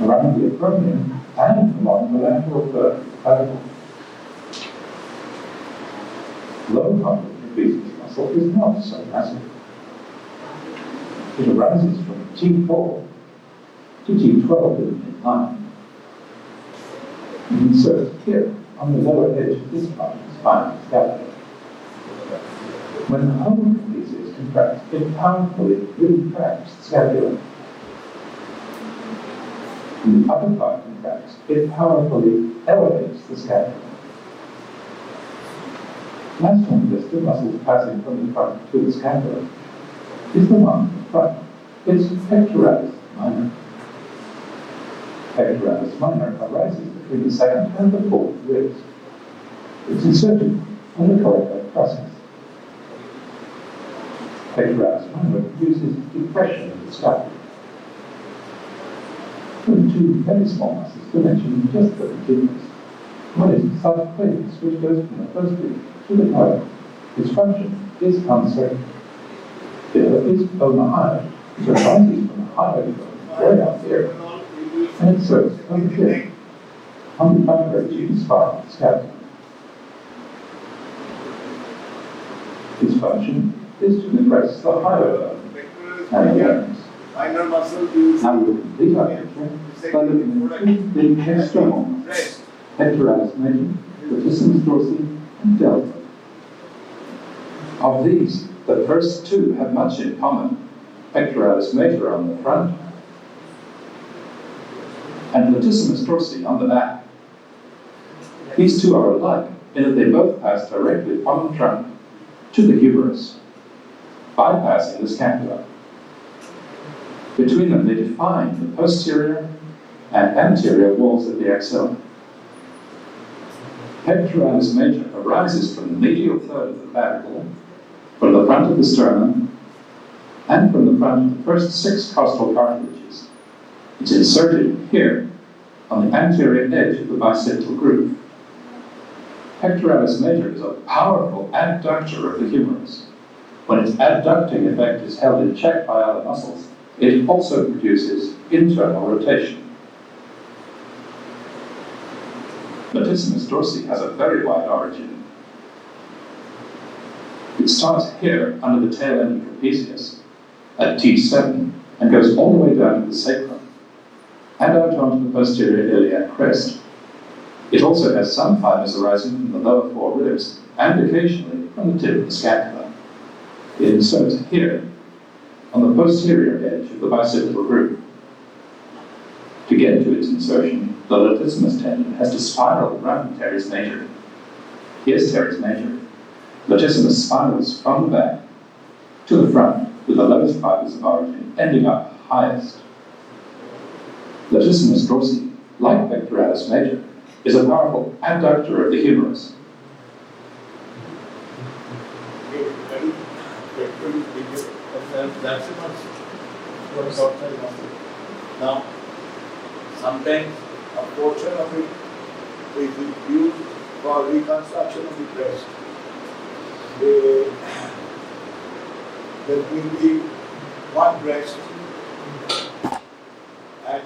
around the acromion, and along the lateral third of the clavicle. The lower part of the trapezius muscle is not so massive. It arises from T4 to T12 in the midline. It inserts here on the lower edge of this part of the spine of the scapula. When the whole trapezius contracts, it powerfully retracts the scapula. When the upper part contracts, it powerfully elevates the scapula. Last on the list of muscles passing from the front to the scapula is the one in front. It's pectoralis minor. Pectoralis minor arises between the 2nd and the 4th ribs. It's inserted on the collar process. Pectoralis minor produces depression of the scapula. There are 2 very small muscles to mention just for continuous. One is the subclavian, which goes from the first rib to the clavicle. Its function is uncertain. The other is ulnar, which arises from the higher bone way out here, and it serves over here on the upper edge of the spine of the scapula. Its function is to depress the higher bone and the humerus. Minor muscle is Now we will complete our picture by looking at 2 big external muscles, pectoralis major, latissimus dorsi, and deltoid. Of these, the first 2 have much in common. Pectoralis major on the front, and latissimus dorsi on the back. These 2 are alike in that they both pass directly from the trunk to the humerus, bypassing the scapula. Between them, they define the posterior and anterior walls of the axillary. Pectoralis major arises from the medial third of the clavicle, from the front of the sternum, and from the front of the first 6 costal cartilages. It's inserted here on the anterior edge of the biceps groove. Pectoralis major is a powerful adductor of the humerus. When its adducting effect is held in check by other muscles, it also produces internal rotation. Latissimus dorsi has a very wide origin. It starts here under the tail end of trapezius at T7 and goes all the way down to the sacrum and out onto the posterior iliac crest. It also has some fibers arising from the lower four ribs and occasionally from the tip of the scapula. It inserts here on the posterior edge of the bicipital groove. To get to its insertion, the latissimus tendon has to spiral around teres major. Here's teres major. Latissimus spirals from the back to the front with the lowest fibers of origin ending up highest. Latissimus dorsi, like pectoralis major, is a powerful adductor of the humerus. Now, sometimes a portion of it is used for reconstruction of the breast. There will be one breast and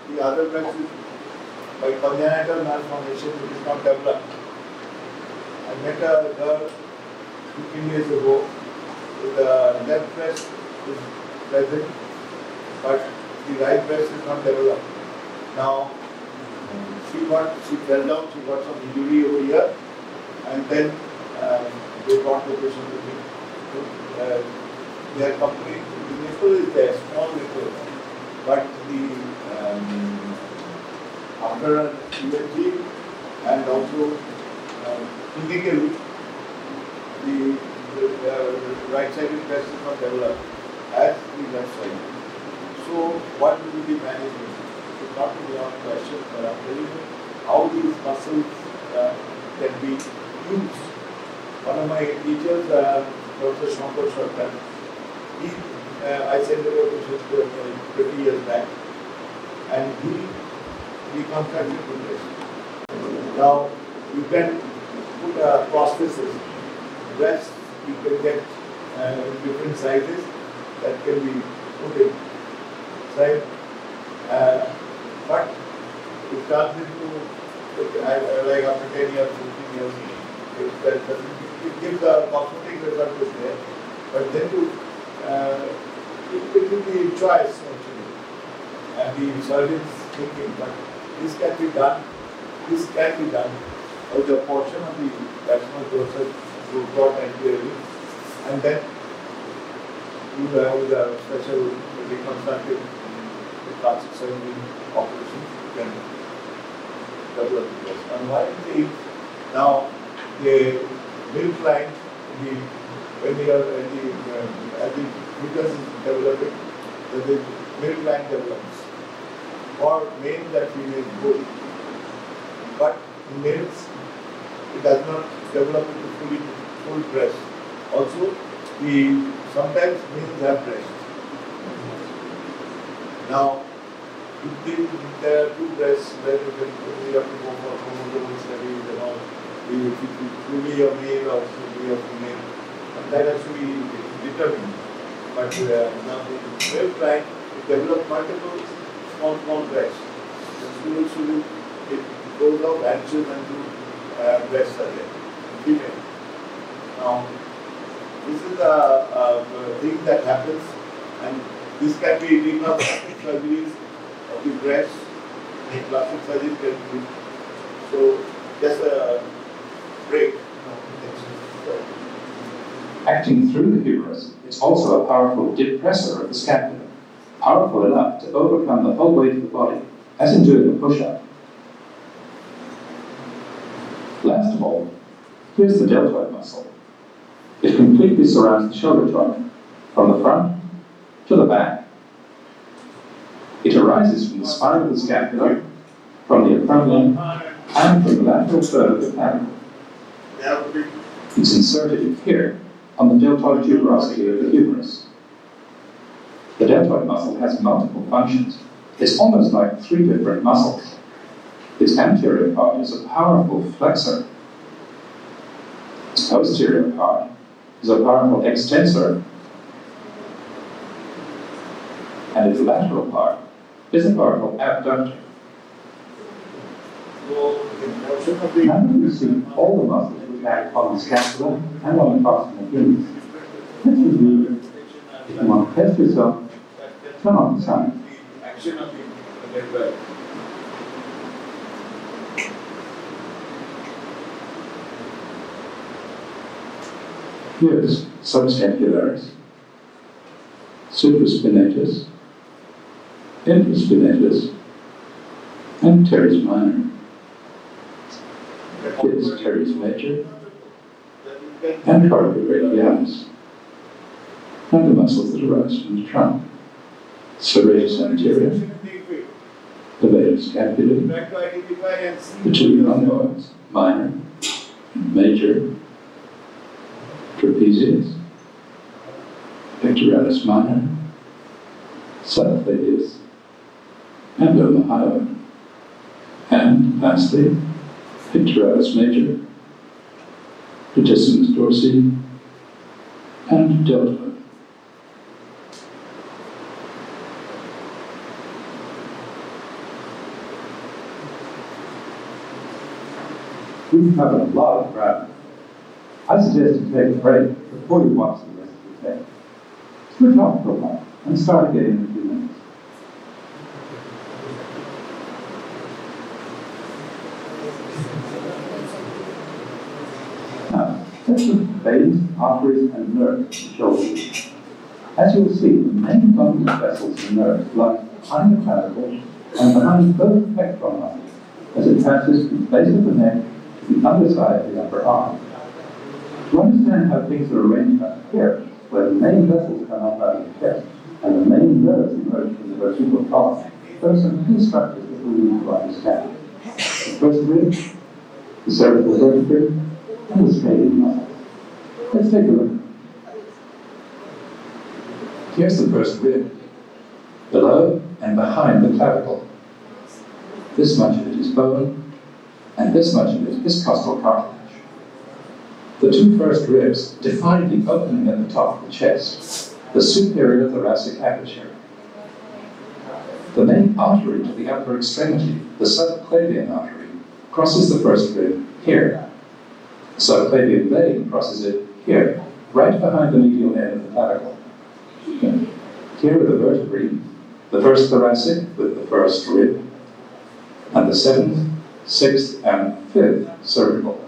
the other breast is by congenital malformation it is not developed. I met a girl 15 years ago with the left breast is present but the right breast is not developed. Now she fell down, she got some injury over here and then they brought the patient to me. They are complete, the nipple is there, small nipple, but after an EMG and also clinically, the right-sided breast is not developed as the left side. So what will be the management? It's not a long question, but I'm telling you how these muscles can be used. One of my teachers, Dr. Shankar Sharkar, I sent him a patient to him 20 years back, and he reconstructed the breast. Now, you can put a prosthesis. Breast, you can get different sizes that can be put in. Right? But it turns into, like after 10 years, 15 years, it gives a cosmetic result is there, but then it will be choice actually, and the surgeons thinking, but this can be done with a portion of the vaginal dorsal root rod anteriorly, and then you have the special reconstructive plastic surgery operation, you can develop the breast. And why is now the milk line, as the uterus is developing, the milk line develops. For male that female both. But in males, it does not develop into full breast. Also, sometimes males have breast. Now, if there are two breasts where we have to go for chromosomal studies and all, if it's truly a male or truly a female, and that has to be determined. But now the milk line, it develops multiple small breasts. And slowly it goes out, vanishes and breasts are there. Female. Now, this is the thing that happens, and this can be reconstructive surgeries of the breast, and plastic surgery can be. So, just a break. Acting through the humerus, it's also a powerful depressor of the scapula, powerful enough to overcome the whole weight of the body, as in doing a push-up. Last of all, here's the deltoid muscle. It completely surrounds the shoulder joint, from the front to the back. It arises from the spine of the scapula, from the acromion, and from the lateral third of the clavicle. It's inserted here on the deltoid tuberosity of the humerus. The deltoid muscle has multiple functions. It's almost like three different muscles. Its anterior part is a powerful flexor. Its posterior part is a powerful extensor. And its lateral part is a powerful abductor. Now that we've seen all the muscles which act on the scapula and on the proximal humerus, let's review. If you want to test yourself, turn on the sound. Here's subscapularis, supraspinatus, infraspinatus, and teres minor. Here's teres major and carpal brachialis, and the muscles that arise from the trunk. Serratus anterior, the vagus scapulae, the two rhomboids, minor and major, trapezius, pectoralis minor, subclavius, and ulnar. And lastly, pectoralis major, latissimus dorsi, and deltoid. We've covered a lot of ground. I suggest you take a break before you watch the rest of the tape. Switch off for a while and start again in a few minutes. Now, let's look at veins, arteries, and nerves in the shoulder. As you'll see, the main bundle of vessels and nerves lie behind the clavicle and behind both pectoral muscles as it passes from the base of the neck to the underside of the upper arm. To understand how things are arranged up here, where the main vessels come up out of the chest and the main nerves emerge from the vertebral column, there are some key structures that we need to understand. The first rib, the cervical vertebrae, and the scapulae muscles. Let's take a look. Here's the first rib, below and behind the clavicle. This much of it is bone, and this much of it is costal cartilage. The two first ribs define the opening at the top of the chest, the superior thoracic aperture. The main artery to the upper extremity, the subclavian artery, crosses the first rib here. The subclavian vein crosses it here, right behind the medial end of the clavicle. Here are the vertebrae, the first thoracic with the first rib, and the seventh, sixth, and fifth cervical.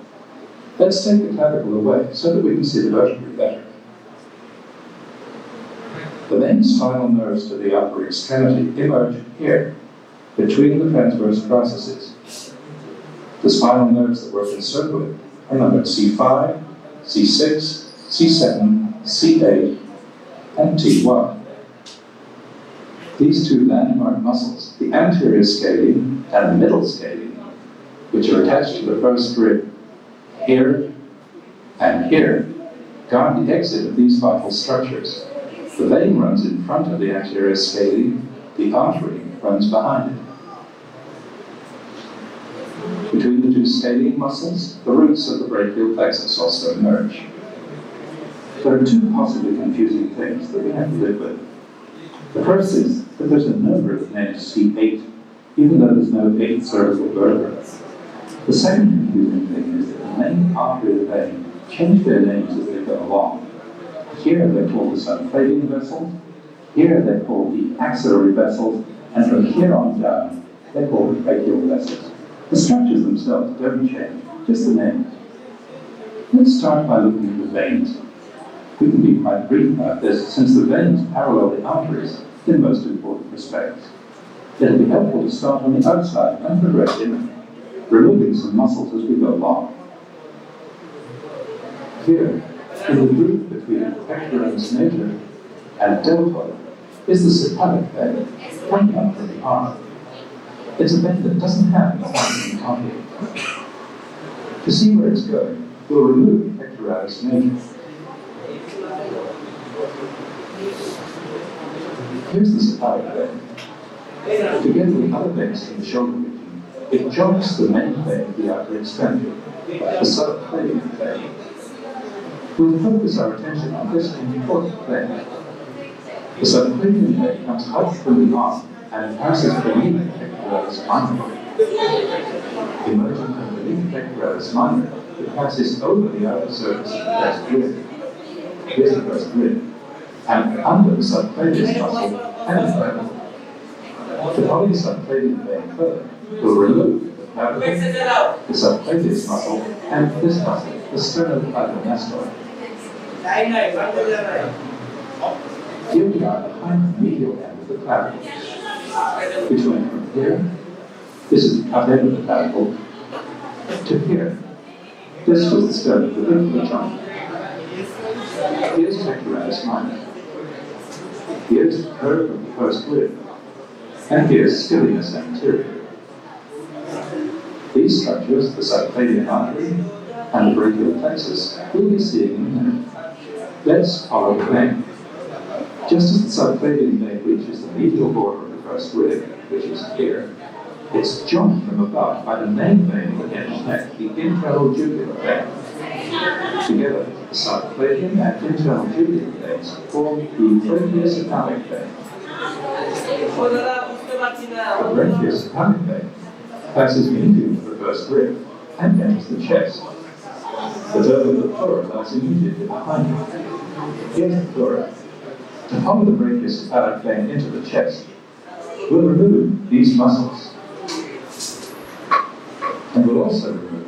Let's take the clavicle away so that we can see the vertebrae better. The main spinal nerves to the upper extremity emerge here, between the transverse processes. The spinal nerves that we're concerned with are numbered C5, C6, C7, C8, and T1. These two landmark muscles, the anterior scalene and the middle scalene, which are attached to the first rib, here and here, guard the exit of these vital structures. The vein runs in front of the anterior scalene, the artery runs behind it. Between the two scalene muscles, the roots of the brachial plexus also emerge. There are two possibly confusing things that we have to live with. The first is that there's a number named C8, even though there's no 8th cervical vertebra. The second confusing thing is that the main artery of the vein change their names as they go along. Here they're called the subclavian vessels, here they're called the axillary vessels, and from here on down, they're called the brachial vessels. The structures themselves don't change, just the names. Let's start by looking at the veins. We can be quite brief about this, since the veins parallel the arteries in most important respects. It'll be helpful to start on the outside and progress in, removing some muscles as we go along. Here, in the groove between pectorais major and deltoid, is the cephalic vein, coming up from the arm. It's a vein that doesn't have any lines in contact. To see where it's going, we'll remove pectoralis major. Here's the cephalic vein. Together with other veins in the shoulder region, It joins the main vein of the upper extremity, the subclavian vein. We'll focus our attention on this important vein. The subclavian vein comes out from the arm and passes beneath the pectorais minor. Emerging from beneath the pectorais minor, it passes over the outer surface of the first rib. Here's the first rib, and under the subclavius muscle and the clavicle. To follow the subclavian vein further, we'll remove the clavicle, the subclavius muscle, and this muscle, the sternocleidomastoid. Here we are behind the medial end of the clavicle, which went from here, this is the cut end of the clavicle, to here. This was the sternoclavicular joint. Here's pectoralis minor. Here's the curve of the first rib. And here's scapula anterior. These structures, the subclavian artery and the brachial plexus, we'll be seeing in a minute. Let's follow the vein. Just as the subclavian vein reaches the medial border of the first rib, which is here, it's joined from above by the main vein of the hinge neck, the interphalangeal vein. Together, the subclavian and interphalangeal veins form the brachial vein. The brachial vein passes into the first rib and enters the chest. The derm of the pleura lies immediately behind it. Here's the pleura. To follow the brachial vein into the chest, we'll remove these muscles. And we'll also remove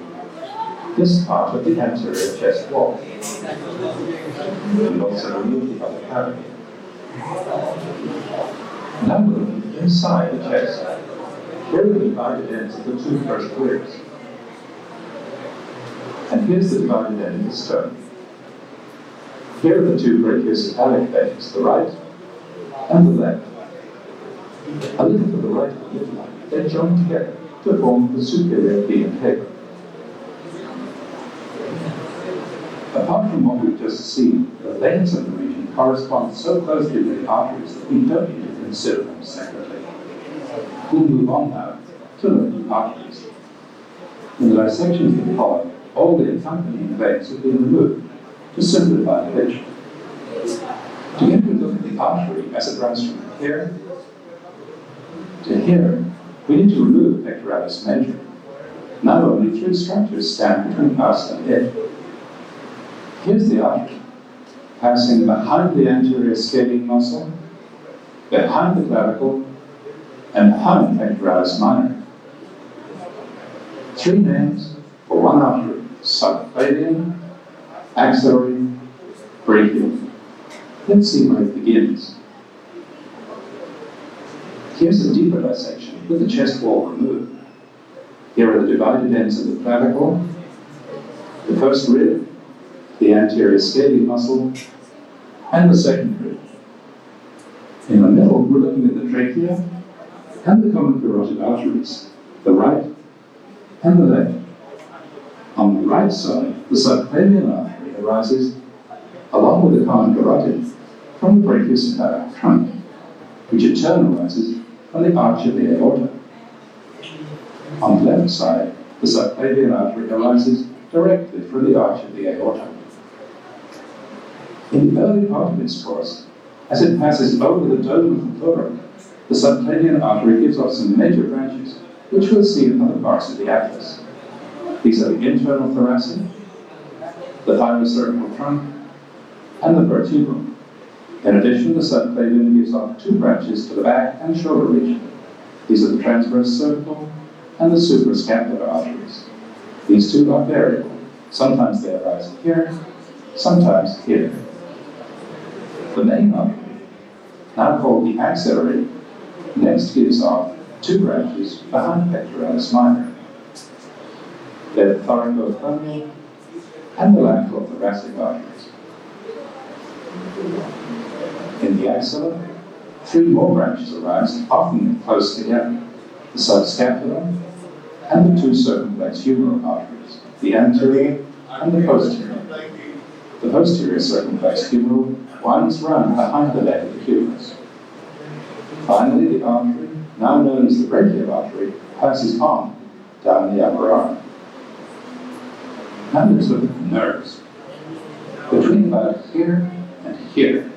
this part of the anterior chest wall. We'll also remove the upper cavity. Now we'll look inside the chest. Here are the divided ends of the two first ribs. And here's the divided end of the sternum. Here are the two brachiocephalic veins, the right and the left. A little to the right of the midline, they're joined together to form the superior venous cava. Apart from what we've just seen, the veins of the region correspond so closely with the arteries that we don't need to consider them separately. We'll move on now to look at the arteries. In the dissections that follow, all the accompanying veins have been removed to simplify the picture. To get a good look at the artery as it runs from here to here, we need to remove pectoralis major. Now only three structures stand between us and it. Here's the artery, passing behind the anterior scapulae muscle, behind the clavicle, and behind pectoralis minor. Three names for one artery: subclavian, axillary, brachial. Let's see where it begins. Here's a deeper dissection with the chest wall removed. Here are the divided ends of the clavicle, the first rib, the anterior scapulae muscle, and the second rib. In the middle, we're looking at the trachea and the common carotid arteries, the right and the left. On the right side, the subclavian artery arises, along with the common carotid, from the brachiocephalic trunk, which in turn arises from the arch of the aorta. On the left side, the subclavian artery arises directly from the arch of the aorta. In the early part of its course, as it passes over the dome of the pleura, the subclavian artery gives off some major branches, which we'll see in other parts of the atlas. These are the internal thoracic, the thyrocervical trunk, and the vertebral. In addition, the subclavian gives off two branches to the back and shoulder region. These are the transverse cervical and the suprascapular arteries. These two are variable. Sometimes they arise here, sometimes here. The main artery, now called the axillary, next gives off two branches behind pectoralis minor. They're the thoracocephalic and the laterothoracic arteries. In the axilla, three more branches arise, often close together: the subscapular and the two circumflex humeral arteries, the anterior and the posterior. The posterior circumflex humeral winds round behind the leg of the humerus. Finally, the artery, now known as the brachial artery, passes on down the upper arm. Now let's look at the nerves. Between about here and here,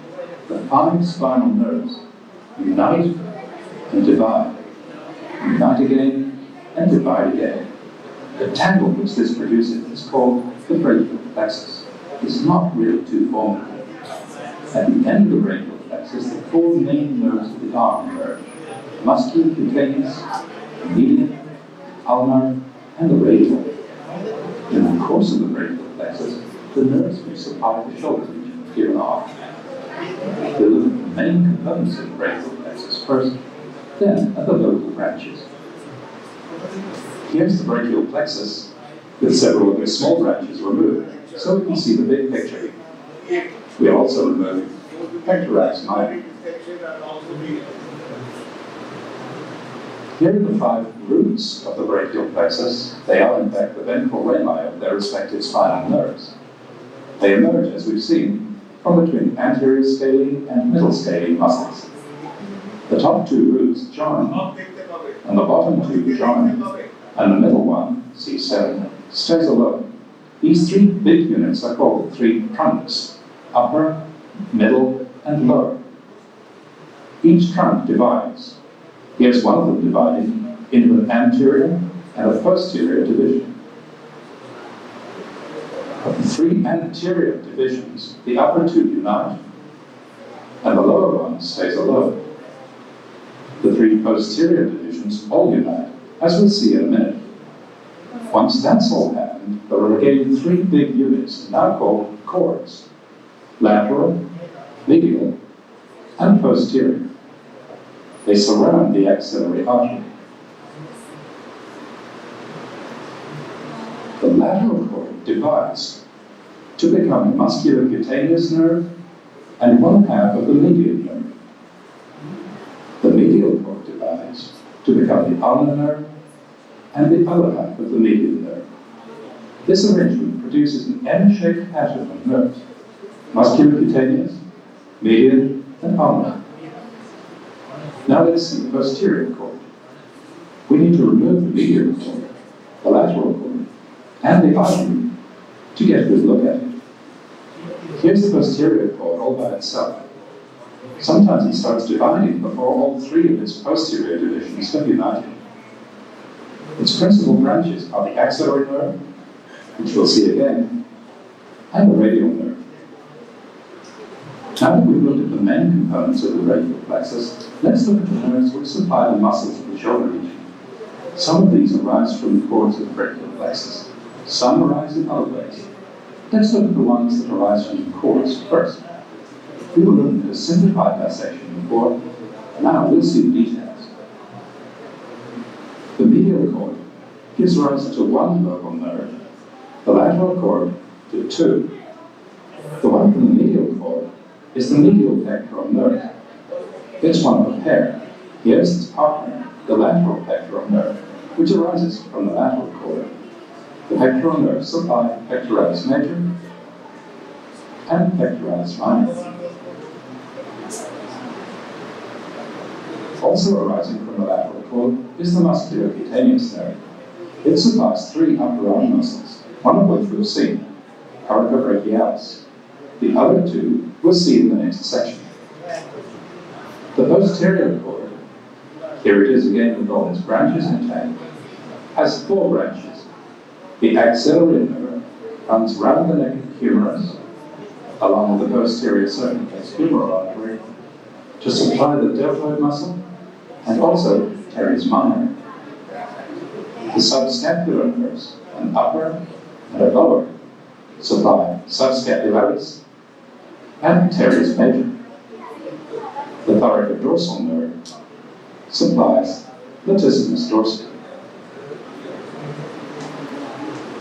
the 5 spinal nerves unite and divide, unite again and divide again. The tangle which this produces is called the brachial plexus. It's not really too formal. At the end of the brachial plexus, the 4 main nerves of the arm emerge: muscular, cutaneous, median, ulnar, and the radial. In the course of the brachial plexus, the nerves which supply the shoulder region are given off. We'll look at the main components of the brachial plexus first, then at the local branches. Here's the brachial plexus, with several of its small branches removed, so we can see the big picture. We also remove pectorais minor. Here are the 5 roots of the brachial plexus. They are, in fact, the ventral rami of their respective spinal nerves. They emerge, as we've seen, from between anterior scalene and middle scalene muscles. The top 2 roots join, and the bottom 2 join, and the middle one, C7, stays alone. These 3 big units are called the 3 trunks: upper, middle, and lower. Each trunk divides. Here's one of them divided into an anterior and a posterior division. Of the 3 anterior divisions, the upper 2 unite, and the lower one stays alone. The 3 posterior divisions all unite, as we'll see in a minute. Once that's all happened, there are again 3 big units, now called cords: lateral, medial, and posterior. They surround the axillary artery. The lateral cord divides to become a muscular cutaneous nerve and one half of the median nerve. The medial cord divides to become the ulnar nerve and the other half of the median nerve. This arrangement produces an M-shaped pattern of nerves: muscular cutaneous, median, and ulnar. Now let's see the posterior cord. We need to remove the medial cord, the lateral cord, and the artery to get a good look at it. Here's the posterior cord all by itself. Sometimes it starts dividing before all 3 of its posterior divisions have united. Its principal branches are the axillary nerve, which we'll see again, and the radial nerve. Now that we've looked at the main components of the brachial plexus, let's look at the nerves which supply the muscles of the shoulder region. Some of these arise from the cords of the brachial plexus. Some arise in other ways. Let's look at the ones that arise from the cords first. We were looking at a simplified dissection before, and now we'll see the details. The medial cord gives rise to 1 local nerve, the lateral cord to 2. The one from the medial cord is the medial pectoral nerve. It's one of a pair. Here's its partner, the lateral pectoral nerve, which arises from the lateral cord. The pectoral nerves supply pectoralis major and pectoralis minor. Also arising from the lateral cord is the muscular cutaneous nerve. It supplies 3 upper arm muscles, one of which we've seen, brachialis. The other 2 we'll see in the next section. The posterior cord, here it is again with all its branches intact, has 4 branches. The axillary nerve runs round the neck of the humerus, along with the posterior circumflex humeral artery, to supply the deltoid muscle, and also teres minor. The subscapular nerves, an upper and a lower, supply subscapularis and teres major. The thoracodorsal nerve supplies latissimus dorsi.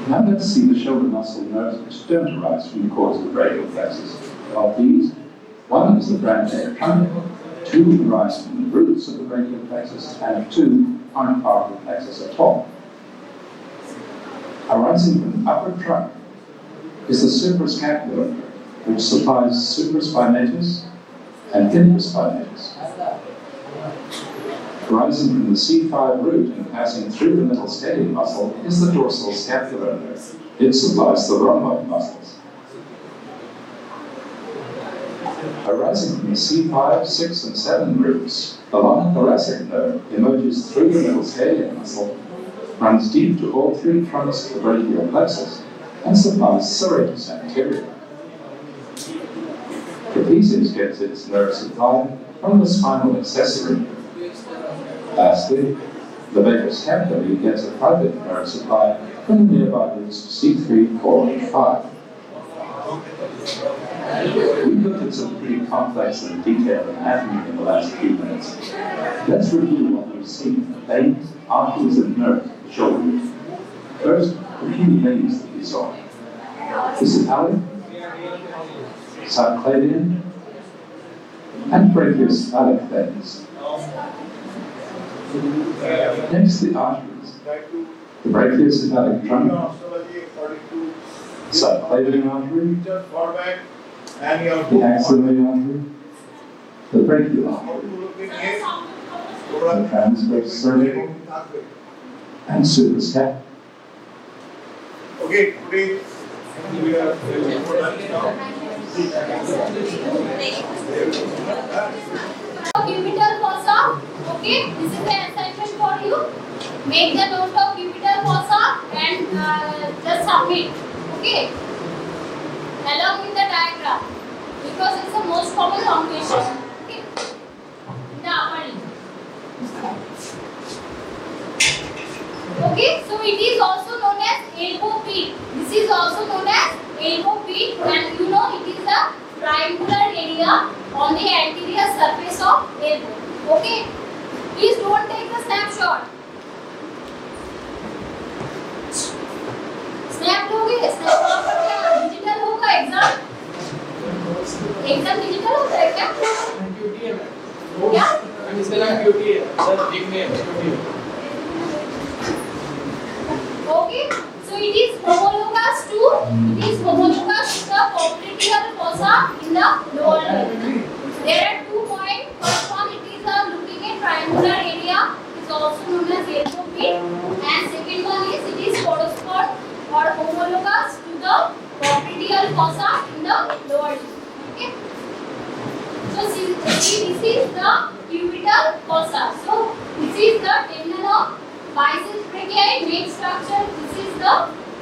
Now let's see the shoulder muscle nerves which don't arise from the cords of the brachial plexus. Of these, 1 is the branchial trunk, 2 arise from the roots of the brachial plexus, and 2 aren't part of the plexus at all. Arising from the upper trunk is the suprascapular nerve, which supplies supraspinatus and infraspinatus. Rising from the C5 root and passing through the middle scalene muscle is the dorsal scapular nerve. It supplies the rhomboid muscles. Arising from the C5, 6, and 7 roots, the long thoracic nerve emerges through the middle scalene muscle, runs deep to all three trunks of the brachial plexus, and supplies serratus anterior. Trapezius gets its nerve supply from the spinal accessory. Lastly, the metacarpals gets a private nerve supply from the nearby roots C3, 4, and 5. We've looked at some pretty complex and detailed anatomy in the last few minutes. Let's review what we've seen: veins, arteries, and nerves of the shoulder. First, a few veins that we saw. Physically, subclavian, and brachiocephalic veins. Next, the arteries. The brachiocephalic trunk, subclavian artery, the axillary artery, the brachial artery, the transverse cervical, and suprascapular. Okay, today we are cubital fossa. Okay, this is the assignment for you. Make the note of cubital fossa and just submit. Okay, along with the diagram, because it's the most common long question. Okay, the upper limb. Okay, so it is also known as elbow pit. This is also known as elbow pit, and you know it is the triangular area on the anterior surface of elbow. Okay, please don't take the snapshot. Snap लोगे, snap कहाँ पर क्या digital होगा exam? Exam digital होता है क्या? QT है ma'am. क्या? इसका नाम QT है। सर लिखने QT। Okay, so it is homologous to the popliteal fossa in the lower limb. There are 2 points. First one, it is looking at triangular area. It is also known as elbow pit. And second one is it is correspond or homologous to the popliteal fossa in the lower limb. Okay. So see, this is the cubital fossa. So this is the tendon of biceps brachii main structure. This is the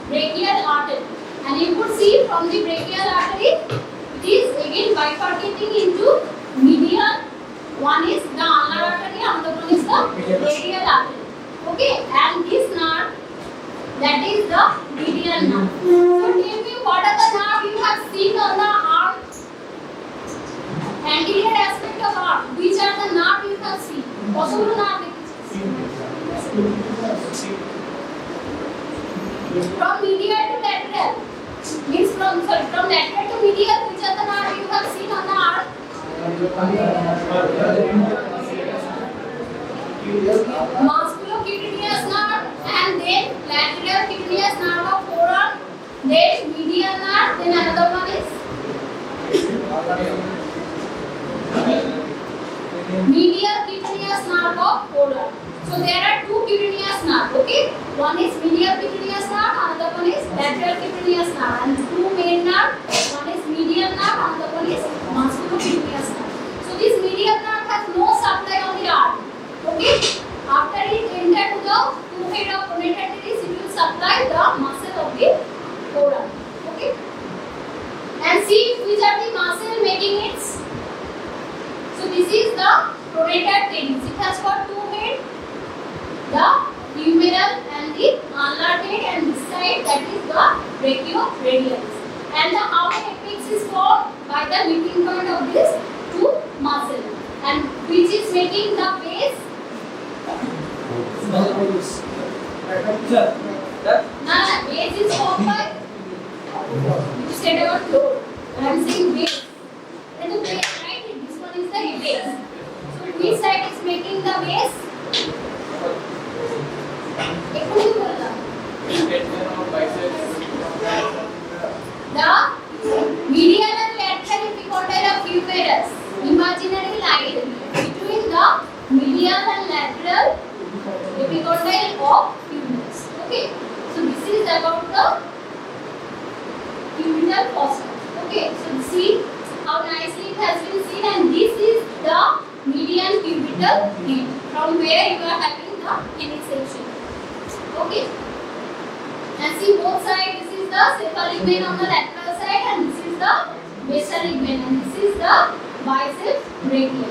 brachial artery, and you could see from the brachial artery, it is again bifurcating into medial. One is the ulnar artery, another one is the radial artery. Okay, and this nerve, that is the medial nerve. So tell me, what are the nerve you have seen on the arm? Anterior aspect of arm. Which are the nerve you have seen? Possible nerve. From medial to lateral, means from lateral to medial, which are the nerve you have seen on the arm? Musculocutaneous nerve, and then lateral cutaneous nerve of forearm, then medial nerve, then another one is medial cutaneous nerve of forearm. So there are 2 cutaneous nerve, okay? One is medial cutaneous nerve, another one is lateral cutaneous nerve, and 2 main nerve. One is medial nerve, another one is musculocutaneous nerve. So this medial nerve has no supply on the arm, okay? After it enters to the forehead of pronator teres, it will supply the muscle of the forearm, okay? And see which are the muscle making it. So this is the pronator teres. It has got 2 heads. The humeral and the ulnar head, and this side, that is the brachioradialis. And the outer apex is formed by the meeting point of these 2 muscles, and which is making the base. Base is formed by. You said about floor. I am saying base. And the base, right? This one is the base. So which side is making the base? The medial and lateral epicondyle of humerus, imaginary line between the medial and lateral cubital fossa. Okay, so see how nicely it has been seen, and this is the median cubital head from where you are having the initiation. Okay, and see both sides. This is the cephalic vein on the lateral side, and this is the basalic vein, and this is the biceps brachii.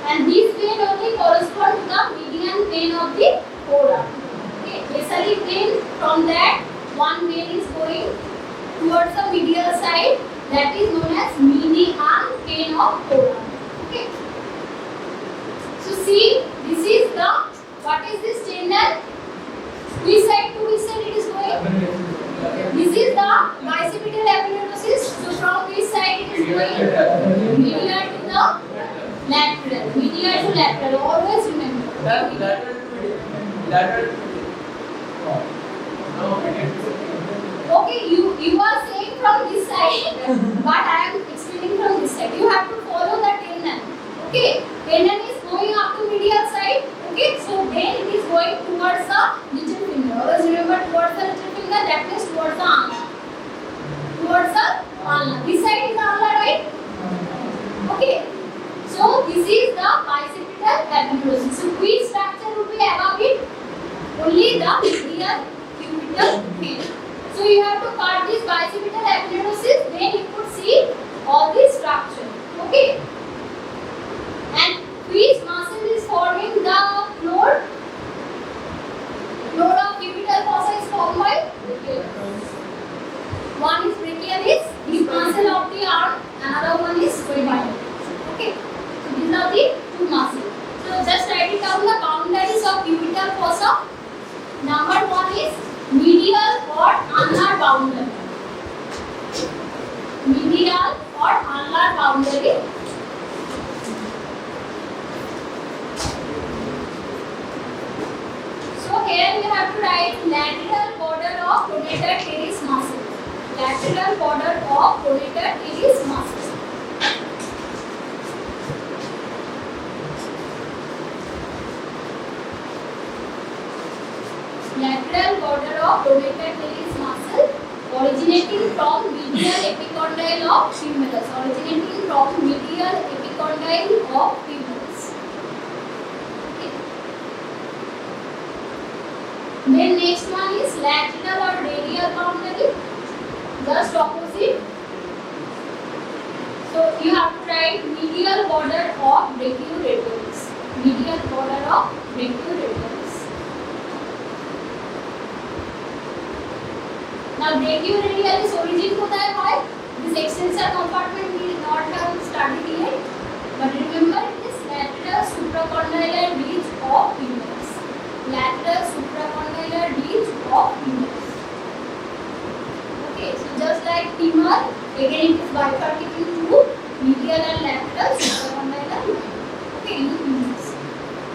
And this vein only corresponds to the median vein of the forearm. Okay, basalic vein, from that one vein is going towards the medial side, that is known as median vein of forearm. Okay. So see, this is the, what is this tendon? Which side to which side it is going? This is the bicipital epilotosis. So from which side it is going? Medial to the lateral. Medial to lateral. Always remember. Lateral. Okay, you are saying from this side, but I am explaining from this side. You have to follow the tendon. Okay, tendon is going up to medial side. Okay, so then it is going towards the little finger. Always remember, towards the little finger, that means towards the ulna. Towards the ulna. This side is the ulna, right? Okay. So this is the bicipital epilotosis. So which structure would be above it? Only the medial cubital head. So you have to cut this bicipital epilotosis, then you could see all this structure. Okay. And which muscle is forming the floor? Floor of cubital fossa is formed by brachialis. One is brachialis, this muscle of the arm, another one is radial. Okay. So these are the two muscles. So just write it down, the boundaries of cubital fossa. Number one is medial or ulnar boundary. Medial or ulnar boundary. So here you have to write lateral border of pronator teres muscle. Lateral border of pronator teres muscle. Lateral border of pronator teres muscle originating from medial epicondyle of humerus. Originating from medial epicondyle of humerus. Okay. Then next one is lateral or radial boundary. Just opposite. So you have to write medial border of brachioradialis. Medial border of brachioradialis. Now brachioradialis origin kothay hoy? This extensor compartment we did not have studied yet, but remember it is lateral supracondylar ridge of humerus. Lateral supracondylar ridge of humerus. Okay, so just like femur, again it is bifurcating to medial and lateral supracondylar line. Okay, in humerus.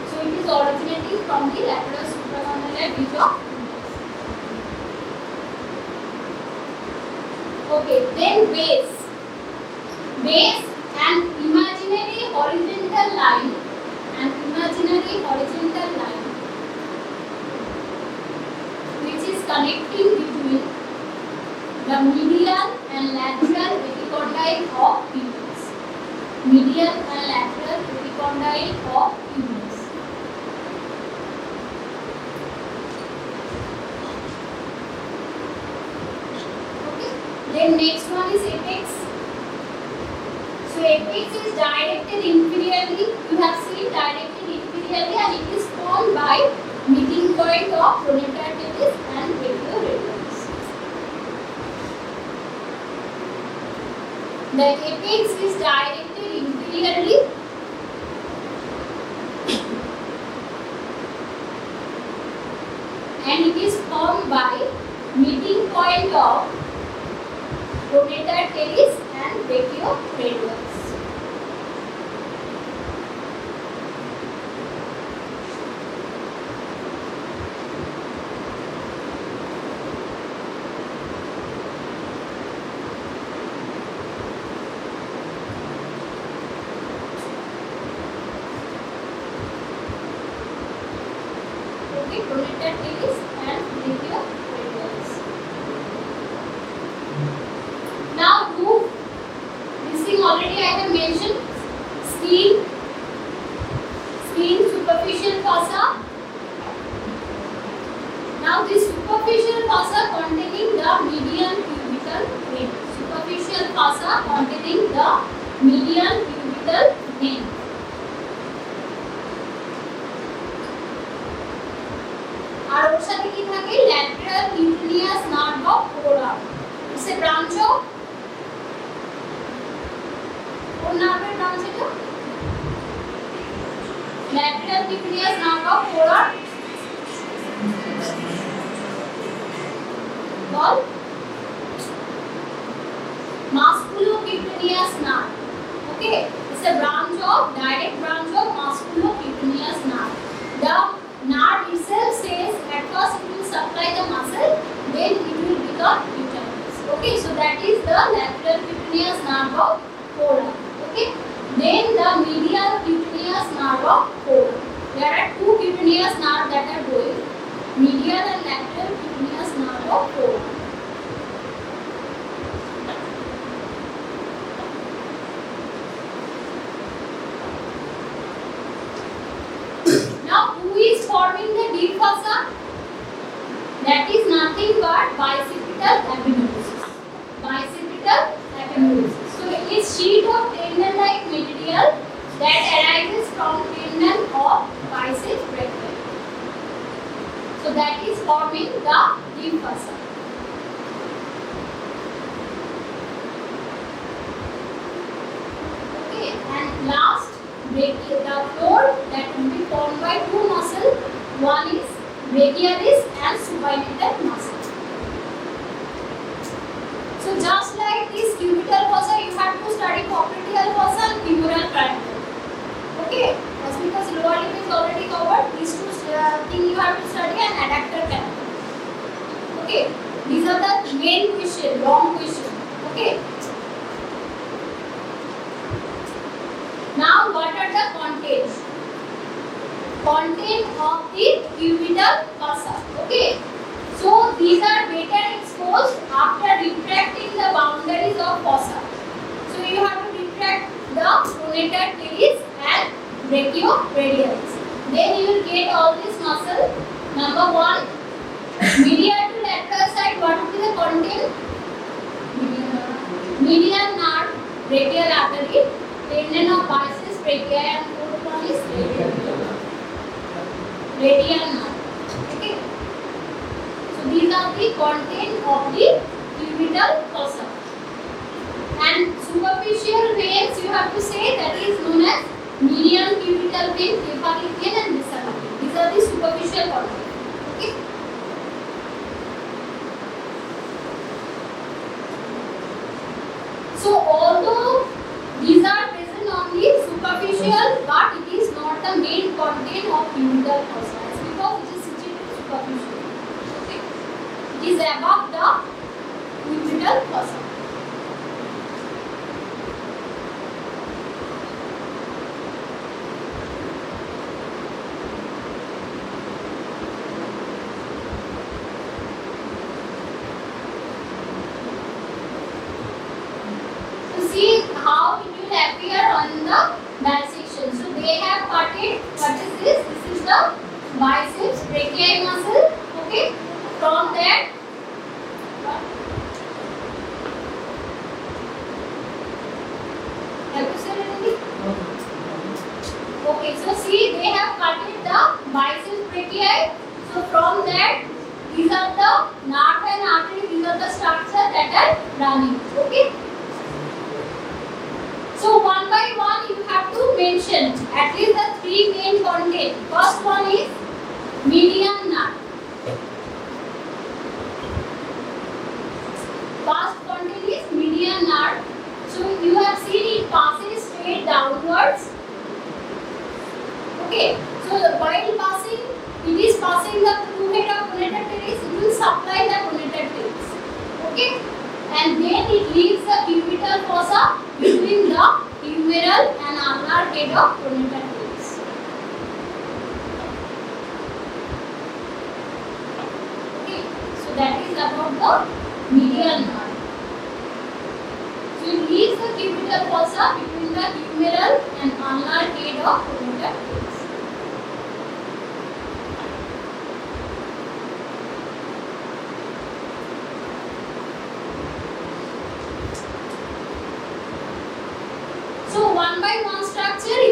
So it is originating from the lateral supracondylar ridge of humerus. Okay, then base. Base, an imaginary horizontal line, which is connecting between the medial and lateral epicondyle of humerus. Medial and lateral epicondyle of humerus. Then next one is apex. So apex is directed inferiorly. You have seen directed inferiorly, and it is formed by meeting point of pronator teres and brachioradialis. The apex is directed inferiorly. And it is formed by meeting point of pronator teres and brachioradialis. Okay, pronator teres and brachioradialis. the median cubital vein. আর ওর সাথে কি থাকে lateral cutaneous nerve of forearm. It's a branch of কোন নার্ভের branch এটা lateral cutaneous nerve of forearm. Ball musculocutaneous nerve. Okay, it's a direct branch of musculocutaneous nerve. The nerve itself says at first it will supply the muscle, then it will become cutaneous. Okay, so that is the lateral cutaneous nerve of forearm. Okay, then the medial cutaneous nerve of forearm. There are two cutaneous nerves that are going, medial and lateral cutaneous nerve of forearm. Now, who is forming the deep fossa? That is nothing but bicipital aponeurosis. Bicipital aponeurosis. So, it is sheet of tendon-like material that arises from tendon of biceps brachii. So, that is forming the deep fossa. Okay, and last, brachial, the floor that will be formed by two muscles. One is brachialis and supinated muscle. So just like this cubital fossa, you have to study popliteal fossa and humeral triangle. Okay, that's because lower limb is already covered. These two things you have to study and adductor canal. Okay, these are the main question, long question. Okay. Now, what are the contents? Content of the cubital fossa. Okay. So, these are better exposed after retracting the boundaries of fossa. So, you have to retract the pronator teres and brachioradialis. Then you will get all these muscles. Number 1, medial to lateral side. What will be the content? Median nerve, brachial artery. Tendon of biceps brachii and fourth one is radial nerve. Okay. So these are the content of the cubital fossa. And superficial veins you have to say that is known as median cubital vein, interphalangeal and brachial. These are the superficial content. Okay. So although these are present on the superficial, but it is not the main content of cubital fossa. It's because it is situated superficially. Okay. It is above the cubital fossa. See how it will appear on the dissection. So they have parted. What is this? This is the biceps brachii muscle. Okay. From that, have you said anything? Okay. So see, they have parted the biceps brachii. So from that, these are the nerve and artery. These are the structures that are running. Okay. So one by one you have to mention at least the three main content. First one is median nerve. First content is median nerve. So you have seen it passes straight downwards. Okay. So while passing, it is passing the through head of pronator teres. It will supply the pronator teres. Okay. And then it leaves the cubital fossa between the humeral and ulnar head of pronator teres. Okay, so that is about the medial nerve. So it leaves the cubital fossa between the humeral and ulnar head of pronator teres.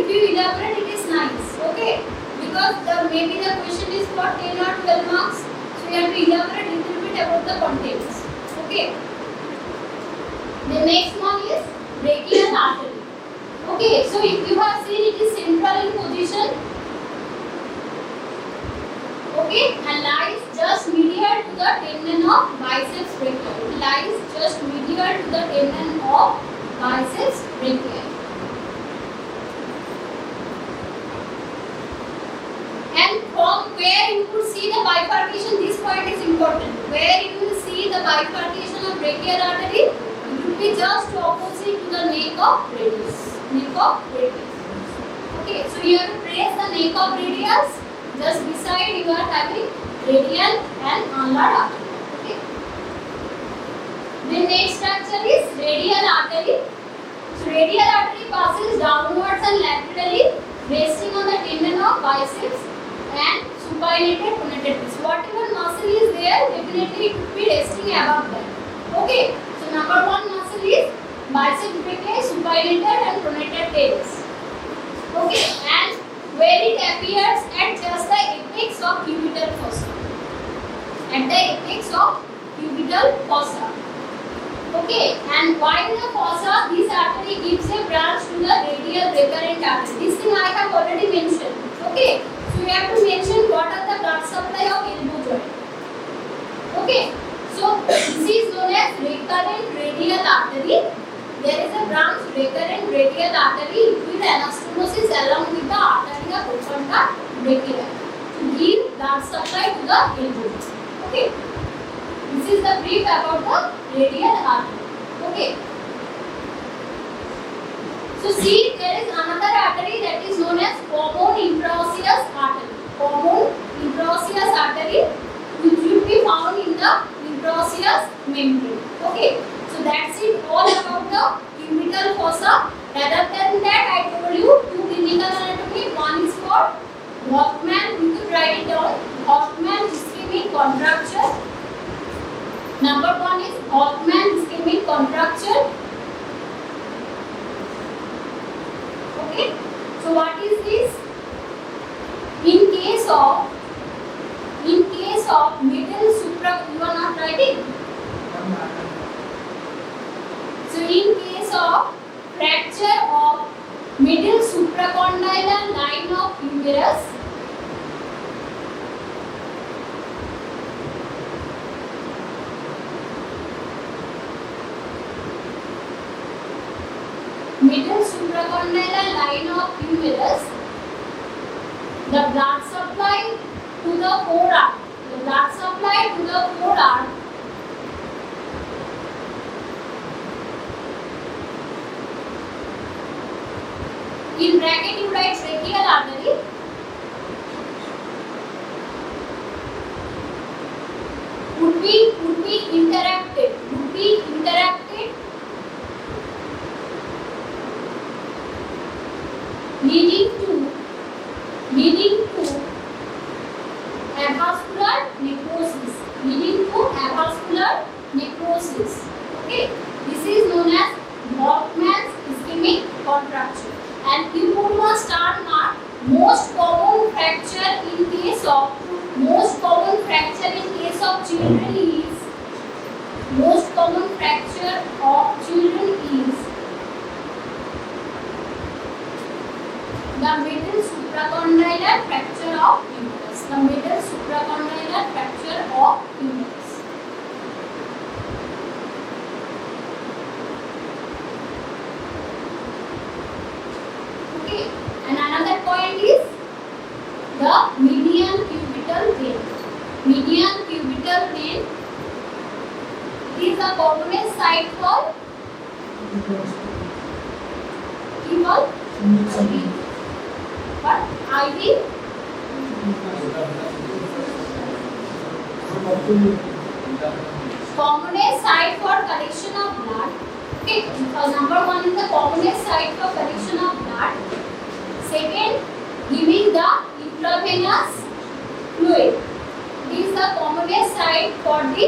if you elaborate, it is nice. Okay, because maybe the question is for 10 or 12 marks, so you have to elaborate little bit about the contents. Okay. The next one is brachial artery. Okay, so if you have seen, it is central in position. Okay, and lies just medial to the tendon of biceps brachial. It lies just medial to the tendon of biceps brachial. And from where you could see the bifurcation, this point is important. Where you will see the bifurcation of brachial artery, it will be just opposite to the neck of radius. Neck of radius. Okay, so you have to trace the neck of radius. Just beside you are having radial and ulnar artery. Okay. The next structure is radial artery. So radial artery passes downwards and laterally, resting on the tendon of biceps and supinated pronated disc. Whatever muscle is there, definitely it will be resting above that. Okay. So number one muscle is biceps brachial, supinated and pronated disc. Okay. And where it appears at just the apex of cubital fossa. At the apex of cubital fossa. Okay, and while the fossa, this artery gives a branch to the radial recurrent artery. This thing I have already mentioned. Okay, so you have to mention what are the blood supply of elbow joint. Okay, so this is known as recurrent radial artery. There is a branch recurrent radial artery with anastomosis along with the arteria profunda brachial to give blood supply to the elbow. Okay. This is the brief about the radial artery. Okay. So see, there is another artery that is known as common intraosseous artery. Common intraosseous artery, which will be found in the intraosseous membrane. Okay. So that's it all about the cubital fossa. Rather than that, I told you two clinical anatomy. One is for Hoffman, you could write it down. Hoffman ischemic contracture. Number one is Hoffman ischemic contracture. Okay. So what is this? In case of middle supra, you are not writing. So in case of fracture of middle supracondylar line of humerus, middle supracondylar line of humerus, the blood supply to the forearm, in bracket you write brachial artery. Would be interacted leading to avascular necrosis. Okay, this is known as Hoffman's ischemic contracture. And you put one star mark. Most common fracture in case of children is the middle supracondylar fracture of humerus. The middle supracondylar fracture of humerus. Okay, and another point is the median cubital vein. Median cubital vein is the commonest site for what? IV? Commonest site for collection of blood. Okay, number one is the commonest site for collection of blood. Second, giving the intravenous fluid. This is the commonest site for the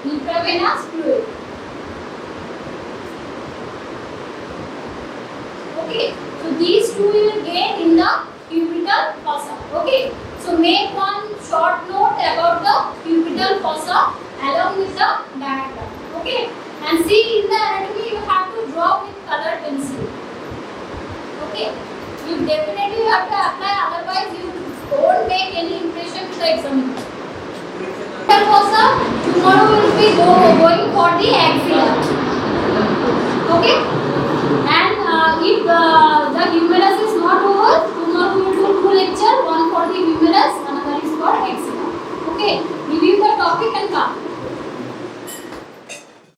intravenous fluid. Okay, so these two you will get short note about the cubital fossa along with the diagram. Okay, and see in the anatomy you have to draw with colored pencil. Okay, you definitely have to apply, otherwise you don't make any impression to the examiner. Fossa tomorrow will be going for the axilla. Okay, and if the humerus is not over, tomorrow we will do two lecture, one for the humerus, another is for axilla. Okay, review the topic and come.